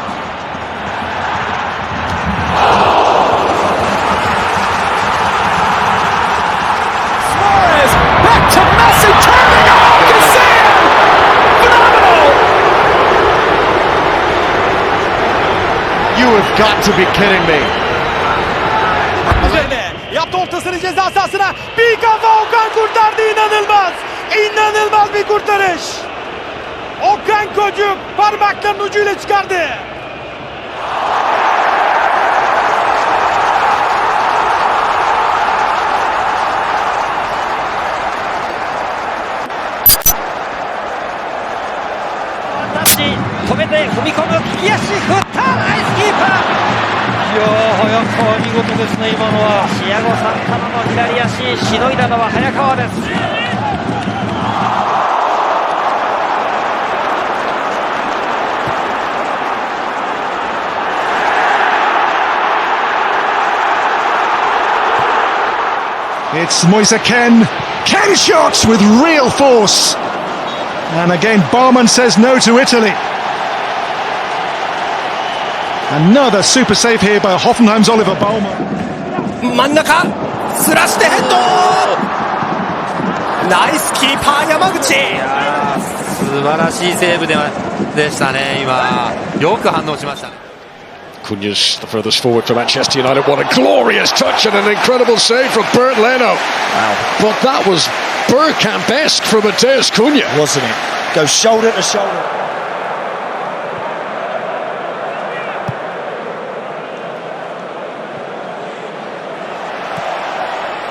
Speaker 5: Suarez, back to Messi, turning on Cristiano! Phenomenal!
Speaker 21: You have got to be kidding me.
Speaker 19: Yaptı ortasını ceza sahasına. Bir kafa Okan kurtardı, inanılmaz. İnanılmaz bir kurtarış. Okan Kocuk parmaklarının ucuyla çıkardı.
Speaker 22: It's Moise Kean. Kean shots with real force. And again, Barman says no to Italy. Another super save here by Hoffenheim's Oliver Baumann.
Speaker 5: 真ん中すらしてヘッドナイスキーパー山口素晴らしいセーブでしたね今よく反応しましたね
Speaker 1: Cunha's the furthest forward for Manchester United. What a glorious touch and an incredible save from Bernd Leno. Wow. But that was Bergkamp-esque from Matheus Cunha.
Speaker 16: Wasn't it? Goes shoulder to shoulder.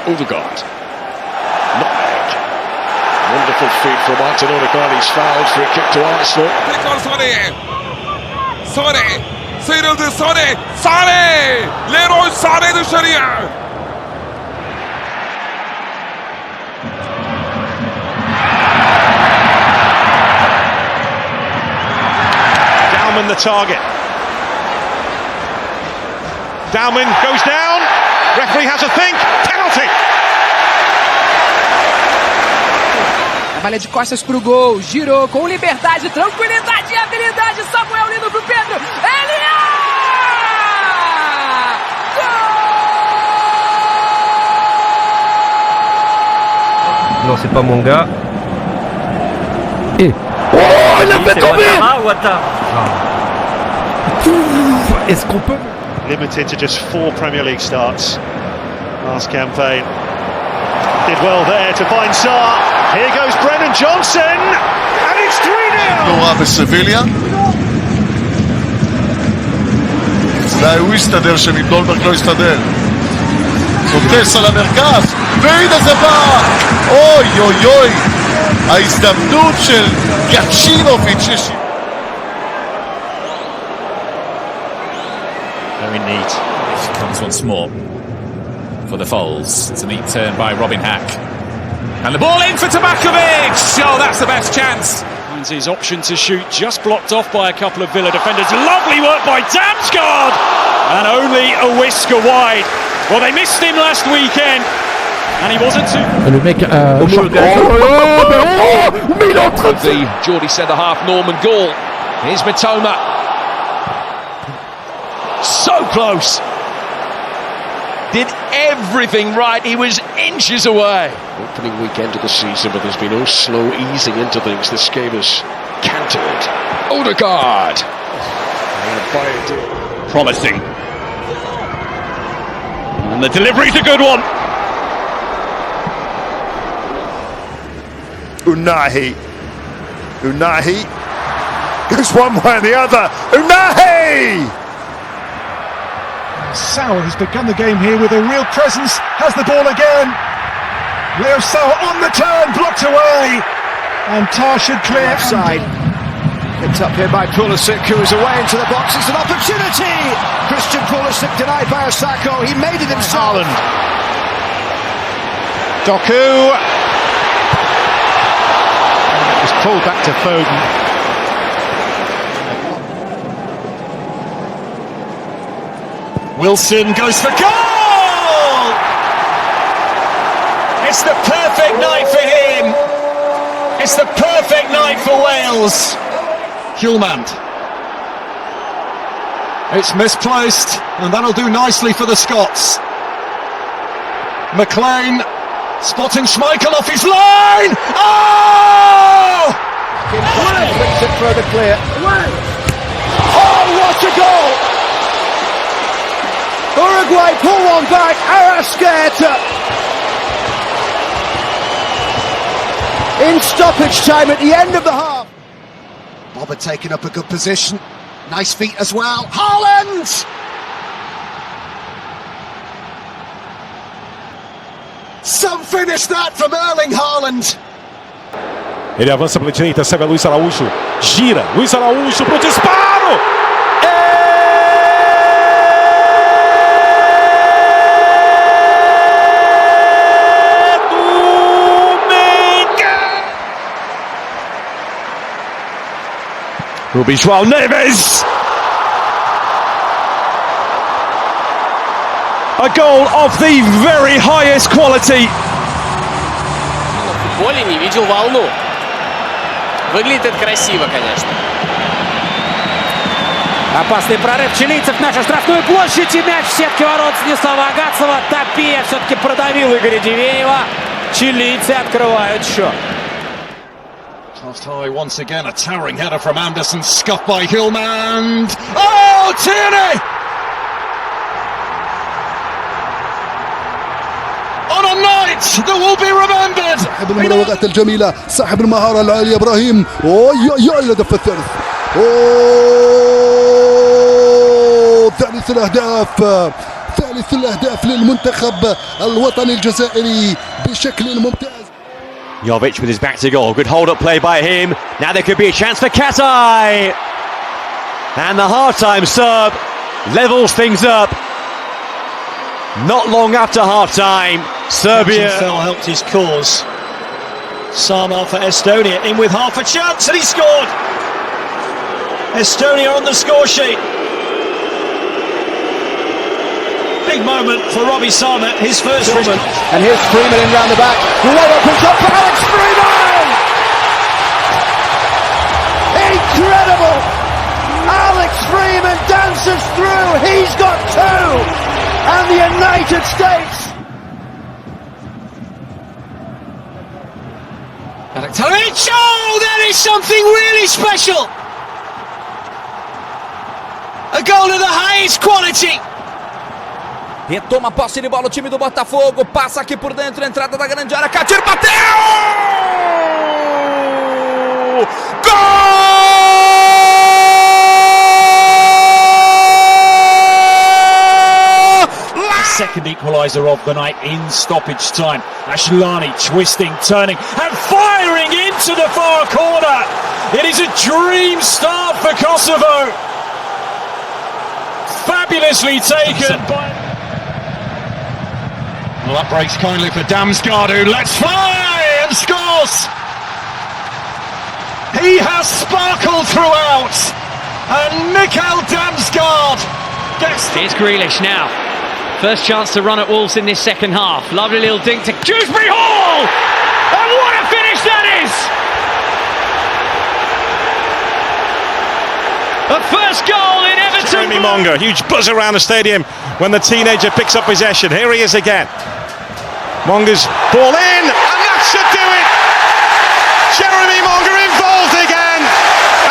Speaker 1: Odegaard. Nutmeg. Wonderful feed from Martin Odegaard. He's fouled. Free kick to Arsenal.
Speaker 2: Tekrar Sané. Sané. Sıyrıldı Sané. Sané. Leroy Sané dışarıya.
Speaker 21: Dauman the target. Dauman goes down. Referee has a think. Penalty.
Speaker 4: Trabalha de costas pro gol. Girou com liberdade, tranquilidade e habilidade. Samuel lindo pro Pedro. Ele
Speaker 6: Non, c'est pas mon gars. Et...
Speaker 21: Oh, il a fait tomber.
Speaker 6: Est-ce qu'on peut...
Speaker 21: Limited to just 4 Premier League starts last campaign. Did well there to find Sarr. Here goes Brennan Johnson, and it's 3-0.
Speaker 8: נורא בסביליה. אולי הוא יסתדר שנידולברג לא יסתדר. סוטס על המרכז, והנה זה בא! אוי אוי אוי! ההזדמנות של גצ'ינוביץ'.
Speaker 9: Very neat. She comes once more for the Foles. It's a neat turn by Robin Hack. And the ball in for Tabakovic! Oh, that's the best chance.
Speaker 7: Finds his option to shoot, just blocked off by a couple of Villa defenders. Lovely work by Damsgaard! And only a whisker wide. Well, they missed him last weekend. And he wasn't too...
Speaker 6: Le mec
Speaker 5: The Geordie centre-half Norman Gall. Here's Mitoma. So close. Did everything right. He was inches away.
Speaker 1: Opening weekend of the season, but there's been no slow easing into things. This game is cantered. Odegaard.
Speaker 7: Promising. And the delivery's a good one.
Speaker 21: Unahi goes one way and the other. Unahi!
Speaker 22: Sauer has begun the game here with a real presence, has the ball again. Leo Sauer on the turn, blocked away. And Tar should clear.
Speaker 20: Offside. Picked up here by Pulisic, who is away into the box. It's an opportunity! Christian Pulisic denied by Osako. He made it himself.
Speaker 1: Doku. It was pulled back to Foden.
Speaker 27: Wilson goes for goal! It's the perfect night for him. It's the perfect night for Wales. Hjulmand. It's misplaced, and that'll do nicely for the Scots. McLean spotting Schmeichel off his line. Oh!
Speaker 21: Flicks it further clear. Oh, what a goal! Uruguay pull one back. Arrascaeta. In stoppage time at the end of the half.
Speaker 11: Bob had taken up a good position. Nice feet as well. Haaland! Some finish that from Erling Haaland.
Speaker 12: Ele avança pela direita, serve a Luiz Araújo. Gira, Luiz Araújo pro disparo!
Speaker 21: Will be João Neves. A goal of the very highest quality.
Speaker 14: В футболе не видел волну. Выглядит это красиво, конечно.
Speaker 17: Опасный прорыв чилийцев, наша штрафную площадь, и мяч в сетке ворот Станислава Агатцева. Топия все-таки продавил Игоря Дивеева. Чилийцы открывают счет.
Speaker 27: Crossed high once again, a towering header from Anderson, scuffed by Hjulmand. Oh, Tierney! On a night that will be remembered.
Speaker 24: صاحب المراوغات الجميلة، صاحب المهارة العالية إبراهيم. أوه الهدف الثالث. أوه ثالث الأهداف للمنتخب الوطني الجزائري بشكل ممتاز.
Speaker 21: Jovic with his back to goal. Good hold-up play by him. Now there could be a chance for Katai. And the half-time sub levels things up. Not long after half-time, Serbia...
Speaker 13: Fell helped his cause. Sama for Estonia, in with half a chance, and he scored! Estonia on the score sheet. Big moment for Robbie Sama, his first moment.
Speaker 21: And here's Freeman in round the back. What opens up for Alex Freeman! Incredible! Alex Freeman dances through. He's got two. And the United States.
Speaker 27: Oh, that is something really special! A goal of the highest quality!
Speaker 4: Retoma a posse de bola o time do Botafogo. Passa aqui por dentro, entrada da grande área. Catir bateu! Gol!
Speaker 27: Second equaliser of the night in stoppage time. Ashlani twisting, turning and firing into the far corner. It is a dream start for Kosovo. Fabulously taken. Well, that breaks kindly for Damsgaard, who lets fly and scores. He has sparkled throughout. And Mikael Damsgaard gets...
Speaker 17: Here's Grealish now. First chance to run at Wolves in this second half. Lovely little dink to Dewsbury Hall! And what a finish that is! The first goal in Everton.
Speaker 1: Jeremy Monga, huge buzz around the stadium when the teenager picks up possession. Here he is again. Monga's ball in, and that should do it! Jeremy Monga involved again,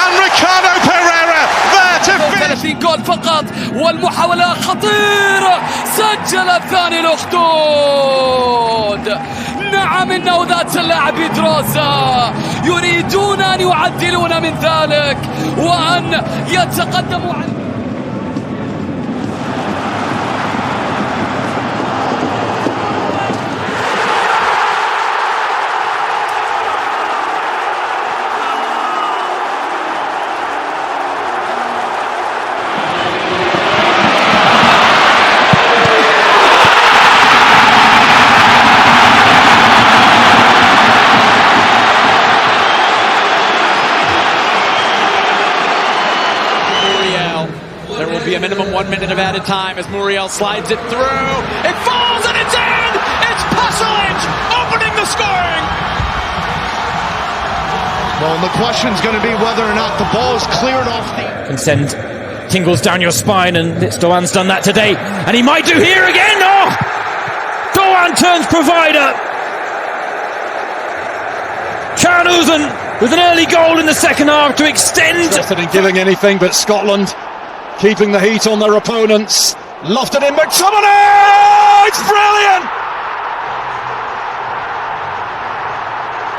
Speaker 1: and Ricardo Pereira there to finish.
Speaker 4: 30 جول فقط والمحاولة خطيرة. سجل الثاني الأخدود. نعم إنه ذات اللاعب إدراسا. يريدون أن يعدلون من ذلك وأن يتقدموا عن
Speaker 5: be a minimum 1 minute of added time as Muriel slides it through. It falls and it's in! It's Pasalic opening the scoring!
Speaker 20: Well, the question's going to be whether or not the ball's cleared off the...
Speaker 17: Can send tingles down your spine, and Doan's done that today. And he might do here again! Oh! Doan turns provider! Carnuzan with an early goal in the second half to extend.
Speaker 27: Interested in giving anything, but Scotland keeping the heat on their opponents. Lofted in McTominay! It's brilliant!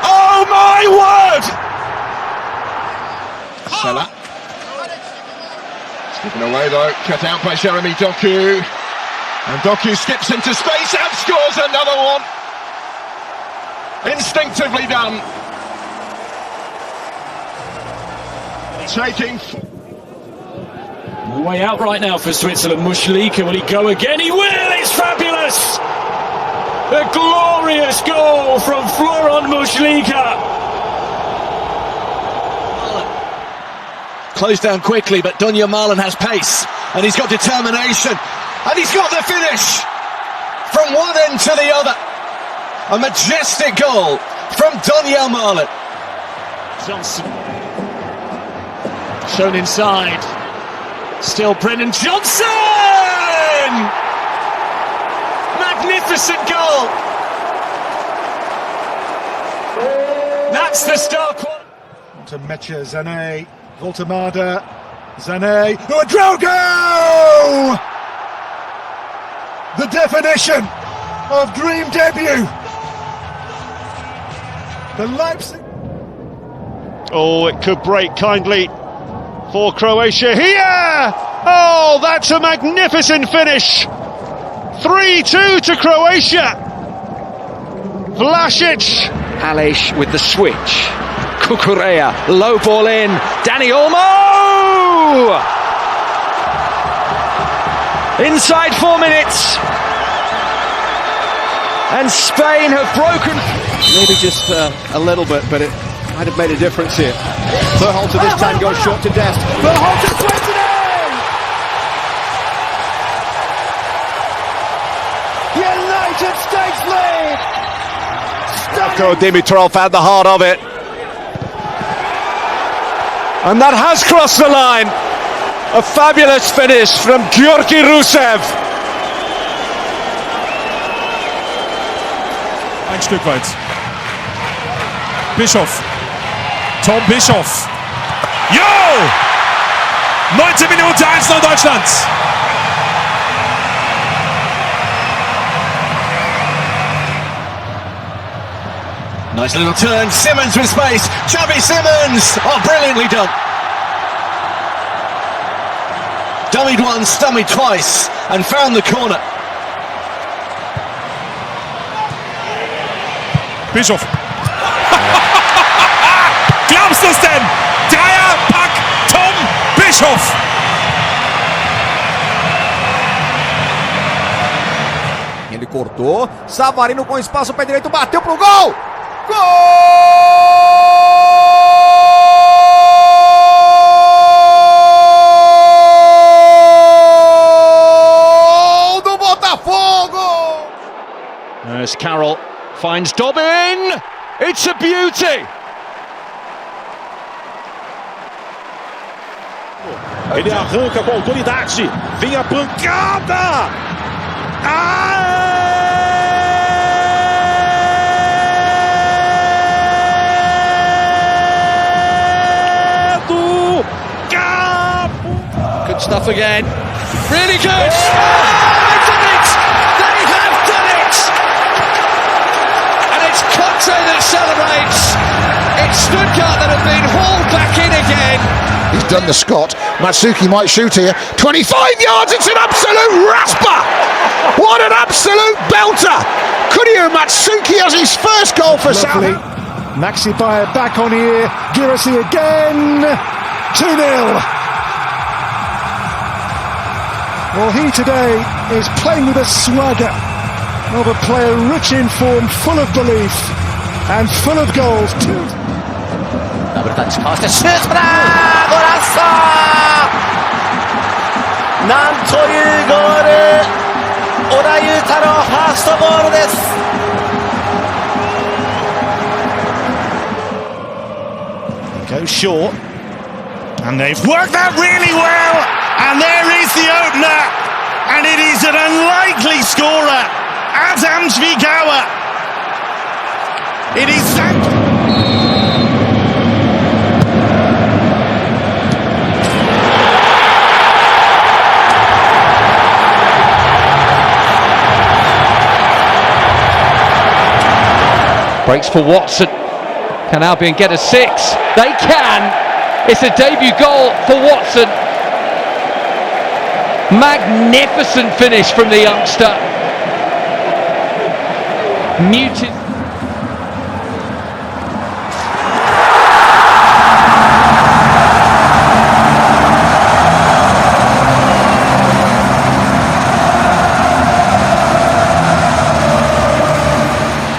Speaker 27: Oh my word!
Speaker 2: Salah. Skipping away though, cut out by Jeremy Doku. And Doku skips into space and scores another one. Instinctively done. Taking...
Speaker 27: Way out right now for Switzerland. Muslika, will he go again? He will! It's fabulous! A glorious goal from Florent Muslika.
Speaker 21: Closed down quickly, but Yamal has pace, and he's got determination, and he's got the finish from one end to the other. A majestic goal from Yamal.
Speaker 27: Johnson shown inside. Still Brennan Johnson! Magnificent goal! That's the star quality.
Speaker 22: To Mecha, Zane, Voltemada, Zane, Ouedraogo! The definition of dream debut. The Leipzig.
Speaker 1: Oh, it could break kindly for Croatia here! Oh, that's a magnificent finish! 3-2 to Croatia! Vlasic!
Speaker 3: Alish with the switch. Kukurea, low ball in. Dani Olmo! Inside 4 minutes. And Spain have broken.
Speaker 21: Maybe just a little bit, but it might have made a difference here. Berhalter this time goes short to Dest. Berhalter swings it in! United States lead! Darko Dimitrov had the heart of it. And that has crossed the line. A fabulous finish from Georgi Rusev.
Speaker 12: Ein Stück weit. Bischof. Tom Bischof. Jo! 19 Minuten 1-0 Deutschland.
Speaker 21: Nice little turn. Simmons with space. Xavi Simmons. Oh, brilliantly done. Dummied once, dummied twice, and found the corner.
Speaker 12: Bischof. Glaubst du es denn? Dreierpack Tom Bischof.
Speaker 21: Ele cortou. Savarino com espaço, pé direito, bateu pro gol! Gol do Botafogo!
Speaker 27: As Carroll finds Dobbin. It's a beauty.
Speaker 12: Ele arranca com autoridade. Vem a pancada.
Speaker 27: Good stuff again. Really good. They've done it. They have done it. And it's Conte that celebrates. It's Stuttgart that have been hauled back in again.
Speaker 10: He's done the Scott. Matsuki might shoot here. 25 yards. It's an absolute rasper. What an absolute belter. Kuryo Matsuki has his first goal for
Speaker 22: Lovely. Maxi Bayer back on here. Girassi again. 2-0. Well, he today is playing with a swagger of a player rich in form, full of belief and full of goals too.
Speaker 15: なんというゴール。小田裕太のファーストゴールです。
Speaker 16: Goes short, and they've worked that really well, and there is the opener, and it is an unlikely scorer, Adam Zwigawa. It is
Speaker 3: breaks for Watson. Can Albion get a 6? They can! It's a debut goal for Watson. Magnificent finish from the youngster. Muted.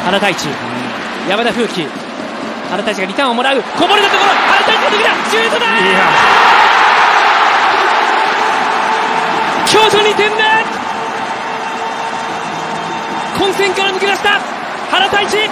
Speaker 17: 原太一、山田風紀、原太一がリターンをもらう、こぼれたところ、原太一の時だ、シュートだ。京都2点目。混戦から抜け出した原太一。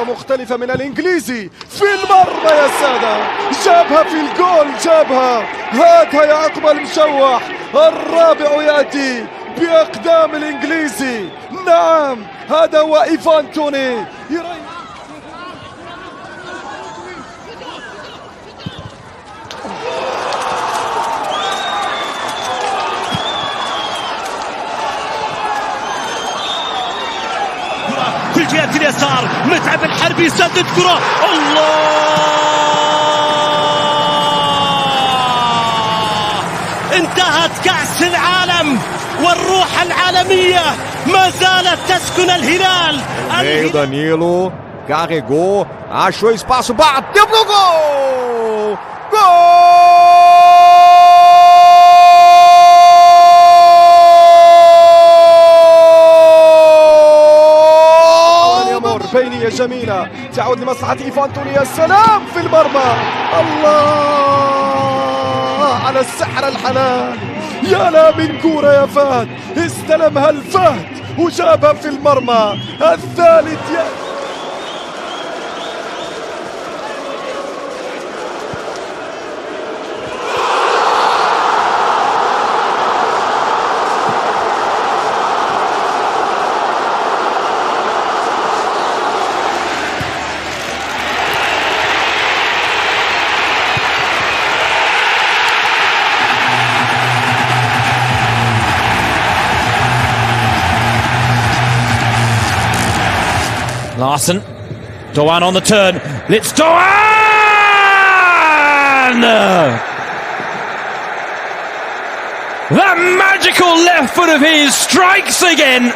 Speaker 22: مختلفة من الإنجليزي في المرمى يا سادة، جابها في الجول، جابها. هاتها يعقوب المشوح، الرابع يأتي بأقدام الإنجليزي. نعم هذا هو إيفان توني.
Speaker 15: في الجهة اليسار متعب الحربي يسدد كرة. الله، انتهت كأس العالم والروح العالمية ما زالت تسكن الهلال.
Speaker 21: Meio Danilo carregou, achou espaço, bateu pro gol.
Speaker 22: بينية جميلة تعود لمصلحة إيفان توني. يا سلام في المرمى، الله على السحر الحلال. يا لامين كورة يا فهد، استلمها الفهد وجابها في المرمى. الثالث
Speaker 16: Larson, Doan on the turn. It's Doan! That magical left foot of his strikes again.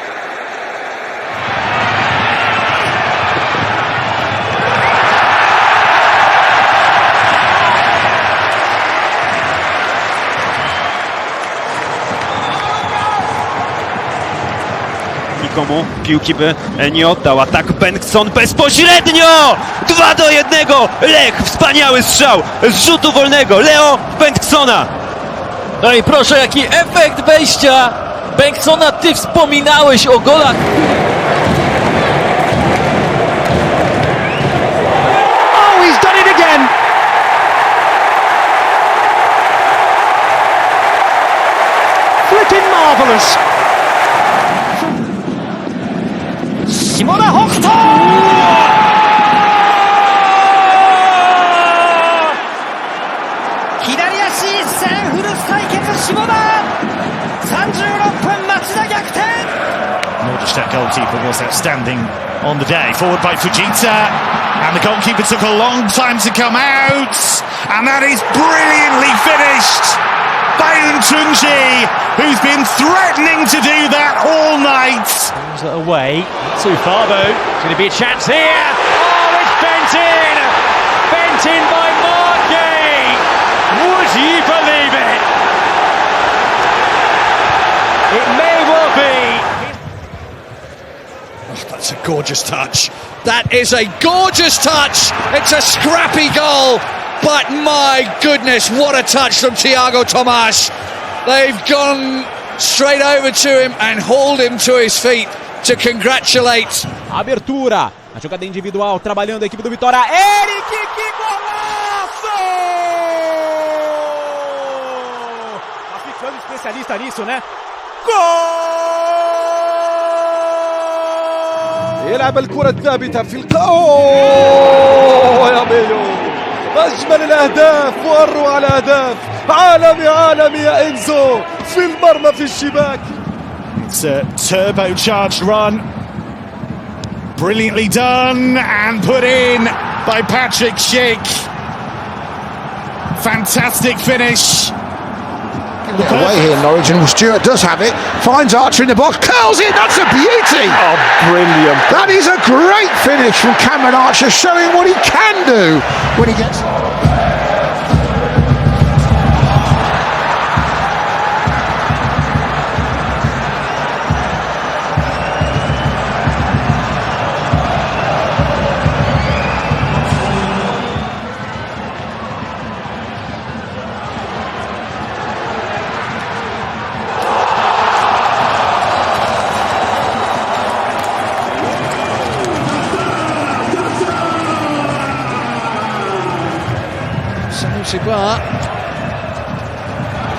Speaker 21: Nikomu piłki by nie oddał. Atak Bengtson bezpośrednio! 2-1. Lech, wspaniały strzał z rzutu wolnego. Leo Bengtsona.
Speaker 18: No i proszę, jaki efekt wejścia Bengtsona. Ty wspominałeś o golach.
Speaker 13: Oh, he's done it again. Flipping marvellous. 下田北斗、左足一閃、フルス対決下田、36分町田逆転。
Speaker 16: Nordic goalkeeper was outstanding on the day. Forward by Fujita, and the goalkeeper took a long time to come out, and that is brilliantly finished by Untunji, who's been threatening to do that all night.
Speaker 17: Pulls it away, too far though. It's going to be a chance here. Oh, it's bent in! Bent in by Marquez! Would you believe it?
Speaker 13: It's a gorgeous touch. That is a gorgeous touch. It's a scrappy goal, but my goodness, what a touch from Thiago Tomás. They've gone straight over to him and hauled him to his feet to congratulate.
Speaker 6: Abertura, a jogada individual, trabalhando a equipe do Vitória. Eric, que golaço! Tá ficando especialista nisso, né?
Speaker 22: يلعب الكرة الثابتة في أوه يا ميلو، أجمل الأهداف وأروع الأهداف، عالمي يا إنزو، في المرمى في الشباك.
Speaker 16: It's a turbocharged run, brilliantly done and put in by Patrick Schick. Fantastic finish.
Speaker 10: Get away here, Norwich, and Stewart does have it. Finds Archer in the box, curls it. That's a beauty.
Speaker 12: Oh, brilliant!
Speaker 10: That is a great finish from Cameron Archer, showing what he can do when he gets.
Speaker 13: Cibar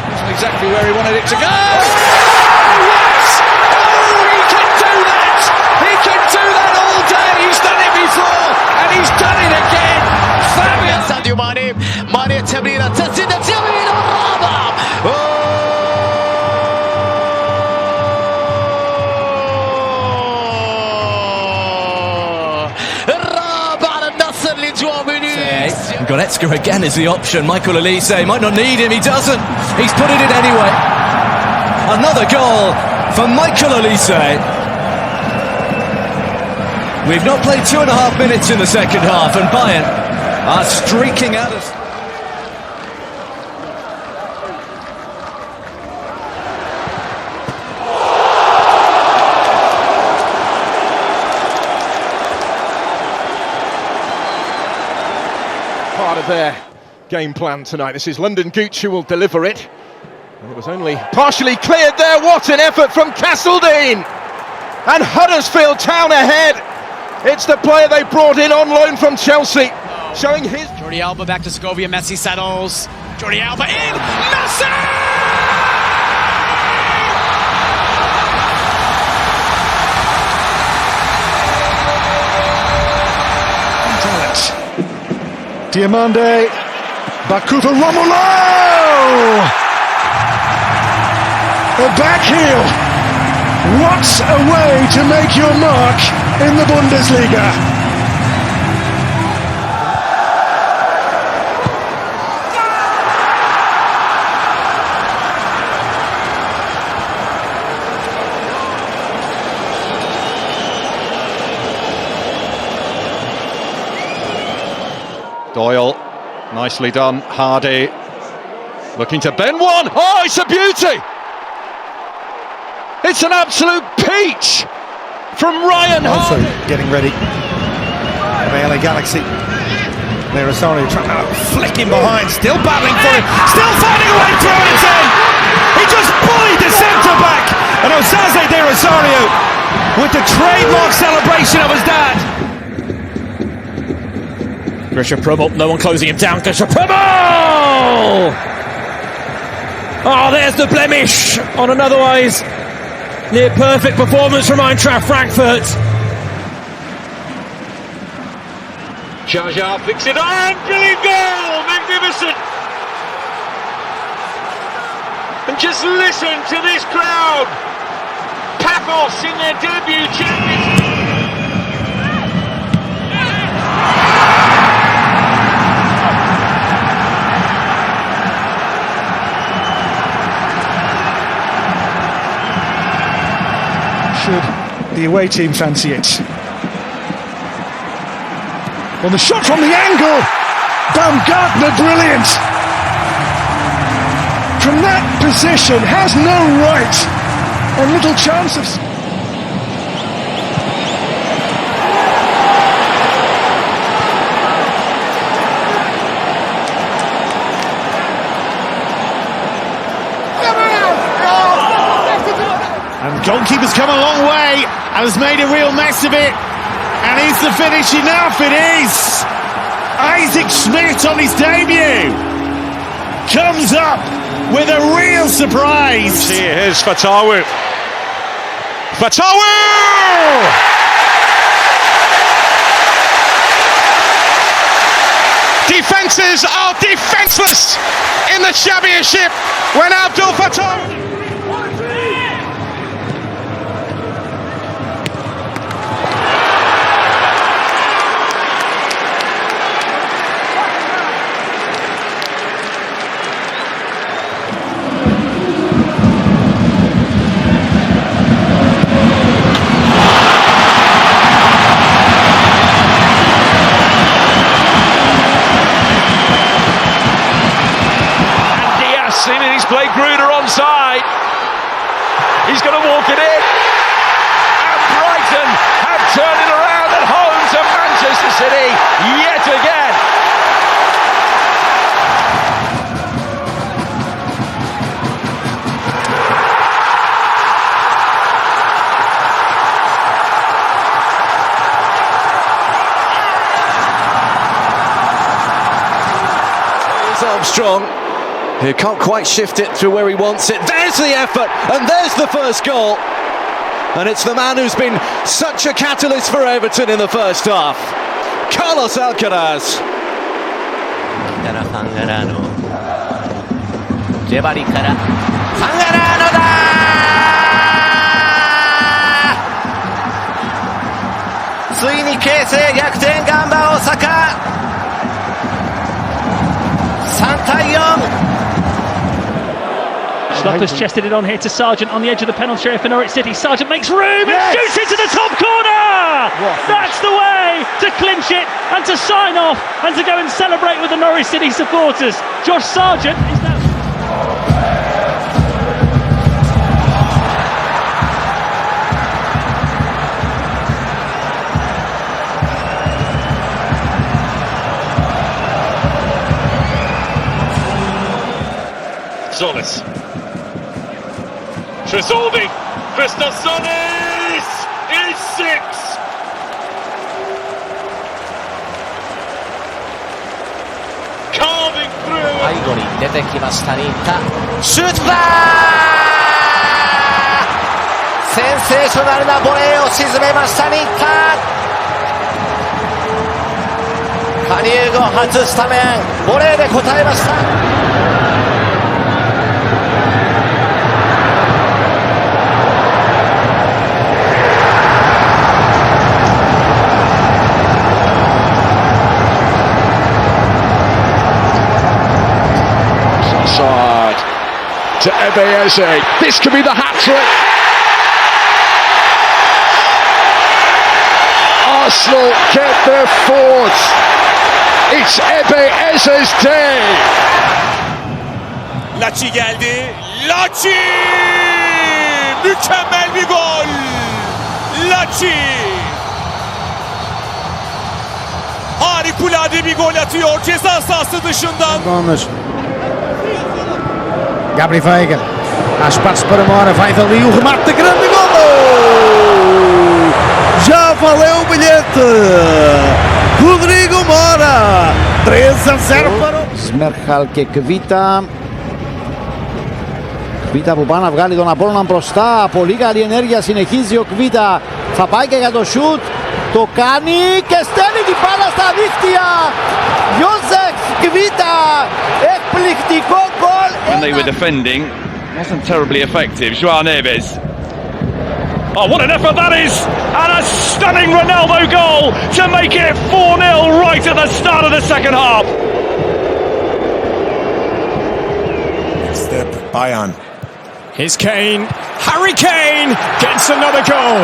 Speaker 13: wasn't exactly where he wanted it to go. Oh, yes! Oh, he can do that! He can do that all day. He's done it before, and he's done it again. Fabulous.
Speaker 8: ساديو ماني التمريرة تسديدة اليمين والرابع.
Speaker 18: Goretzka again is the option. Michael Olise might not need him, he doesn't. He's put it in anyway. Another goal for Michael Olise. We've not played 2.5 minutes in the second half, and Bayern are streaking at us.
Speaker 1: Part of their game plan tonight. This is London Gooch who will deliver it. And it was only partially cleared there. What an effort from Castledine! And Huddersfield Town ahead. It's the player they brought in on loan from Chelsea, showing his...
Speaker 14: Jordi Alba back to Segovia, Messi settles. Jordi Alba in! Messi!
Speaker 21: Diamande, Bakufa, Romulo! A back heel. What a way to make your mark in the Bundesliga.
Speaker 1: Doyle, nicely done. Hardy, looking to bend one. Oh, it's a beauty! It's an absolute peach from Ryan
Speaker 21: Also
Speaker 1: Hardy.
Speaker 21: getting ready. The LA Galaxy. There is only trying to flick him behind, still battling for it, still finding a way through, and it's in! He just bullied the centre-back! And Osaze de Rosario with the trademark celebration of his dad.
Speaker 6: Grisha Pribble, no one closing him down. Grisha Pribble! Oh, there's the blemish on an otherwise near perfect performance from Eintracht Frankfurt.
Speaker 5: Jaja flicks it on, brilliant goal, magnificent. And just listen to this crowd. Paphos in their debut champions.
Speaker 21: Should the away team fancy it? Well, the shot from the angle, Baumgartner, brilliant. From that position, has no right, and little chance of...
Speaker 16: Goalkeeper's come a long way and has made a real mess of it. And is the finish enough? It is. Isaac Schmidt on his debut comes up with a real surprise.
Speaker 12: Here's Fatawu. Fatawu! Defences are defenceless in the championship when Abdul Fatawu.
Speaker 1: He's played Gruder onside. He's going to walk it in. And Brighton have turned it around at home to Manchester City yet again.
Speaker 3: Here's Armstrong, who can't quite shift it to where he wants it. There's the effort, and there's the first goal. And it's the man who's been such a catalyst for Everton in the first half, Carlos Alcaraz.
Speaker 8: ジェバリからハンガラーノだついに形勢逆転ガンバ大阪3対4
Speaker 7: Schloppers chested it on here to Sargent on the edge of the penalty area for Norwich City. Sargent makes room and shoots into the top corner! That's the way to clinch it and to sign off and to go and celebrate with the Norwich City supporters. Josh Sargent is now...
Speaker 9: Solis. Tresoldi, Christosonis is 6. Carving through.
Speaker 8: 背後に出てきました新田。シュートだー！センセーショナルなボレーを沈めました新田。加入後初スタメン、ボレーで応えました。
Speaker 1: To Ebeeze. This could be the hat-trick. Arsenal get their fourth. It's Ebeeze's day.
Speaker 2: Laci geldi. Laci! Mükemmel bir gol. Laci! Harikulade bir gol atıyor ceza sahası dışından.
Speaker 10: Gabri Veiga, há espaço para Mora, vai dali o remate de grande golo! Já valeu o bilhete! Rodrigo Mora, 3-0 para ο Σμέρχαλ και Κβίτα. Κβίτα που πάει να βγάλει τον Απόλλωνα μπροστά, πολύ καλή ενέργεια, συνεχίζει ο Κβίτα, θα πάει και για το σουτ, το κάνει και στέλνει την μπάλα στα δίχτυα! Ιώσεφ Κβίτα, εκπληκτικό γκολ!
Speaker 11: When they were defending, wasn't terribly effective. João Neves. Oh, what an effort that is! And a stunning Ronaldo goal to make it 4-0 right at the start of the second half.
Speaker 2: Step Bayern.
Speaker 6: Here's Kane. Harry Kane gets another goal.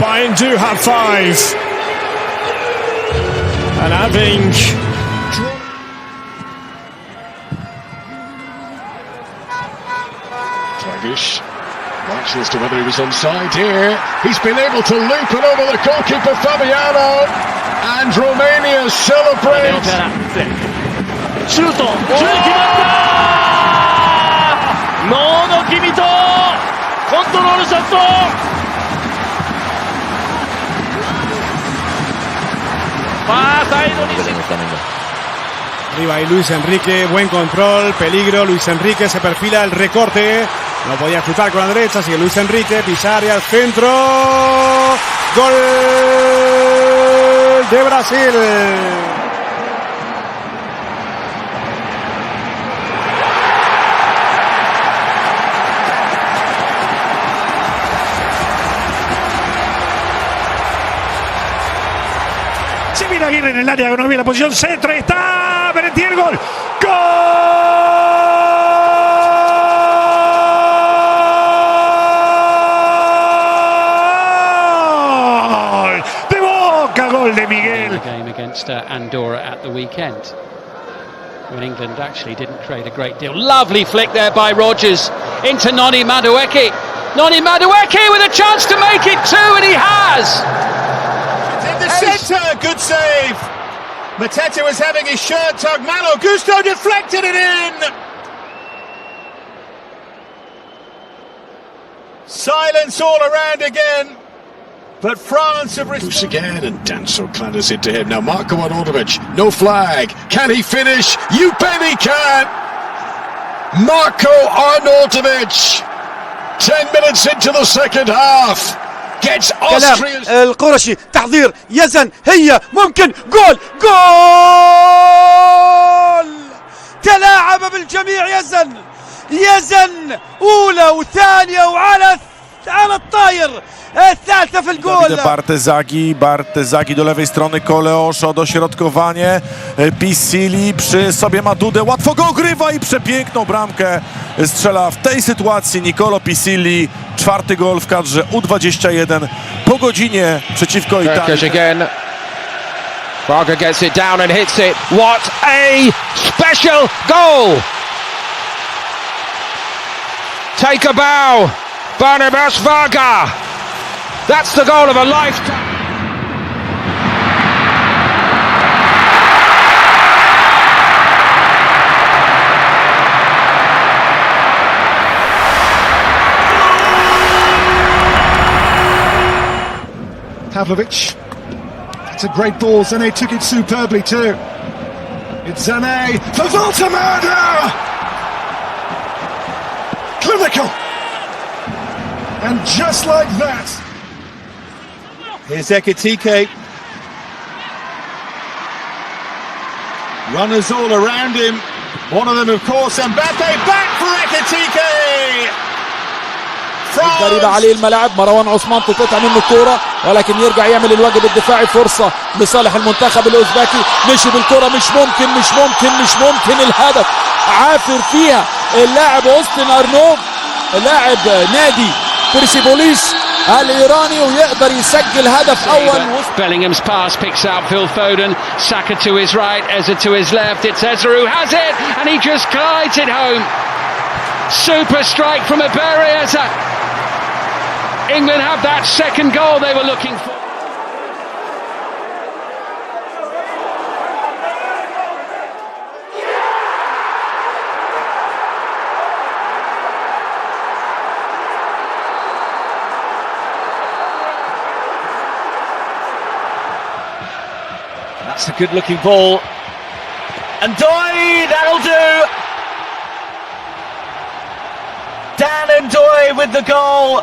Speaker 6: Bayern do have 5. And having...
Speaker 1: Dragic, watching as to whether he was onside here. He's been able to loop it over the goalkeeper Fabiano, and Romania celebrates.
Speaker 7: シュート決まった君とコントロールショット。サイドに
Speaker 4: Arriba ahí Luis Enrique, buen control, peligro, Luis Enrique se perfila el recorte, no podía chutar con la derecha, sigue Luis Enrique, Pisari al centro, gol de Brasil.
Speaker 16: Se viene Aguirre en el área, no viene la posición centro, está Berentín, el gol. ¡Gol! De Boca, gol de Miguel.
Speaker 19: Game against Andorra at the weekend, when England actually didn't create a great deal.
Speaker 5: Lovely flick there by Rodgers into Noni Madueke. Noni Madueke with a chance to make it two, and he has.
Speaker 21: In the centre, good save. Mateta was having his shirt tugged. Malo Gusto deflected it in. Silence all around again. But France have
Speaker 20: responded again, and Danso clatters into him. Now Marko Arnautovic, no flag. Can he finish? You bet he can. Marko Arnautovic, 10 minutes into the second half. Gets Austria.
Speaker 22: القرشي تحضير يزن هي ممكن جول تلاعب بالجميع يزن أولى وثانية وعلى الطاير الثالثة في الجول.
Speaker 1: Bartezagi do lewej strony, Koleoszo, dośrodkowanie, Pisili przy sobie ma Dudę, łatwo go ogrywa i przepiękną bramkę strzela w tej sytuacji Nicolo Pisili. Czwarty gol w kadrze U21 po godzinie przeciwko Italii.
Speaker 5: Again. Braga gets it down and hits it. What a special goal! Take a bow, Barnabas Varga. That's the goal of a lifetime.
Speaker 22: Pavlovic, that's a great ball. Zane took it superbly too. It's Zane for Voltemada! Clinical! And just like that,
Speaker 21: here's Ekitike. Runners all around him. One of them, of course, Mbappe. Back for Ekitike!
Speaker 23: قريبة عليه الملعب. مروان عثمان تقطع منه الكرة ولكن يرجع يعمل الواجب الدفاعي. فرصة لصالح المنتخب الأوزبكي. مشي بالكرة، مش ممكن الهدف عافر فيها اللاعب أوستن أرنوف لاعب نادي بيرسيبوليس الإيراني ويقدر يسجل هدف أول.
Speaker 5: Bellingham's pass picks out Phil Foden. Saka to his right, Eza to his left. It's Eza who has it and he just glides it home. Super strike from Iberi Eza. England have that second goal they were looking for.
Speaker 13: That's a good looking ball. And Ndoye, that'll do. Dan Ndoye with the goal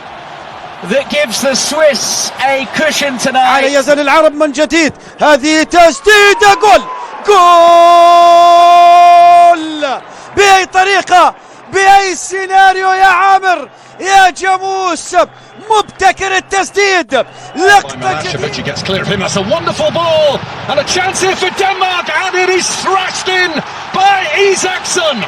Speaker 13: that gives the Swiss a cushion tonight.
Speaker 22: على يزن العرب من جديد. هذه تسديدة جول بأي طريقة بأي سيناريو يا عامر يا جاموس. مبتكر التسديد. لقطة
Speaker 20: He gets clear of him. That's a wonderful ball and a chance here for Denmark, and it is thrashed in by Isaksson.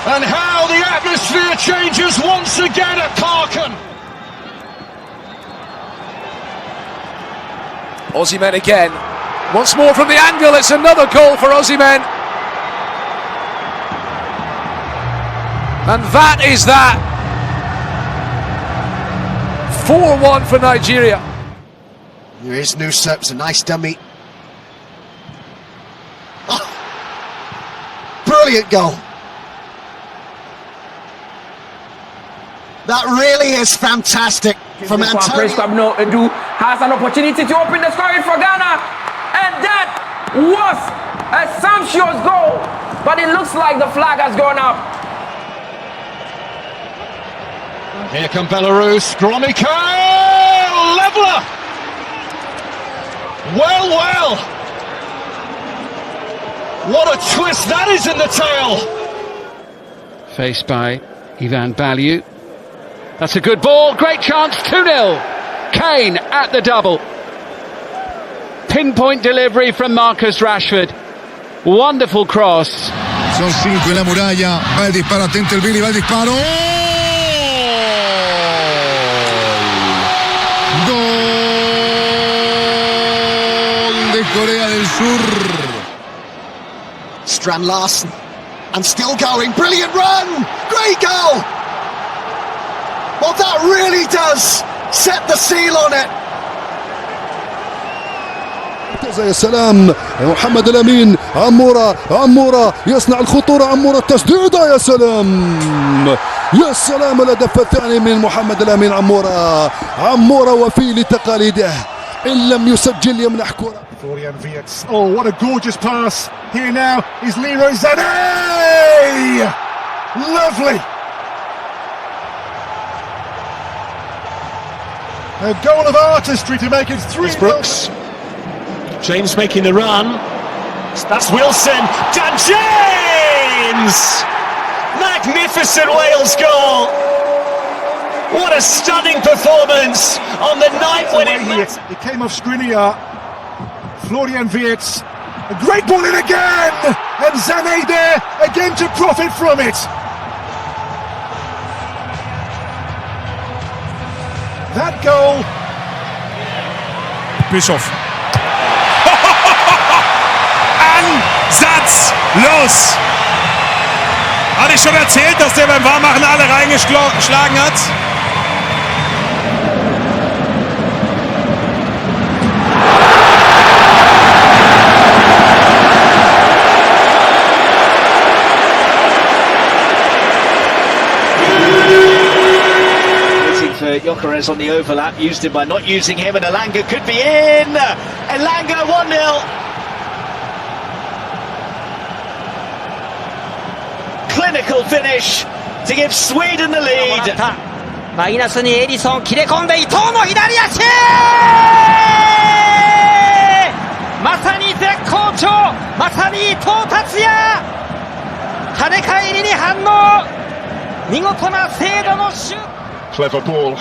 Speaker 20: And how the atmosphere changes once again at Parken.
Speaker 3: Osimhen again. Once more from the angle. It's another goal for Osimhen. And that is that. 4-1 for Nigeria.
Speaker 22: Here is Nusep, it's a nice dummy. Oh, brilliant goal.
Speaker 15: That really is fantastic from Antonio.
Speaker 17: Edu has an opportunity to open the scoring for Ghana, and that was a sumptuous goal, but it looks like the flag has gone up.
Speaker 1: Here come Belarus, Gromyko, leveler! Well, what a twist that is in the tail!
Speaker 19: Faced by Ivan Balyu. That's a good ball, great chance, 2-0. Kane at the double. Pinpoint delivery from Marcus Rashford. Wonderful cross.
Speaker 18: Son 5 en la muralla. Va el disparo, atento el Billy, va el disparo. ¡Gol de Corea del Sur!
Speaker 15: Strand Larsen, and still going, brilliant run, great goal! Well, that really does set the seal on it.
Speaker 22: يا سلام محمد لامين، عمورة يصنع الخطورة، عمورة التسديدة، يا سلام الهدف الثاني من محمد لامين. عمورة وفي لتقاليده، إن لم يسجل يمنح كرة.
Speaker 21: Florian Wirtz, oh what a gorgeous pass, here now is Leroy Sané, lovely. A goal of artistry to make it 3-0.
Speaker 9: Brooks. James making the run. That's Wilson. Dan James! Magnificent Wales goal. What a stunning performance on the night when
Speaker 21: it came off Skriniar. Florian Wirtz. A great ball in again! And Sané there again to profit from it. That goal.
Speaker 16: Bischof. Ansatzlos. Hatte ich schon erzählt, dass der beim Warmmachen alle reingeschlagen hat?
Speaker 13: Gyökeres on the overlap, used him by not using him, and Elanga could be in. Elanga 1-0. Clinical finish to give Sweden the lead.
Speaker 17: マイナスにエリソン切れ込んで伊藤の左足。まさに絶好調、まさに伊藤達也。跳ね返りに反応。見事な精度のシュート。
Speaker 1: Clever ball.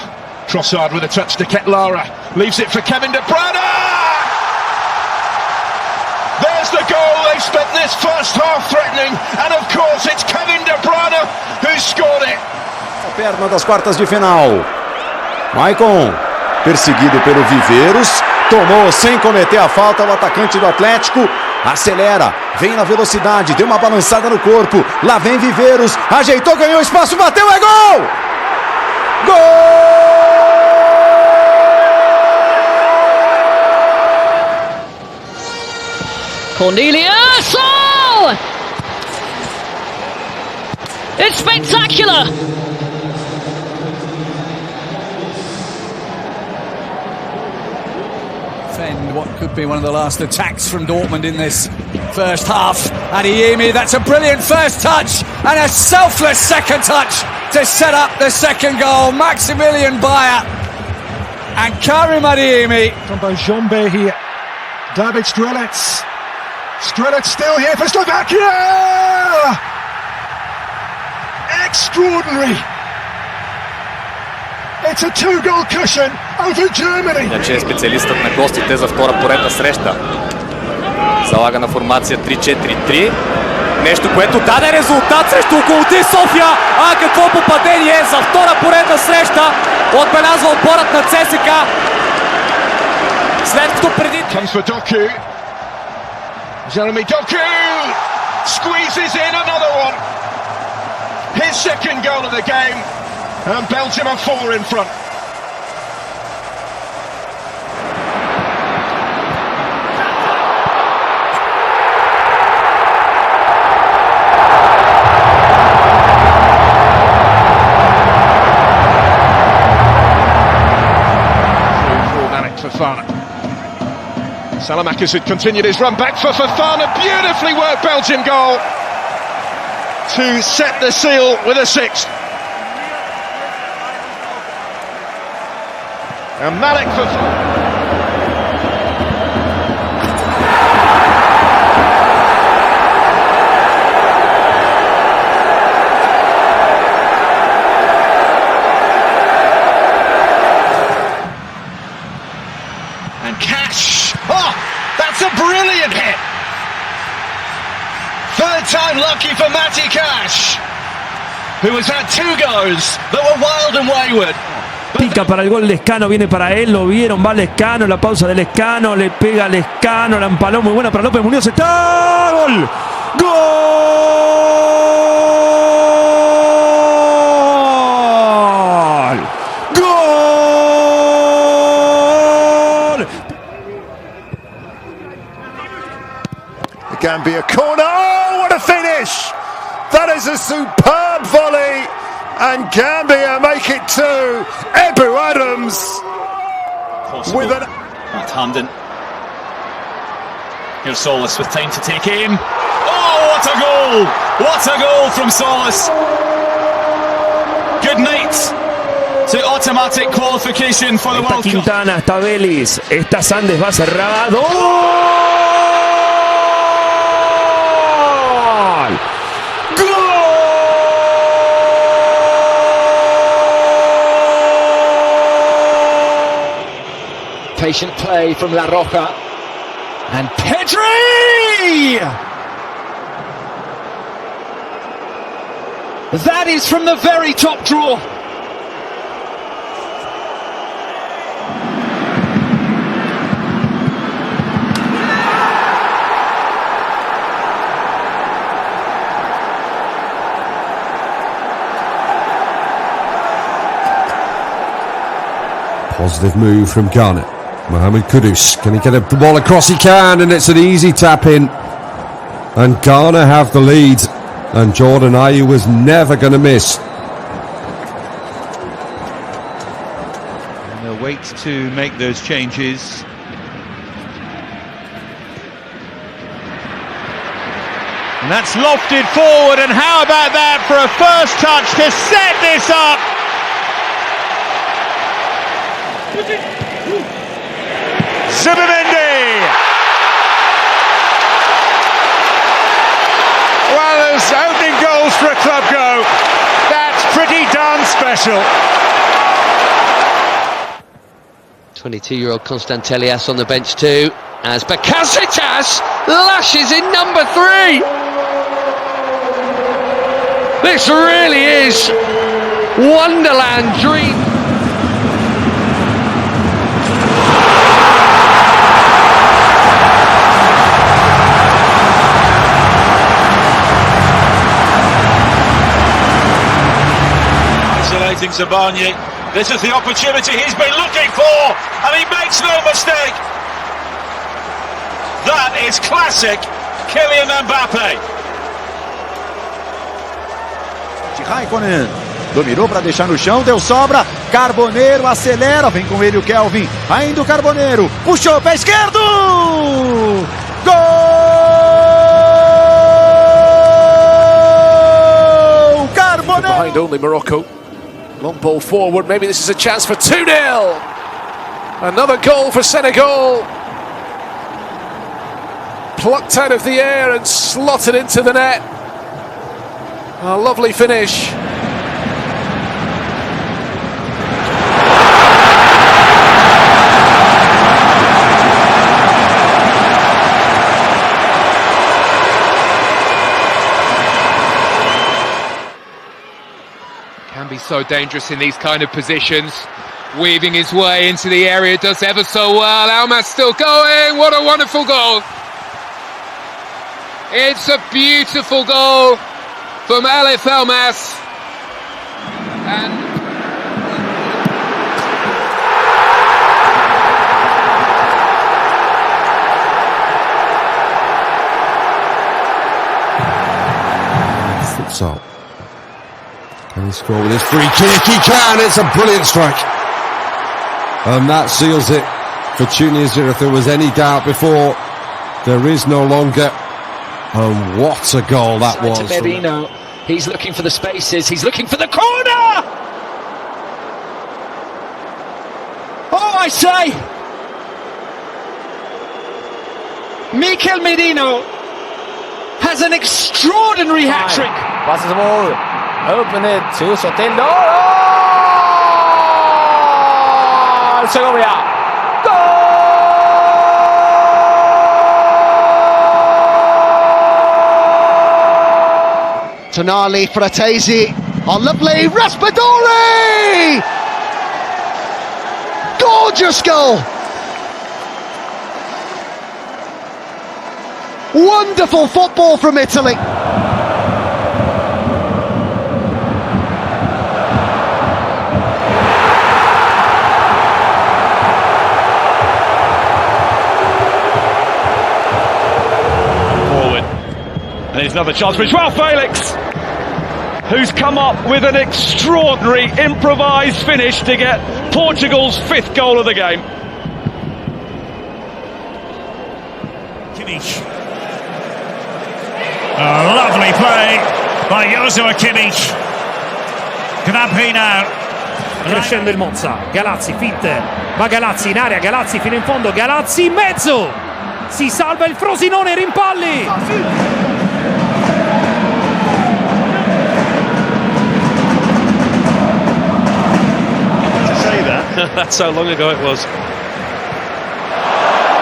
Speaker 1: Trossard with a touch to Ketlara. Leaves it for Kevin De Bruyne. There's the goal. They spent this first half threatening. And of course it's Kevin De Bruyne who scored it.
Speaker 3: Perna das quartas de final. Maicon, perseguido pelo Viveiros. Tomou sem cometer a falta o atacante do Atlético. Acelera, vem na velocidade, deu uma balançada no corpo. Lá vem Viveiros. Ajeitou, ganhou espaço, bateu, é gol! Gol!
Speaker 24: Cornelius! Oh! It's spectacular!
Speaker 23: Defend what could be one of the last attacks from Dortmund in this first half. Adeyemi, that's a brilliant first touch and a selfless second touch to set up the second goal. Maximilian Bayer and Karim Adeyemi.
Speaker 21: From Bojombe here. David Strelec. Strelec still here for Slovakia! Extraordinary! It's a 2-goal cushion over Germany.
Speaker 25: Иначе е специалистът на гостите за втора поредна среща. Залага на формация 3-4-3. Нещо, което даде резултат срещу Локомотив София. А какво попадение за втора поредна среща. Отбелязва отборът на ЦСКА. След като преди...
Speaker 1: Comes for Doku. Jeremy Doku squeezes in another one. His second goal of the game. And Belgium are 4 in front. Salamakis had continued his run back for Fofana. Beautifully worked Belgian goal to set the seal with a sixth. And Malik Fofana.
Speaker 15: And Cash, oh, that's a brilliant hit. Third time lucky for Matty Cash, who has had two goes that were wild and wayward.
Speaker 6: Pica para el gol Lescano, viene para él, lo vieron, va Lescano, la pausa de Lescano, le pega Lescano, la empaló muy buena para López Muñoz, está gol, gol, gol.
Speaker 21: The Gambia corner, oh what a finish, that is a superb volley. And Gambia make it two. Ebu Adams with an
Speaker 9: left-handed. Here's Solis with time to take aim. Oh, what a goal! What a goal from Solis! Good night to automatic qualification for the World Cup.
Speaker 6: Quintana, está Vélez, está Sandes, va cerrado. ¡Gol!
Speaker 3: Patient play from La Roca and Pedri! That is from the very top drawer.
Speaker 8: Positive move from Ghana. Mohamed Kudus, can he get a ball across? He can, and it's an easy tap in. And Ghana have the lead. And Jordan Ayew was never going to miss.
Speaker 10: And they'll wait to make those changes. And that's lofted forward, and how about that for a first touch to set this up? Zubimendi! Well, as opening goals for a club go, that's pretty darn special.
Speaker 11: 22-year-old Constantelias on the bench too, as Bakasetas lashes in number 3. This really is Wonderland dream.
Speaker 9: Zabanye, this is the opportunity he's been looking for, and he makes no mistake. That is classic Kylian Mbappe.
Speaker 21: Raikkonen dominou para deixar no chão, deu sobra. Carboneiro acelera, vem com ele o Kelvin. Ainda o Carboneiro, puxou pé esquerdo. Gol! Carboneiro.
Speaker 3: Behind only Morocco. Long ball forward, maybe this is a chance for 2-0. Another goal for Senegal. Plucked out of the air and slotted into the net. A lovely finish.
Speaker 2: Can be so dangerous in these kind of positions. Weaving his way into the area, does ever so well. Almas still going. What a wonderful goal. It's a beautiful goal from Alif Elmas. And
Speaker 8: futsal. Can he score with his free kick? He can! It's a brilliant strike. And that seals it for Tunisia if there was any doubt before. There is no longer. And what a goal that was.
Speaker 4: To Merino. He's looking for the spaces, he's looking for the corner! Oh, I say! Mikel Merino has an extraordinary hat-trick.
Speaker 5: Passes the ball, open it to Soteldo. Oh! Segovia.
Speaker 15: Tonali, Fratesi, oh lovely, Raspadori! Gorgeous goal! Wonderful football from Italy.
Speaker 10: Forward. And here's another chance for Joao Felix, who's come up with an extraordinary improvised finish to get Portugal's 5th goal of the game.
Speaker 16: Kimmich. A lovely play by Joshua Kimmich. Gnabry now.
Speaker 23: Crescendo il Monza, Galazzi, finte, va Galazzi in area, Galazzi fino in fondo, Galazzi in mezzo, si salva il Frosinone, rimpalli!
Speaker 10: To say that, that's how long ago it was.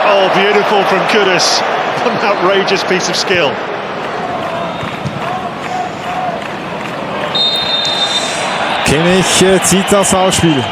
Speaker 10: Oh, beautiful from Kudus, an outrageous piece of skill.
Speaker 21: Kimmich zieht das Ausspiel.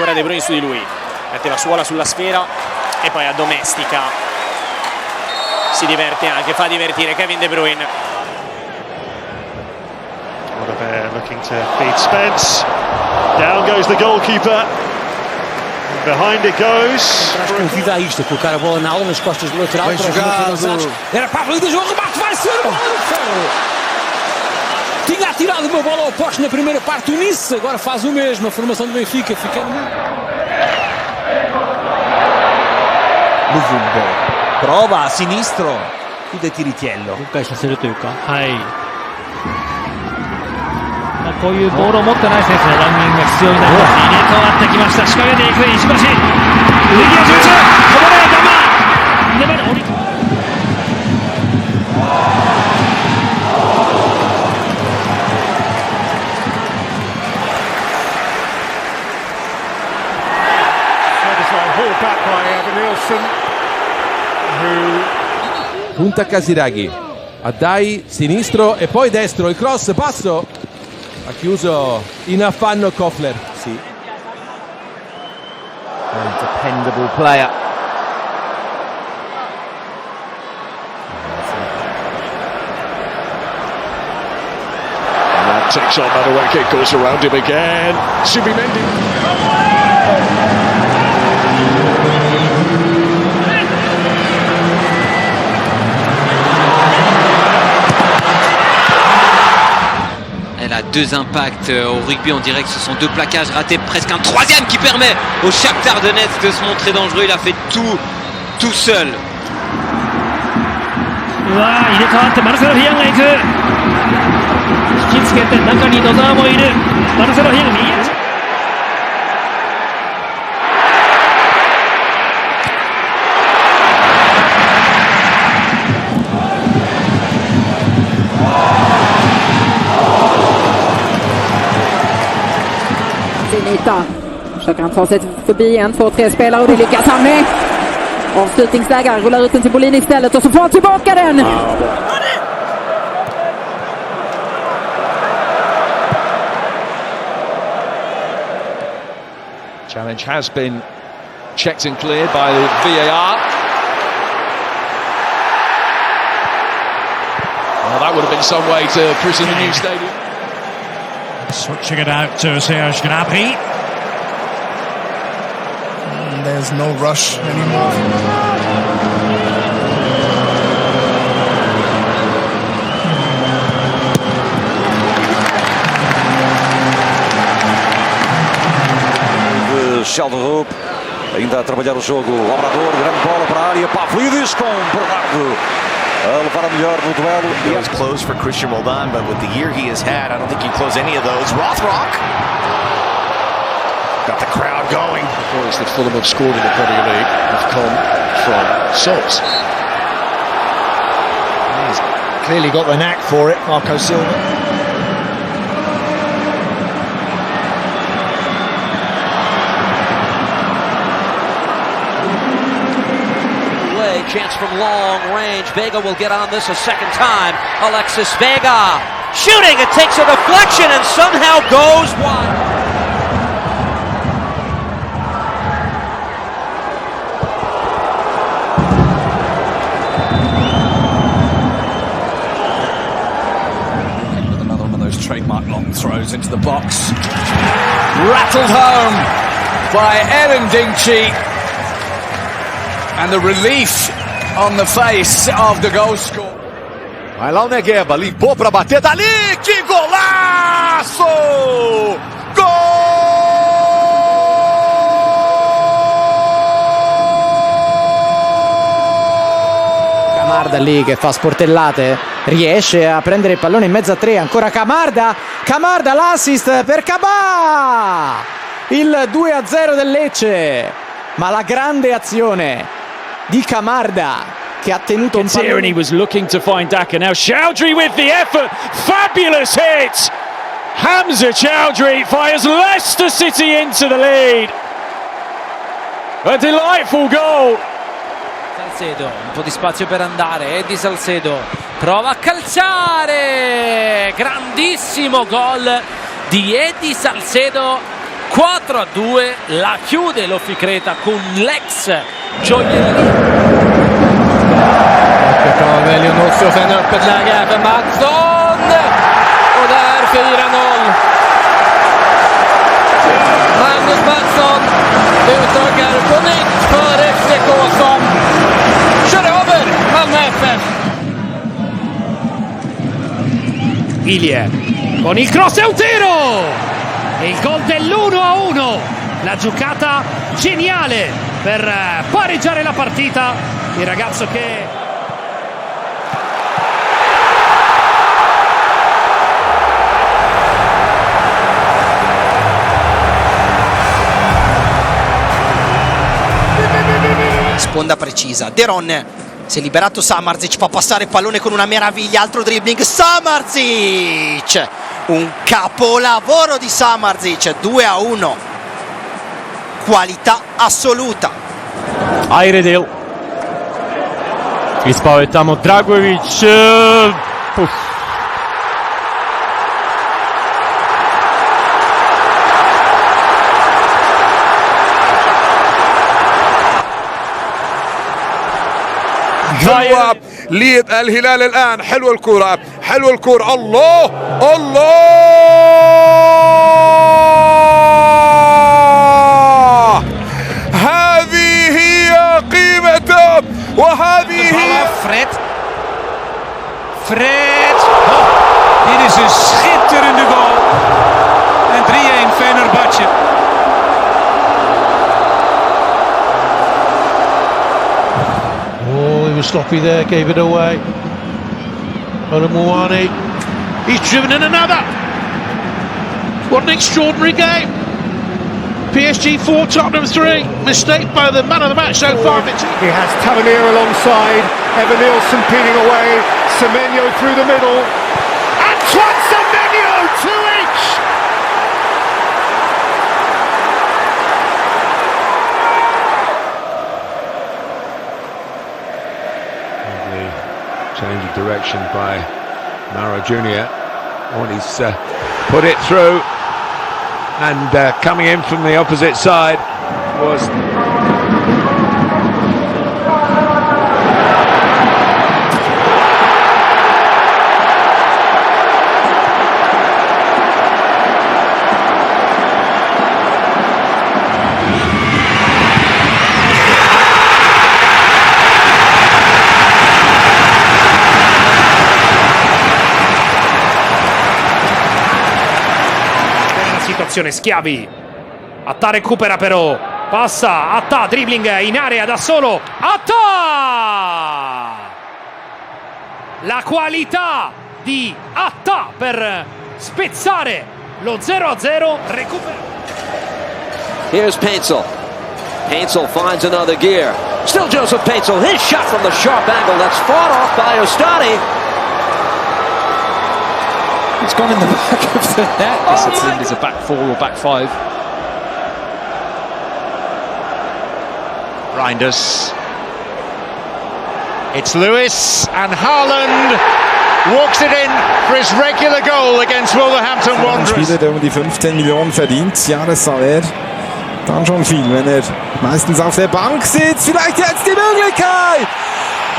Speaker 7: Ancora De Bruyne su di lui, mette la suola sulla sfera e poi addomestica, si diverte anche, fa divertire Kevin De Bruyne.
Speaker 10: What a bear looking to feed Spence, down goes the goalkeeper, behind it goes.
Speaker 23: Convida isto, colocar a bola na aula nas costas do lateral. Era para a fluida do jogo, remate, vai ser o ferro! Tinha atirado uma bola ao poste na primeira parte do Nice, agora faz o mesmo, a formação do Benfica fica Luvumbo prova a sinistro, chiude Tiritiello.
Speaker 6: 回させるというか、はい。こういうボールを持ってない選手のランニングが必要になります。入れ替わってきました。仕掛けていく石橋。右足打つ。こぼれ球。粘る折り。
Speaker 23: Punta Casiraghi, Addai sinistro e poi destro, il cross, passo, ha chiuso in affanno Kofler. Sì.
Speaker 13: A dependable player.
Speaker 20: And that takes on Madueke, goes around him again. Subimendi.
Speaker 12: Elle a 2 impacts au rugby, on dirait que ce sont 2 plaquages ratés, presque un 3e qui permet au Shakhtar Donetsk de se montrer dangereux. Il a fait tout seul.
Speaker 6: うわー、入れ替わってマルセロ・ヒアンが行く。引きつけて中に野沢もいる。マルセロ・ヒアンが右足。
Speaker 14: Yta. Försöker han ta sig förbi 1-2-3 spelare och det lyckas han med. Avslutningsläge, rullar ut den till Bolin istället och så får han tillbaka den.
Speaker 1: Challenge has been
Speaker 17: checked and cleared by the VAR. Well, that would have been some way to christen the new stadium.
Speaker 16: Switching it out to Serge Gnabry.
Speaker 15: And there's no rush anymore.
Speaker 3: Sheldon ainda a trabalhar o jogo. O Obrador, grande bola para a área. Pavlidis com Bernardo a levar a melhor no duelo.
Speaker 18: It was close for Christian Roldan, but with the year he has had, I don't think you close any of those. Rothrock got the crowd going.
Speaker 1: The points that Fulham have scored in the Premier League have come from subs.
Speaker 13: He's clearly got the knack for it, Marco Silva.
Speaker 11: Chance from long range. Vega will get on this a second time. Alexis Vega shooting. It takes a deflection and somehow goes wide.
Speaker 9: With another one of those trademark long throws into the box. Rattled home by Evan Dingchi. And the relief on the face of the goal score.
Speaker 21: Vai lá o Negueba, limpou para bater dali, que golaço! Gol!
Speaker 19: Camarda lì che fa sportellate, riesce a prendere il pallone in mezzo a tre, ancora Camarda, l'assist per Cabà! Il 2-0 del Lecce, ma la grande azione di Camarda che ha tenuto il pallone.
Speaker 6: And he was looking to find Daka. Now Chowdhury with the effort. Fabulous hit. Hamza Chowdhury fires Leicester City into the lead. A delightful goal.
Speaker 22: Salcedo, un po' di spazio per andare. Eddie Salcedo prova a calciare. Grandissimo gol di Eddie Salcedo. 4-2, la chiude l'Oficreta con l'ex gioiellino.
Speaker 23: Väljer också för en öppet läge här för Mattsson. Och där 4-0. Magnus Mattsson utökar på nytt för FCK som kör över Malmö FF.
Speaker 6: Ilie con il cross e un tiro! E il gol dell'1-1. La giocata geniale per pareggiare la partita. Il ragazzo che
Speaker 24: sponda precisa. De Ron si è liberato, Samardzic fa passare il pallone con una meraviglia, altro dribbling, Samardzic, un capolavoro di Samardzic, 2-1, qualità assoluta.
Speaker 6: Ayredil. Ispao je tamo Dragović.
Speaker 1: حلوة للهلال الآن. حلوة الكرة، حلوة الكرة. الله الله، هذه هي قيمته وهذه هي
Speaker 26: Fred. Dit is een schitterende goal. En 3-1 Fenerbahçe.
Speaker 27: Oh, he was sloppy there, gave it away. Olamouane, he's driven in another. What an extraordinary game. PSG 4, Tottenham 3. Mistake by the man of the match so far.
Speaker 1: He has Tavernier alongside, Evan Nielsen peeling away, Semenyo through the middle. Antoine Semenyo, 2-each!
Speaker 28: Change of direction by Mara Jr. He's put it through, and coming in from the opposite side was
Speaker 6: situazione, Schiavi, Atta recupera però, passa, Atta, dribbling in area da solo, Atta! La qualità di Atta per spezzare lo 0-0, recupera.
Speaker 11: Here's Paintsel. Paintsel finds another gear. Still Joseph Paintsel, his shot from the sharp angle, that's fought off by Ostani.
Speaker 22: It's gone in the back of the net. It's a back four or back five.
Speaker 21: Reinders. It's Lewis, and Haaland walks it in for his regular goal against Wolverhampton Wanderers.
Speaker 2: Ein Spieler, der um die 15 Millionen verdient, Jahressalär, dann schon viel, wenn er meistens auf der Bank sitzt. Vielleicht jetzt die Möglichkeit!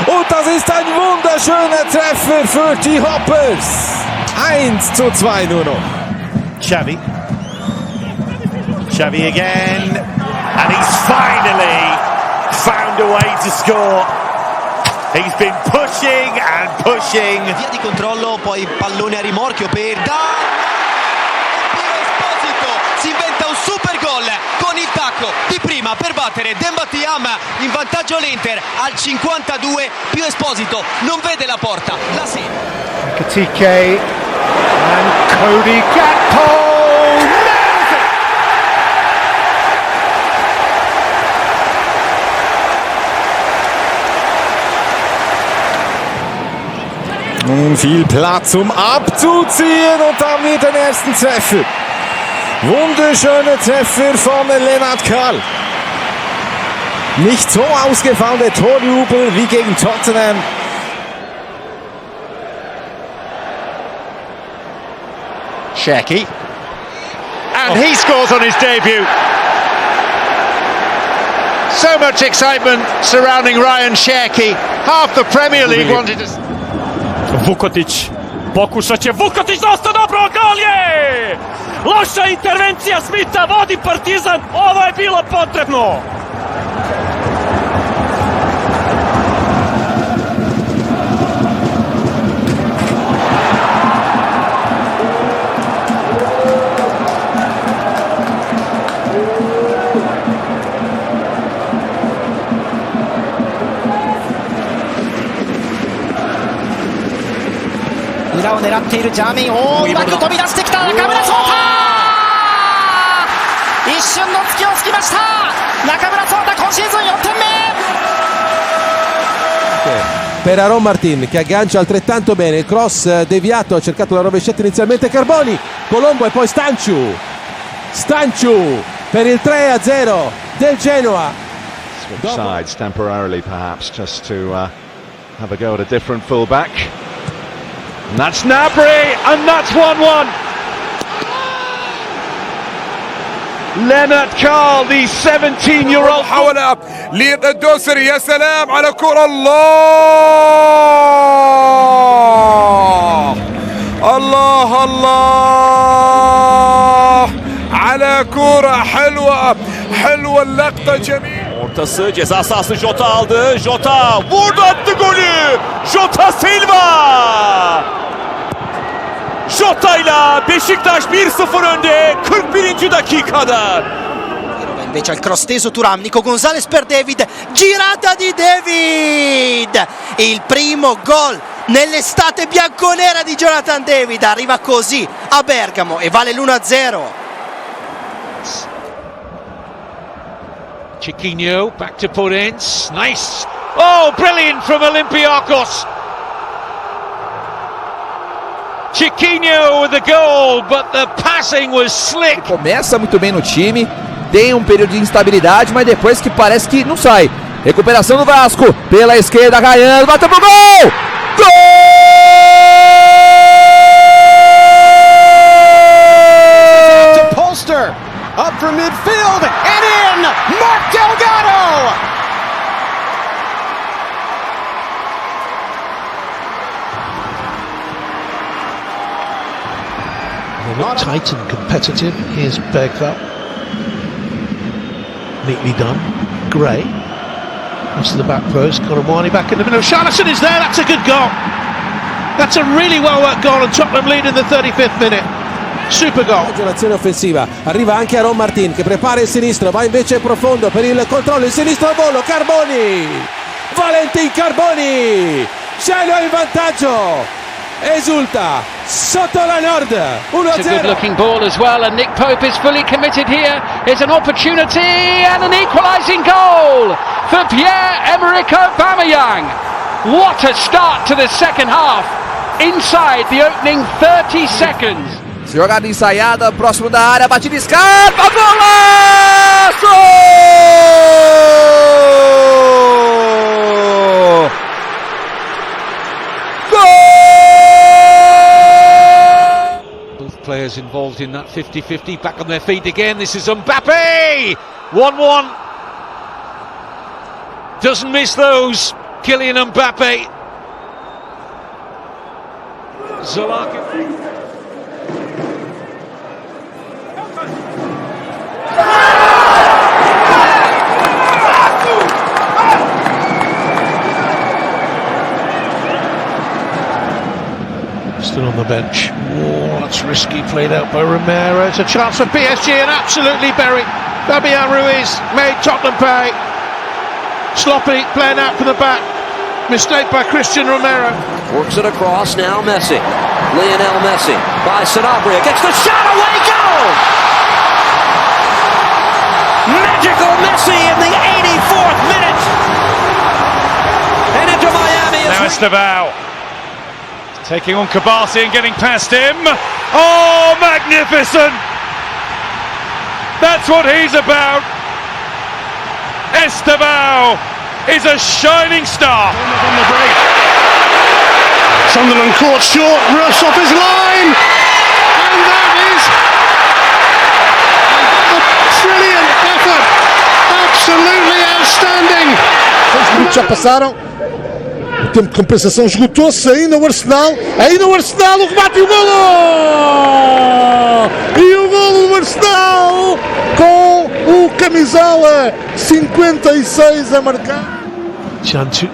Speaker 2: Und das ist ein wunderschöner Treffer für die Hoppers. 1:2 nur noch.
Speaker 16: Xavi again, and he's finally found a way to score. He's been pushing and pushing.
Speaker 24: Via di controllo, poi pallone a rimorchio per Esposito, si inventa un super gol con il tacco di prima per battere Dembatiam, in vantaggio l'Inter al 52, più Esposito non vede la porta, la segna.
Speaker 21: Katike and Cody Gakpo.
Speaker 2: Nun viel Platz, um abzuziehen, und da haben wir den ersten Treffer. Wunderschöner Treffer von Lennart Karl. Nicht so ausgefallen der Torjubel wie gegen Tottenham.
Speaker 21: Cherki, and he scores on his debut. So much excitement surrounding Ryan Cherki. Half the Premier League wanted to...
Speaker 6: Vukotić, pokušat će Vukotić, dosta dobro, gol je! Loša intervencija Smitha, vodi Partizan, ovo je bilo potrebno!
Speaker 24: 裏を狙っているジャーメイン、うまく飛び出してきた中村颯太、一瞬の隙をつきました。中村颯太、今シーズン4点目。
Speaker 4: Per Aaron Martin, che aggancia altrettanto bene, il cross deviato, ha cercato la rovesciata inizialmente Carboni, Colombo e poi Stanciu per il 3-0 del Genoa.
Speaker 28: Switch sides temporarily perhaps, just to have a go at a different fullback. And that's Gnabry, and that's 1-1. Lennart Karl, the 17-year-old.
Speaker 5: محاولة للدوسري، يا سلام على كرة، الله على كرة حلوة اللقطة جميلة.
Speaker 21: Ortası ceza sahası, Jota aldı. Jota vurdu, attı golü. Jota Silva. Jota'yla Beşiktaş 1-0 önde 41. dakikada.
Speaker 24: Invece al cross teso Thuram, Nico Gonzalez per David, girata di David, il primo gol nell'estate bianconera di Jonathan David, arriva così a Bergamo e vale l'1-0.
Speaker 27: Chiquinho back to Podence, nice, oh brilliant from Olympiacos. Chiquinho with the goal, but the passing was slick.
Speaker 7: Ele começa muito bem no time, tem um período de instabilidade, mas depois que parece que não sai. Recuperação do Vasco, pela esquerda, Rayano, bateu pro gol! Gol!
Speaker 8: To Polster, up from midfield, and in! Mark Delgado!
Speaker 27: They're not tight and competitive. Here's Bergvall. Neatly done. Gray. Across to the back post. Koromwani back in the middle. Charlison is there. That's a good goal. That's a really well worked goal, and Tottenham lead in the 35th minute. Super goal.
Speaker 4: L'azione offensiva arriva anche a Ron Martin che prepara il sinistro, va invece profondo per il controllo, il sinistro al volo, Carboni, Valentin Carboni, cielo in vantaggio, esulta sotto la Nord, 1-0.
Speaker 22: It's a good looking ball as well, and Nick Pope is fully committed here. It's an opportunity and an equalising goal for Pierre-Emerick Aubameyang. What a start to the second half inside the opening 30 seconds.
Speaker 7: Jogada ensaiada, próximo da área, batida escapa, golaço!
Speaker 27: Both players involved in that 50-50, back on their feet again. This is Mbappe! 1-1. Doesn't miss those. Kylian Mbappe. Zalaka. Still on the bench. Oh, that's risky, played out by Romero. It's a chance for PSG and absolutely buried. Fabian Ruiz made Tottenham pay. Sloppy, playing out from the back. Mistake by Cristiano Romero.
Speaker 11: Works it across, now Messi. Lionel Messi by Sanabria. Gets the shot away, goal! Magical Messi in the 84th minute. And into Miami.
Speaker 16: Now Estevao taking on Kabasi and getting past him. Oh, magnificent! That's what he's about. Estevao is a shining star.
Speaker 27: On the break. Sunderland caught short, Russ off his line. And that is a brilliant effort. Absolutely outstanding.
Speaker 3: Os minutos já passaram. O tempo de compensação esgotou-se. Ainda o Arsenal, o remate e o golo! E o golo do Arsenal com o camisola 56 a marcar.
Speaker 27: Chantu.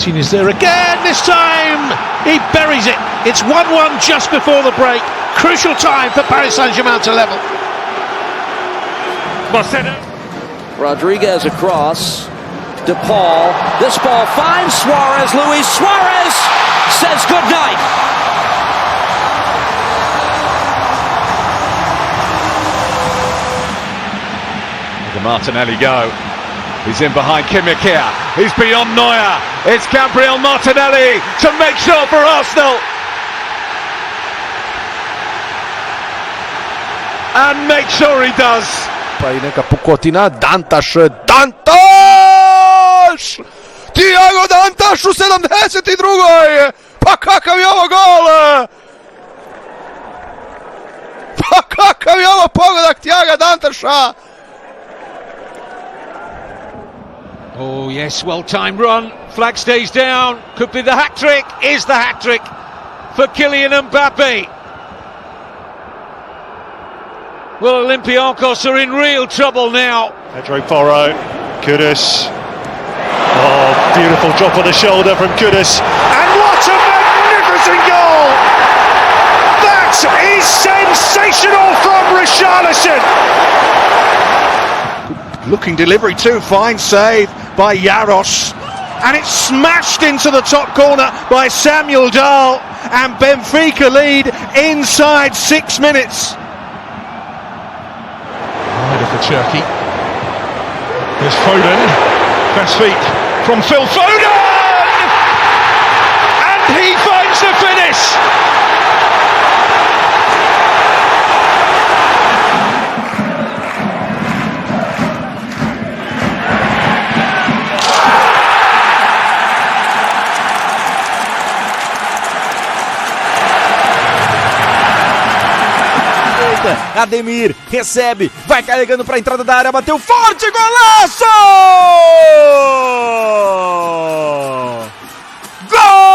Speaker 27: Martinez there again, this time he buries it. It's 1-1 just before the break. Crucial time for Paris Saint-Germain to level.
Speaker 11: Rodriguez across. De Paul. This ball finds Suarez. Luis Suarez says goodnight.
Speaker 28: Look at Martinelli go. He's in behind Kimmich here. He's beyond Neuer. It's Gabriel Martinelli to make sure for Arsenal. And make sure he does.
Speaker 21: Palineka Pukotina, Dantas! Tiago Dantas u 72. Pa kakav je ovo gol! Pa kakav je ovo pogodak Tiaga Dantasa!
Speaker 27: Oh yes, well-timed run. Flag stays down. Could be the hat-trick. Is the hat-trick for Kylian Mbappe. Well, Olympiacos are in real trouble now.
Speaker 16: Pedro Porro, Kudus. Oh, beautiful drop on the shoulder from Kudus. And what a magnificent goal! That is sensational from Richarlison. Looking delivery too, fine save by Jaros. And it's smashed into the top corner by Samuel Dahl. And Benfica lead inside 6 minutes.
Speaker 27: Rider for Turkey. There's Foden. Fast feet from Phil Foden! And he finds the finish!
Speaker 2: Ademir recebe, vai carregando para a entrada da área, bateu forte, golaço!
Speaker 22: Gol!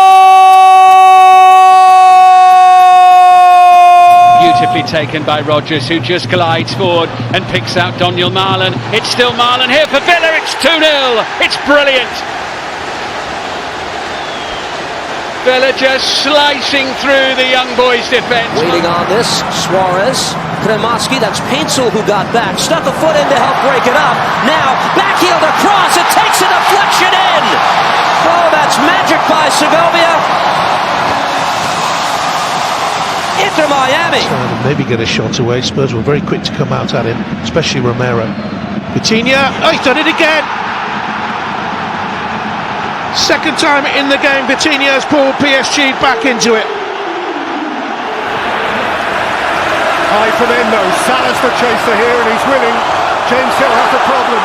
Speaker 22: Beautifully taken by Rodgers, who just glides forward and picks out Daniel Marlon. It's still Marlon here for Villa. It's 2-0. It's brilliant.
Speaker 27: Villa just slicing through the young boys' defence.
Speaker 11: Waiting on this, Suarez, Kremoski, that's Paintsel who got back, stuck a foot in to help break it up. Now, backheel across, it takes a deflection in. Oh, that's magic by Segovia. Into Miami.
Speaker 27: Maybe get a shot away. Spurs were very quick to come out at him, especially Romero. Coutinho, oh, he's done it again. Second time in the game, Coutinho's pulled PSG back into it.
Speaker 1: High from Endo, Salah's the chaser here and he's winning. James Hill has a problem.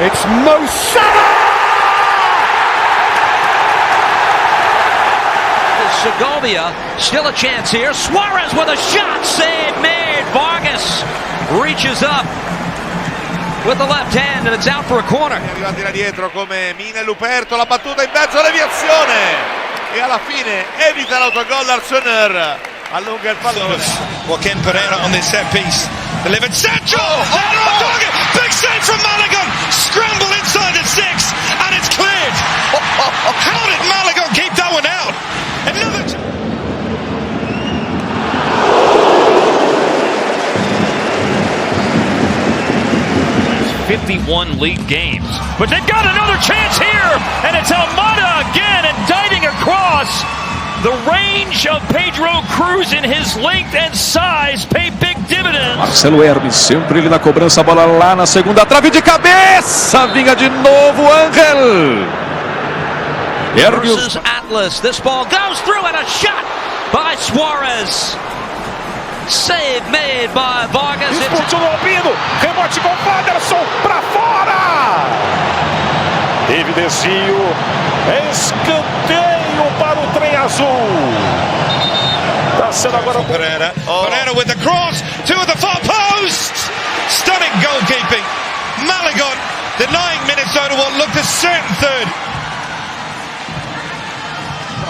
Speaker 1: It's Mo Salah!
Speaker 11: Segovia, still a chance here. Suarez with a shot, save made. Vargas reaches up with the left hand and it's out for a corner.
Speaker 5: Arrivati da dietro come Mine Luperto, la battuta in mezzo, deviazione e alla fine evita l'autogol Arsenal, allunga il pallone.
Speaker 10: Joaquin Pereira on this set piece, delivered Sancho, big save from Malagon, scramble inside the 6 and it's cleared. How did Malagon keep that one out? Another
Speaker 6: 51 league games, but they've got another chance here, and it's Almada again indicting across. The range of Pedro Cruz in his length and size pay big dividends.
Speaker 23: Marcelo Hermes, sempre ele na cobrança, a bola lá na segunda trave de cabeça, vinga de novo Ángel.
Speaker 11: Versus Atlas, this ball goes through and a shot by Suarez. Save made by Vargas.
Speaker 1: Disputou no Albino, rebote com Wanderson pra fora. Teve desvio, escanteio para o trem azul. Tá sendo agora
Speaker 10: Pereira. Pereira with the cross to the far post. Stunning goalkeeping. Malagon denying Minnesota what looked a certain third.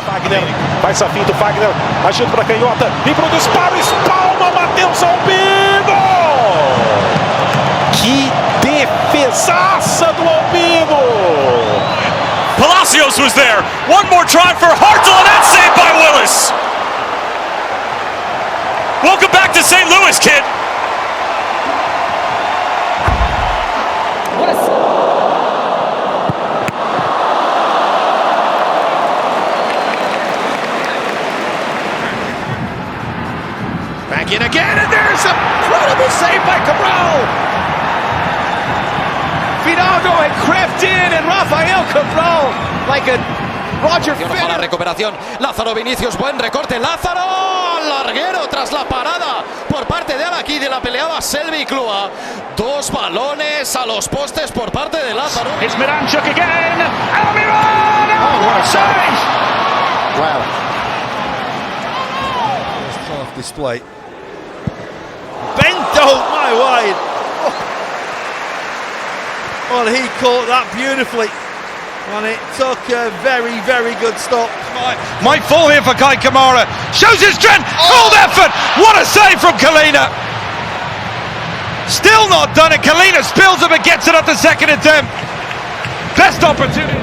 Speaker 1: Fagner, vai Safinto, Fagner, agindo para canhota e pro disparo, espalma Matheus Albino! Que defesaça do Albino!
Speaker 6: Palacios was there. One more try for Hartzell, and that's saved by Willis. Welcome back to St. Louis, kid.
Speaker 27: Back in again, and there's a incredible save by Cabral. Fidalgo had crept in, and Rafael Cabral, like a Roger
Speaker 7: Federer. La recuperación, Lázaro Vinicius, buen recorte, Lázaro, larguero tras la parada por parte de Alaki, de la peleaba Selvi Klua. Dos balones a los postes por parte de Lázaro.
Speaker 27: It's Miranchuk again, Almiron! Oh, what a save!
Speaker 1: Wow. Half display. Bento, my wide. Oh. Well, he caught that beautifully. And it took a very, very good stop.
Speaker 5: Might fall here for Kai Kamara. Shows his strength. Full effort. What a save from Kalina. Still not done it. Kalina spills him and gets it at the second attempt. Best opportunity.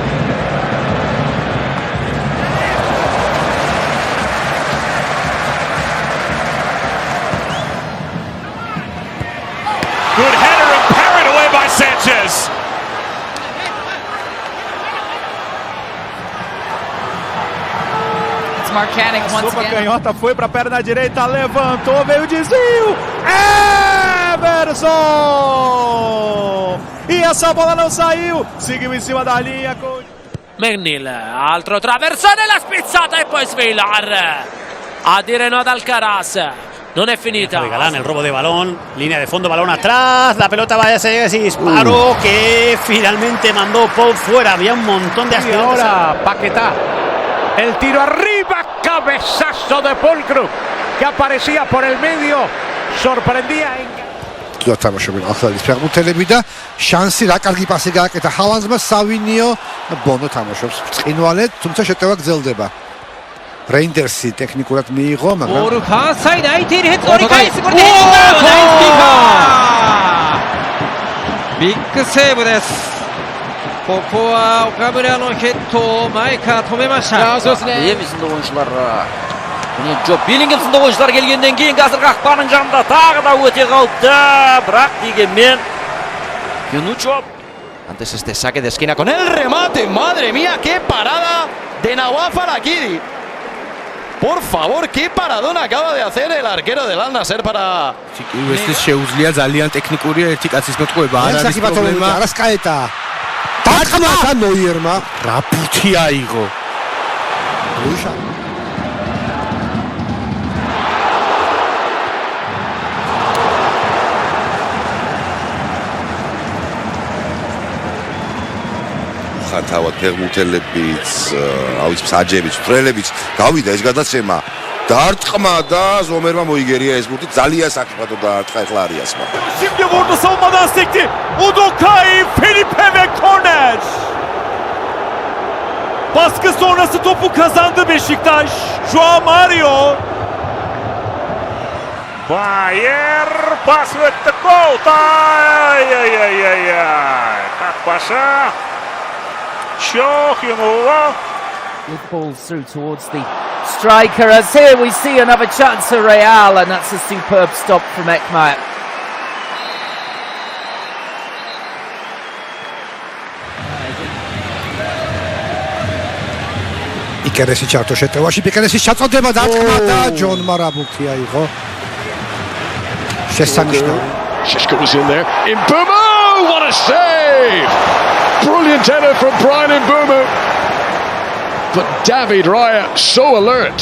Speaker 6: Good header and parried away by Sanchez.
Speaker 12: It's Marcanic once
Speaker 2: Sopa
Speaker 12: again.
Speaker 2: canhota, foi pra perna direita, levantou, veio o desvio. Everson! E essa bola não saiu, seguiu em cima da linha com...
Speaker 22: Menil, altro traversone, la spizzata e poi Svilar a dire no ad Alcaraz. Non è finita.
Speaker 14: Galán, el robo de balón, línea de fondo, balón atrás, la pelota va a ese disparo que finalmente mandó Pau fuera. Había un montón de accidentes.
Speaker 27: Y ahora Paquetá, el tiro arriba, cabezazo de Pulcro que aparecía por el medio, sorprendía en...
Speaker 3: თამაშობენ ახალი ფეხბურთელები და შანსი რა კარგი პასი გააკეთა ჰალანდმა, სავინიო, ბონო თამაშობს ბრწყინვალედ, თუმცა შეტევა გრძელდება. რეინდერსი ტექნიკურად მიიღო, მაგრამ
Speaker 12: 오르카 사이드 아이티를 했 오리카이스 골 나이스 키퍼 빅 세이브ですここは岡村のヘッドを前から止めました。
Speaker 11: Levis'in oyuncular. Bellingham sındı oyuncular gelgenden keyin қазір қақпаның жанында тағы да өте қалыпты. Бірақ дегенмен Юнучо.
Speaker 7: Antes este saque de esquina con el remate. Madre mía, qué parada de Nawaf Al-Akidi. Por favor, qué paradón acaba de hacer el arquero del Al Nassr para...
Speaker 3: უესლის შეუძლია ძალიან ტექნიკურია ერთი კაცის მეთხოვება არ არის პრობლემა არა სკაეტა დაწყმა და ნოიერმა რა ფუთი აიღო ლუშა
Speaker 9: ხათავად ფეხბურთელებიც აუც მსაჯებიც ფრელებიც გავიდა ეს გადაცემა დაარტყმა და ზომერმა მოიგერია ეს ბურთი ძალიან საფრთხე დაარტყა ეხლა არიასმა
Speaker 21: Şimdi vurdu savunmadan sekti Udokay Felipe ve korner baskı sonrası topu kazandı Beşiktaş Joao Mario Bayer pas öttü gol Kakbaşa çok yumruğu
Speaker 12: Good balls through towards the striker as here we see another chance for Real and that's a superb stop from Ekmair.
Speaker 3: იკერესი ჩართო შეტევაში პიკერესის ჩაწოდება დაწყმა და ჯონ მარაბუთი აიღო შესანიშნავი
Speaker 27: Shishka was in there. Mbumo! What a save! Brilliant header from Brian Mbumo. But David Raya so alert.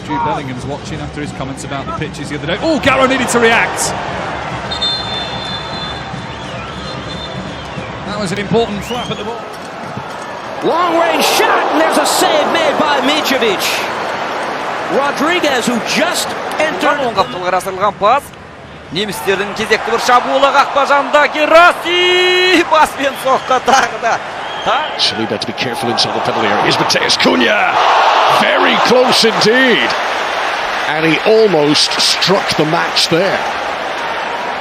Speaker 23: Jude Bellingham's watching after his comments about the pitches the other day. Oh, Garrow needed to react. That was an important flap at the ball.
Speaker 11: Long range shot and there's a save made by Mitrovic. Rodriguez who just entered. Kaptalar asılgan pas. Немістердің кезекті бір шабуылы қақпа жанындағы Расси баспен соққа тағы да.
Speaker 27: Saliba to be careful inside the penalty area. Here's Mateus Cunha. Very close indeed. And he almost struck the match there.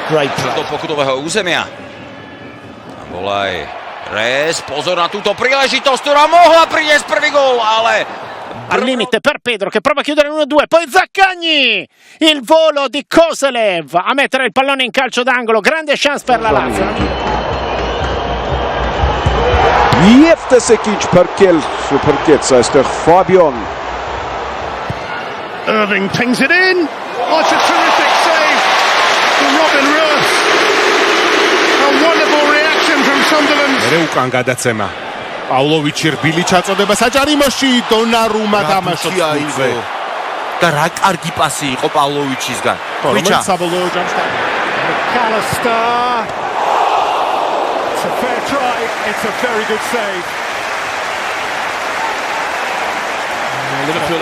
Speaker 27: Great play.
Speaker 7: Do pokutového územia. Volaj. Res, pozor na túto príležitosť, ktorá mohla priniesť prvý gól, ale...
Speaker 21: Al limite per Pedro che prova a chiudere 1-2, poi Zaccagni, il volo di Kozelev a mettere il pallone in calcio d'angolo, grande chance per la Lazio. Jeftesekic parkeert Sester Fabian. Irving pings it in. Oh, it's a terrific save for Robin Roos. A wonderful reaction from Sunderland.
Speaker 13: მე უკან გადაცემა. პავლოვიჩი რბილი ჩაწოდება საჭარიმოში დონარუმა თამაშობს ფუტზე.
Speaker 15: და რა კარგი პასი იყო პავლოვიჩისგან.
Speaker 13: ხუჩა საბოლოო ჯამში
Speaker 21: McAllister. It's a fair try. It's a very good save.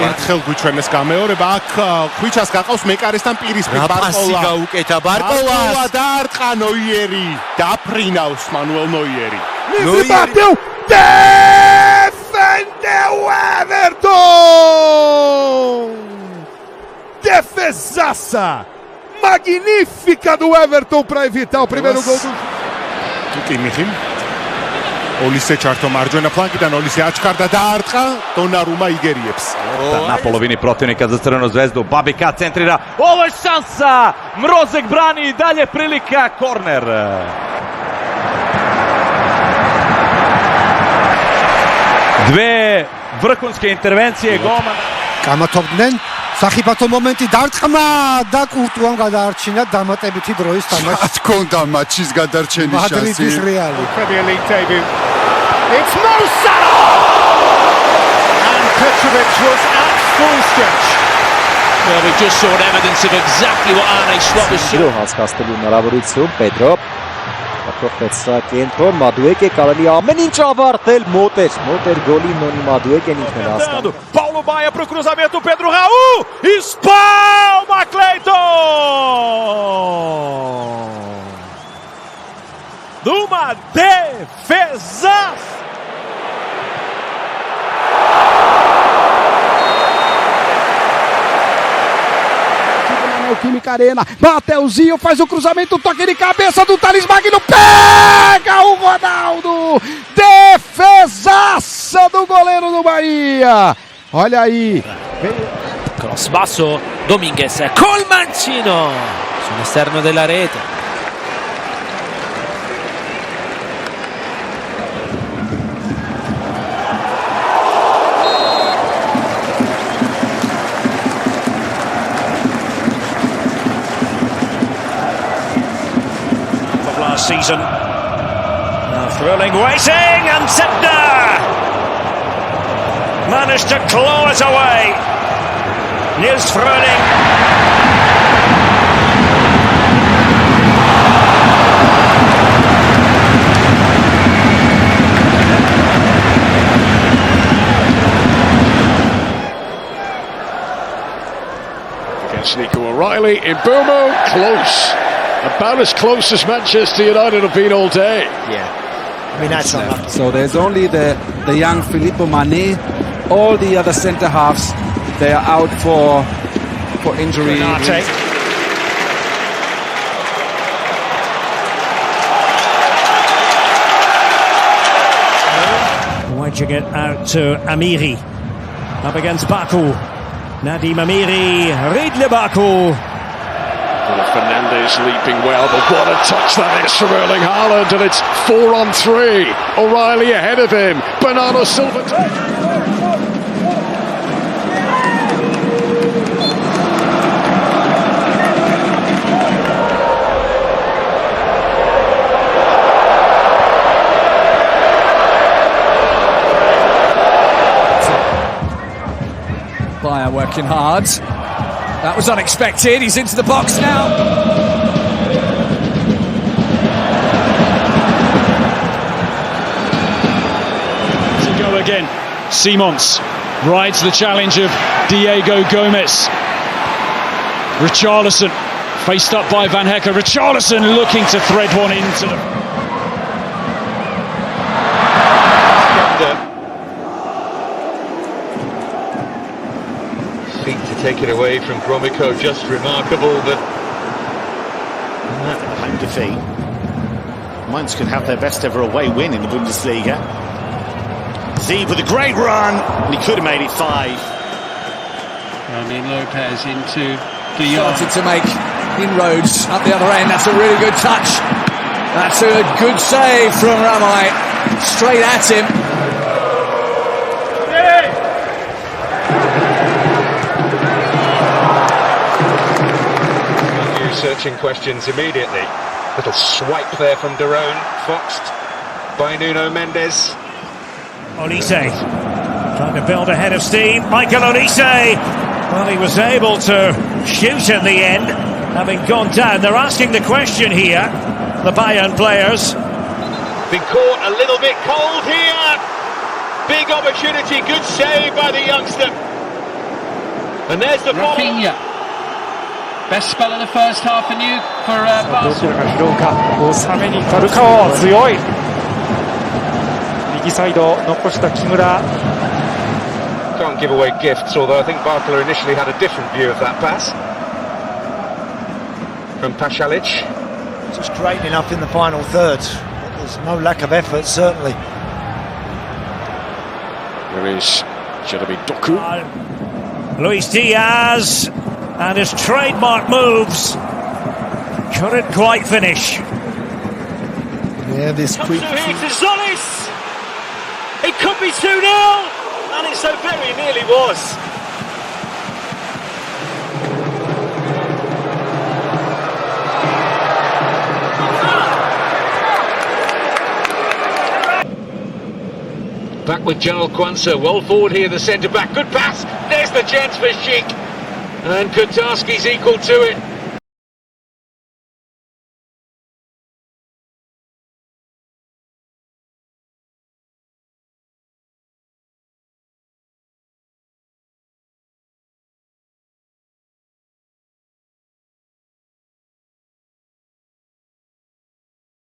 Speaker 13: ერთხელ გვიჩვენეს გამეორება აქ ხუჩას გაყავს მეკარესთან პირისპირ ბარკოლა.
Speaker 15: პასი გაუკეთა ბარკოლას.
Speaker 13: დაარტყა ნოიერი, დაფრინავს მანუელ ნოიერი.
Speaker 1: Bateu! Defendeu Everton! Defesaça! Magnífica do Everton para evitar o primeiro gol do...
Speaker 13: Tuki Olise čarto marđena flankიდან Olise ačkarda daartqa Donnarumma igerijeps.
Speaker 17: Na polovini protivnika za Crvenu zvezdu. Babika centrira. Ovo je šansa! Mrozek brani i dalje prilika. Korner. Dve vrhunske intervencije golmana.
Speaker 3: გამათობდნენ სახიფათო მომენტი დარტყმა და კურტუამ გადაარჩინა დამატებითი დროის თამაში.
Speaker 13: რა თქონდა მატჩის გადარჩენის შანსი.
Speaker 3: მადრიდის რეალი.
Speaker 21: Premier League debut. It's Mo Salah! And Petrovic was at full stretch.
Speaker 18: Well, we just saw evidence of exactly what Arne Slot was saying.
Speaker 19: հասկացնելու հնարավորություն Պետրո Ակրոֆեցա կենտրոն Մադուեկե կարելի ամեն ինչ ավարտել մոտ էր գոլի նոնի Մադուեկեն ինքն էր հասկանում.
Speaker 21: Paulo Baia pro cruzamento, Pedro Raul! Espalma Cleiton! Numa defesa!
Speaker 4: Neoquímica Arena. Mateuzinho faz o cruzamento, toque de cabeça do Thales Magno. Pega o Ronaldo. Defesaça do goleiro do Bahia. Olha aí.
Speaker 22: Cross basso, Dominguez col mancino sull'esterno della rete.
Speaker 8: Of last season. Now thrilling waiting, and Zebner managed to claw it away. Nils Fröling.
Speaker 27: Against Nico O'Reilly in Burmo, close. About as close as Manchester United have been all day.
Speaker 16: Yeah. I mean, that's not lucky.
Speaker 23: So there's only the young Filippo Mane. All the other centre halves, they are out for injury.
Speaker 8: Wedging it out to Amiri. Up against Baku. Nadim Amiri, Riedle Baku.
Speaker 27: Fernandes leaping well, but what a touch that is from Erling Haaland, and it's 4-on-3. O'Reilly ahead of him. Bernardo Silva.
Speaker 23: Bayer working hard. That was unexpected. He's into the box now.
Speaker 20: To go again. Simons rides the challenge of Diego Gomez. Richarlison faced up by Van Hecke. Richarlison looking to thread one into them.
Speaker 24: Feet to take it away from Gromyko, just remarkable, but
Speaker 27: that home defeat. Mainz could have their best ever away win in the Bundesliga. Zeeb with a great run, and he could have made it 5.
Speaker 25: Romain Lopez into De Jong.
Speaker 23: Started to make inroads up the other end. That's a really good touch. That's a good save from Ramai. Straight at him.
Speaker 24: Searching questions immediately. Little swipe there from Derone, foxed by Nuno Mendes.
Speaker 8: Olise trying to build a head of steam. Michael Olise. Well, he was able to shoot in the end, having gone down. They're asking the question here, the Bayern players.
Speaker 24: Been caught a little bit cold here. Big opportunity, good save by the youngster. And there's the
Speaker 25: Rafinha. Best spell in the first half for you for Barcelona.
Speaker 26: 収めにファルカオ強い。右サイド残した木村。
Speaker 24: Can't give away gifts, although I think Barcelona initially had a different view of that pass. From Pasalic.
Speaker 16: Just great enough in the final third. There's no lack of effort, certainly.
Speaker 27: There is Jeremy Doku.
Speaker 8: Luis Diaz. And his trademark moves couldn't quite finish.
Speaker 16: Yeah, this quick.
Speaker 24: Here to Solis. It could be 2-0, and it so very nearly was. Back with Joel Kwanzaa, well forward here, the centre back. Good pass. There's the chance for Sheik. And Kotarski's equal to it.